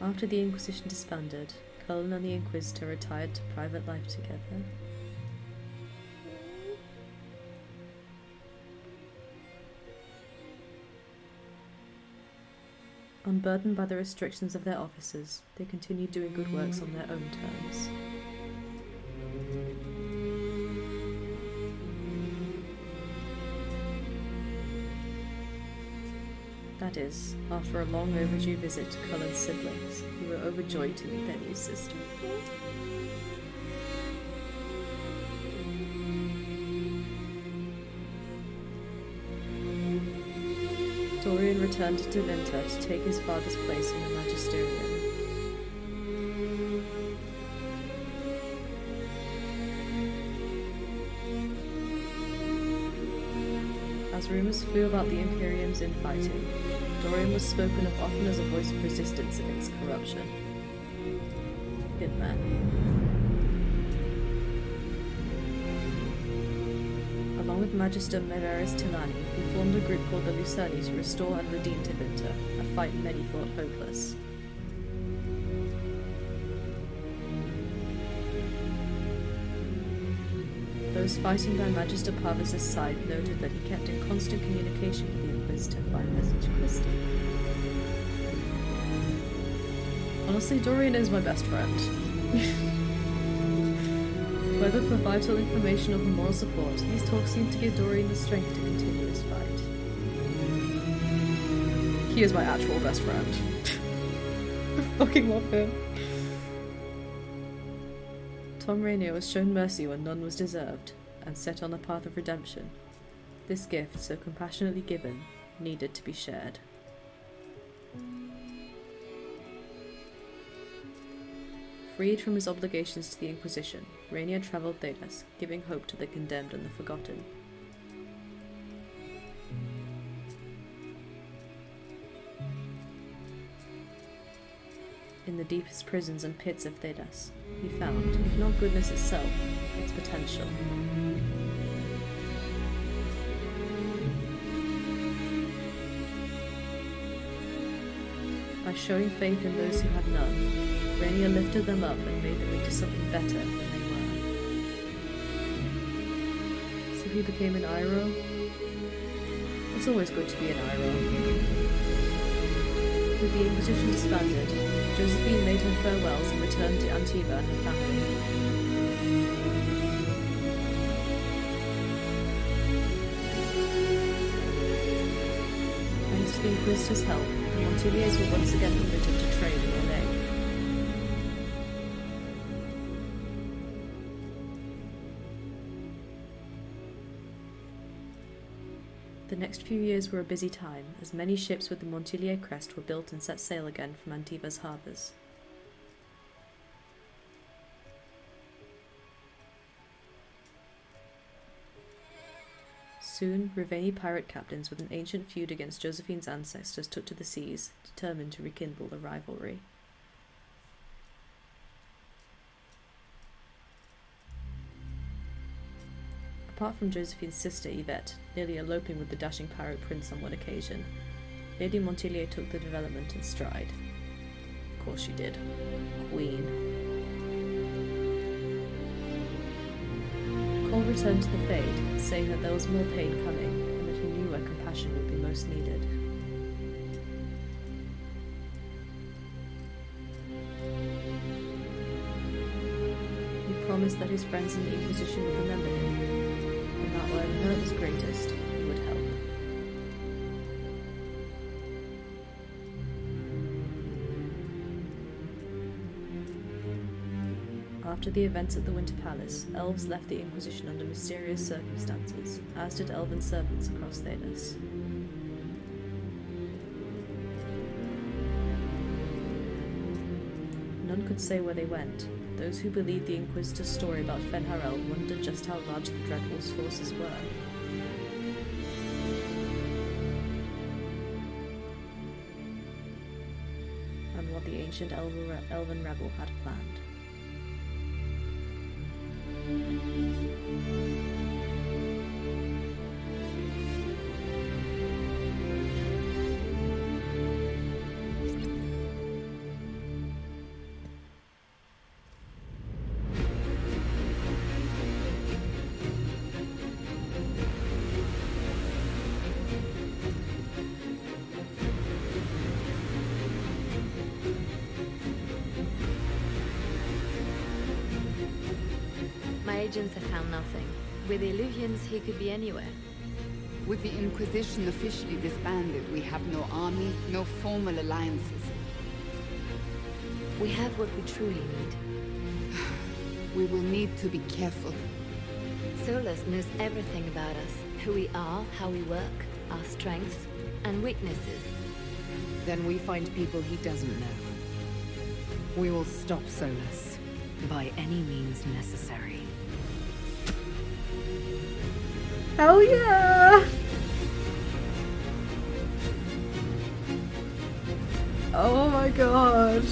After the Inquisition disbanded, Cullen and the Inquisitor retired to private life together. Unburdened by the restrictions of their offices, they continued doing good works on their own terms. That is, after a long overdue visit to Cullen's siblings, who were overjoyed to meet their new sister. Dorian returned to Tevinter to take his father's place in the Magisterium. As rumours flew about the Imperium's infighting, Dorian was spoken of often as a voice of resistance against corruption. Good man. Along with Magister Mereris Tilani, he formed a group called the Lucerni to restore and redeem Tevinter, a fight many thought hopeless. Those fighting by Magister Parvis's side noted that he kept in constant communication with the Inquisitor via message crystal. Honestly, Dorian is my best friend. Whether for vital information or for moral support, these talks seem to give Dorian the strength to continue his fight. He is my actual best friend. I fucking love him. Tom Rainier was shown mercy when none was deserved, and set on a path of redemption. This gift, so compassionately given, needed to be shared. Freed from his obligations to the Inquisition, Rainier travelled Thedas, giving hope to the condemned and the forgotten. In the deepest prisons and pits of Thedas, he found, if not goodness itself, its potential. By showing faith in those who had none, Rainier lifted them up and made them into something better than they were. So he became an Iroh. It's always good to be an Iroh. With the Inquisition disbanded, Josephine made her farewells and returned to Antiva and her family. Thanks to the Inquisitor's help, the Montiliers were once again permitted to trade in Orlais. The next few years were a busy time, as many ships with the Montilier crest were built and set sail again from Antiva's harbours. Soon, Riveni pirate captains with an ancient feud against Josephine's ancestors took to the seas, determined to rekindle the rivalry. Apart from Josephine's sister Yvette, nearly eloping with the dashing pirate prince on one occasion, Lady Montilier took the development in stride. Of course she did. Queen. Cole returned to the Fade, saying that there was more pain coming, and that he knew where compassion would be most needed. He promised that his friends in the Inquisition would remember him, and that when hurt was greatest, he would help. After the events at the Winter Palace, elves left the Inquisition under mysterious circumstances, as did elven servants across Thedas. None could say where they went. Those who believed the Inquisitor's story about Fen'Harel wondered just how large the Dreadwolf's forces were. And what the ancient elven rebel had planned. My agents have found nothing. With the Illuvians, he could be anywhere. With the Inquisition officially disbanded, we have no army, no formal alliances. We have what we truly need. We will need to be careful. Solus knows everything about us. Who we are, how we work, our strengths and weaknesses. Then we find people he doesn't know. We will stop Solus, by any means necessary. Hell yeah! Oh my god.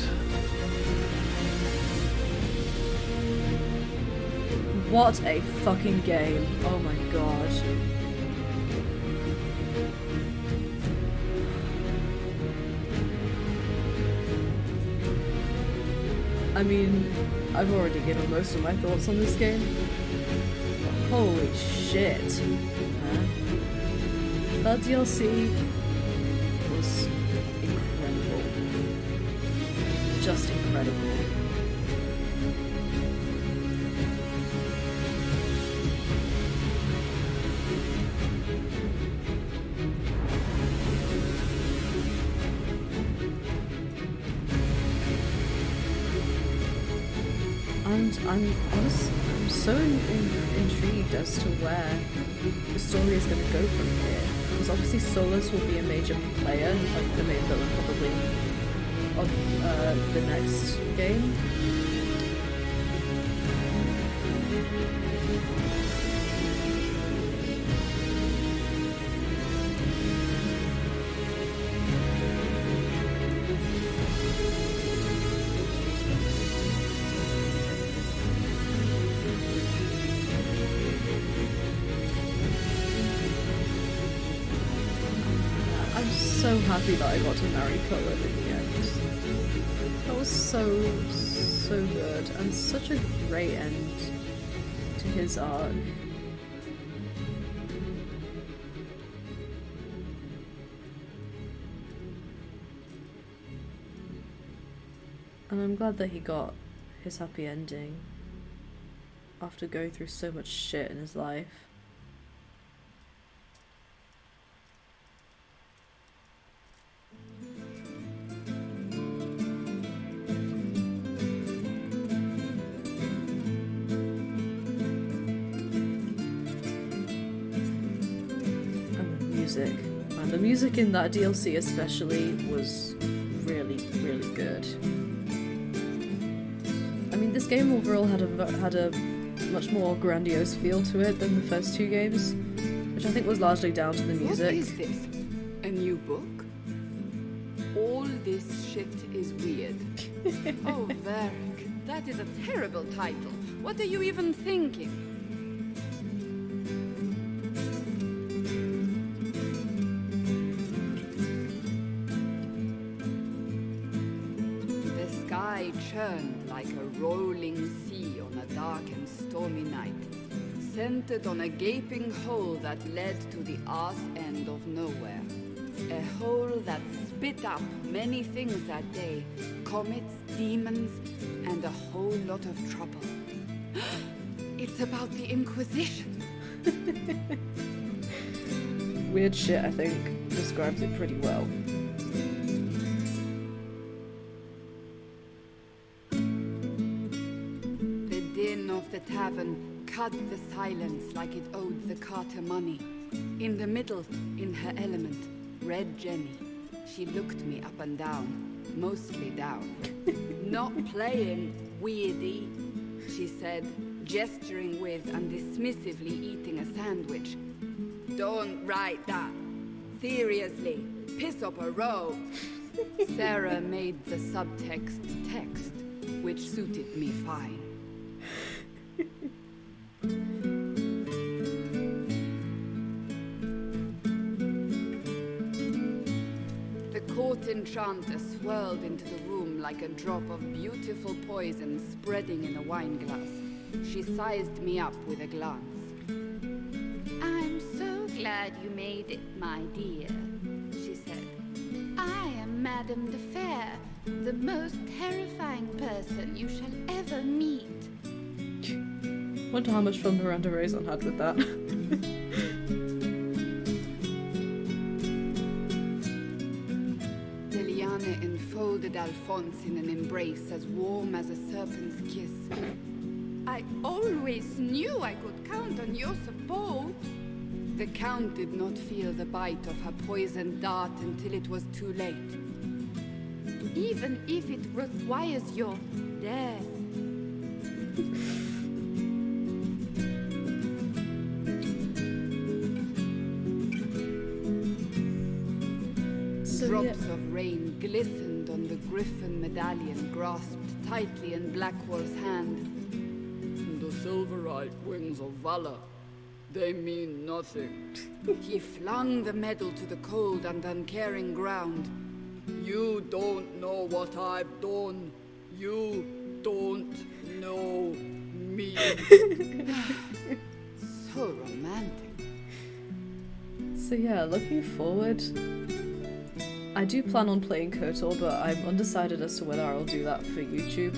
What a fucking game. Oh my god. I mean, I've already given most of my thoughts on this game. Holy shit. That DLC was incredible. Just incredible. And I'm so intrigued as to where the story is going to go from here. Because obviously Solus will be a major player, like the main villain probably, of the next game. So happy that I got to marry Cullen in the end. That was so good, and such a great end to his arc. And I'm glad that he got his happy ending after going through so much shit in his life. And the music in that DLC especially was really, really good. I mean, this game overall had a much more grandiose feel to it than the first two games, which I think was largely down to the music. What is this? A new book? All this shit is weird. Oh, Varric, that is a terrible title. What are you even thinking? Churned like a rolling sea on a dark and stormy night. centered on a gaping hole that led to the arse end of nowhere. A hole that spit up many things that day. Comets, demons, and a whole lot of trouble. It's about the Inquisition. Weird shit, I think, describes it pretty well. The din of the tavern cut the silence like it owed the carter money. In the middle, in her element, Red Jenny. She looked me up and down, mostly down. Not playing, weirdy, she said, gesturing with and dismissively eating a sandwich. Don't write that. Seriously, piss up a row. Sarah made the subtext text, which suited me fine. The court enchanter swirled into the room like a drop of beautiful poison spreading in a wineglass. She sized me up with a glance. I'm so glad you made it, my dear, she said. I am Madame de Fair, the most terrifying person you shall ever meet. Wonder how much fun Miranda Raison had with that. Deliane enfolded Alphonse in an embrace as warm as a serpent's kiss. I always knew I could count on your support. The Count did not feel the bite of her poisoned dart until it was too late. Even if it requires your death. Drops of rain glistened on the griffin medallion grasped tightly in Blackwall's hand. The silverite wings of valor, they mean nothing. He flung the medal to the cold and uncaring ground. You don't know what I've done. You don't know me. So romantic. So yeah, looking forward, I do plan on playing KOTOR, but I'm undecided as to whether I'll do that for YouTube.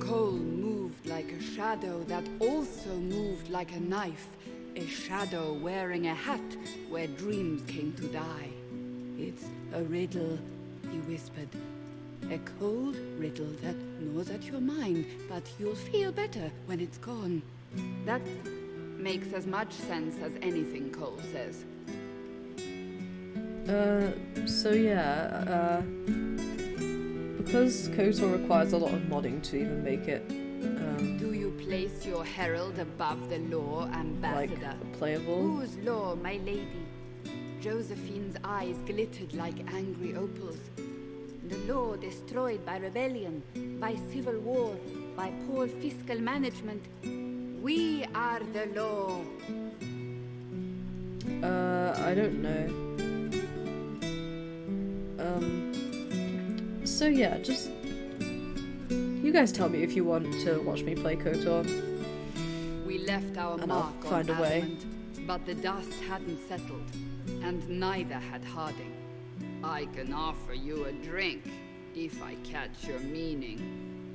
Cole moved like a shadow that also moved like a knife. A shadow wearing a hat where dreams came to die. It's a riddle, he whispered. A cold riddle that gnaws at your mind, but you'll feel better when it's gone. That makes as much sense as anything Cole says. So yeah, because KOTOR requires a lot of modding to even make it, do you place your herald above the law, ambassador? like, playable? Whose law, my lady? Josephine's eyes glittered like angry opals. The law destroyed by rebellion, by civil war, by poor fiscal management. We are the law. I don't know. So yeah, just... You guys tell me if you want to watch me play KOTOR. We left our and mark I'll find on a way. Adamant, but the dust hadn't settled, and neither had Harding. I can offer you a drink, if I catch your meaning.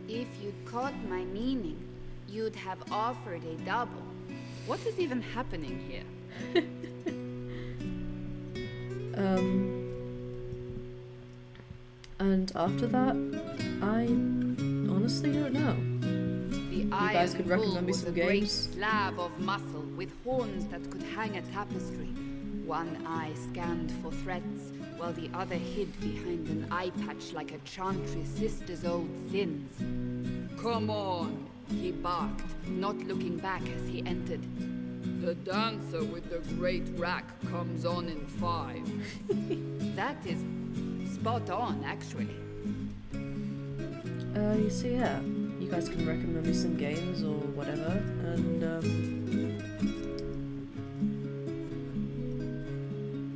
If you'd caught my meaning, you'd have offered a double. What is even happening here? And after that, I honestly don't know. The You guys could iron recommend bull me was some a great games. slab of muscle with horns that could hang a tapestry. One eye scanned for threats, while the other hid behind an eye patch like a chantry sister's old sins. Come on, he barked, not looking back as he entered. The dancer with the great rack comes on in 5. That is spot on, actually. You see, yeah, you guys can recommend me some games or whatever, and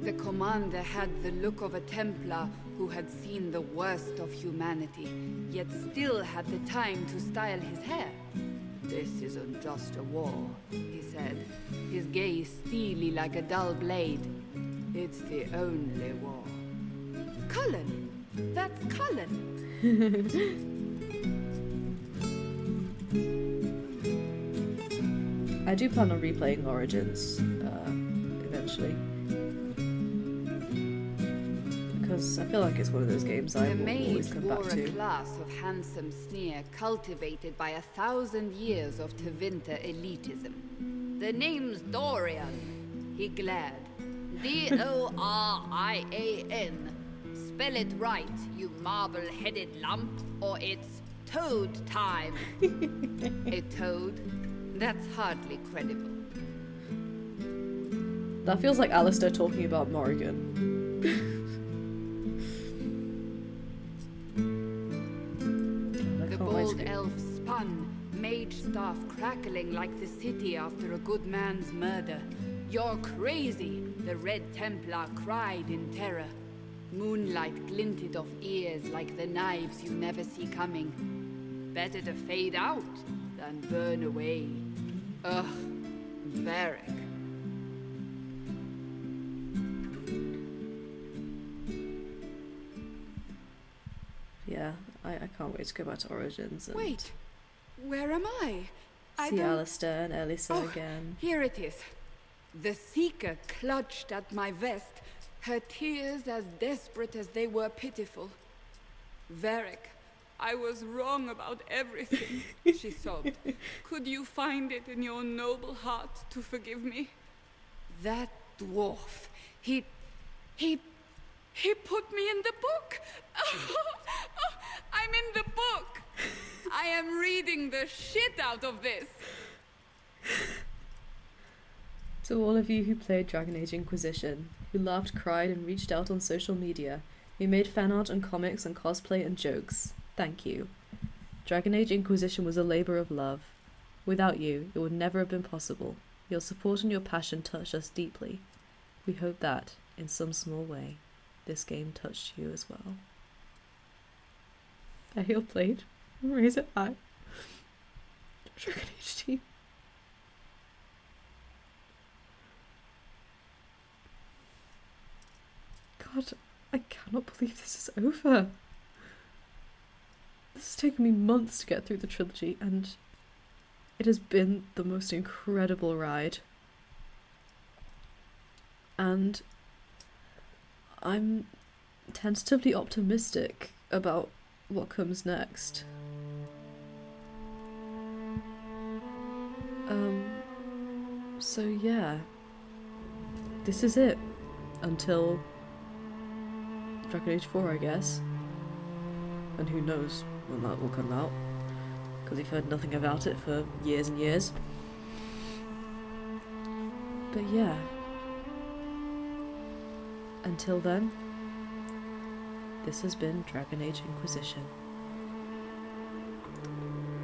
The commander had the look of a Templar who had seen the worst of humanity, yet still had the time to style his hair. This isn't just a war, he said, his gaze steely like a dull blade. It's the only war. Cullen! That's Cullen! I do plan on replaying Origins eventually. Because I feel like it's one of those games I will always come back The mage to. wore a class of handsome sneer cultivated by 1,000 years of Tevinter elitism. The name's Dorian. He glared. D-O-R-I-A-N. Spell it right, you marble-headed lump, or it's toad time. A toad? That's hardly credible. That feels like Alistair talking about Morrigan. The bold elf spun, mage staff crackling like the city after a good man's murder. You're crazy, the Red Templar cried in terror. Moonlight glinted off ears like the knives you never see coming. Better to fade out than burn away. Ugh, Varric. Yeah, I can't wait to go back to Origins and Wait, where am I? see Alistair and Elisa again. Here it is. The Seeker clutched at my vest, her tears as desperate as they were pitiful. Varric, I was wrong about everything, she sobbed. Could you find it in your noble heart to forgive me? That dwarf, he put me in the book! I'm in the book! I am reading the shit out of this! To all of you who played Dragon Age Inquisition, who laughed, cried, and reached out on social media, who made fan art and comics and cosplay and jokes, thank you. Dragon Age Inquisition was a labour of love. Without you, it would never have been possible. Your support and your passion touched us deeply. We hope that, in some small way, this game touched you as well. I heal played. Raise it high. Dragon Age team. God, I cannot believe this is over. This has taken me months to get through the trilogy, and it has been the most incredible ride. And I'm tentatively optimistic about what comes next. So yeah, this is it until Dragon Age 4, I guess. And who knows when that will come out, because we've heard nothing about it for years and years. But yeah, until then, this has been Dragon Age Inquisition.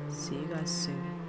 See you guys soon.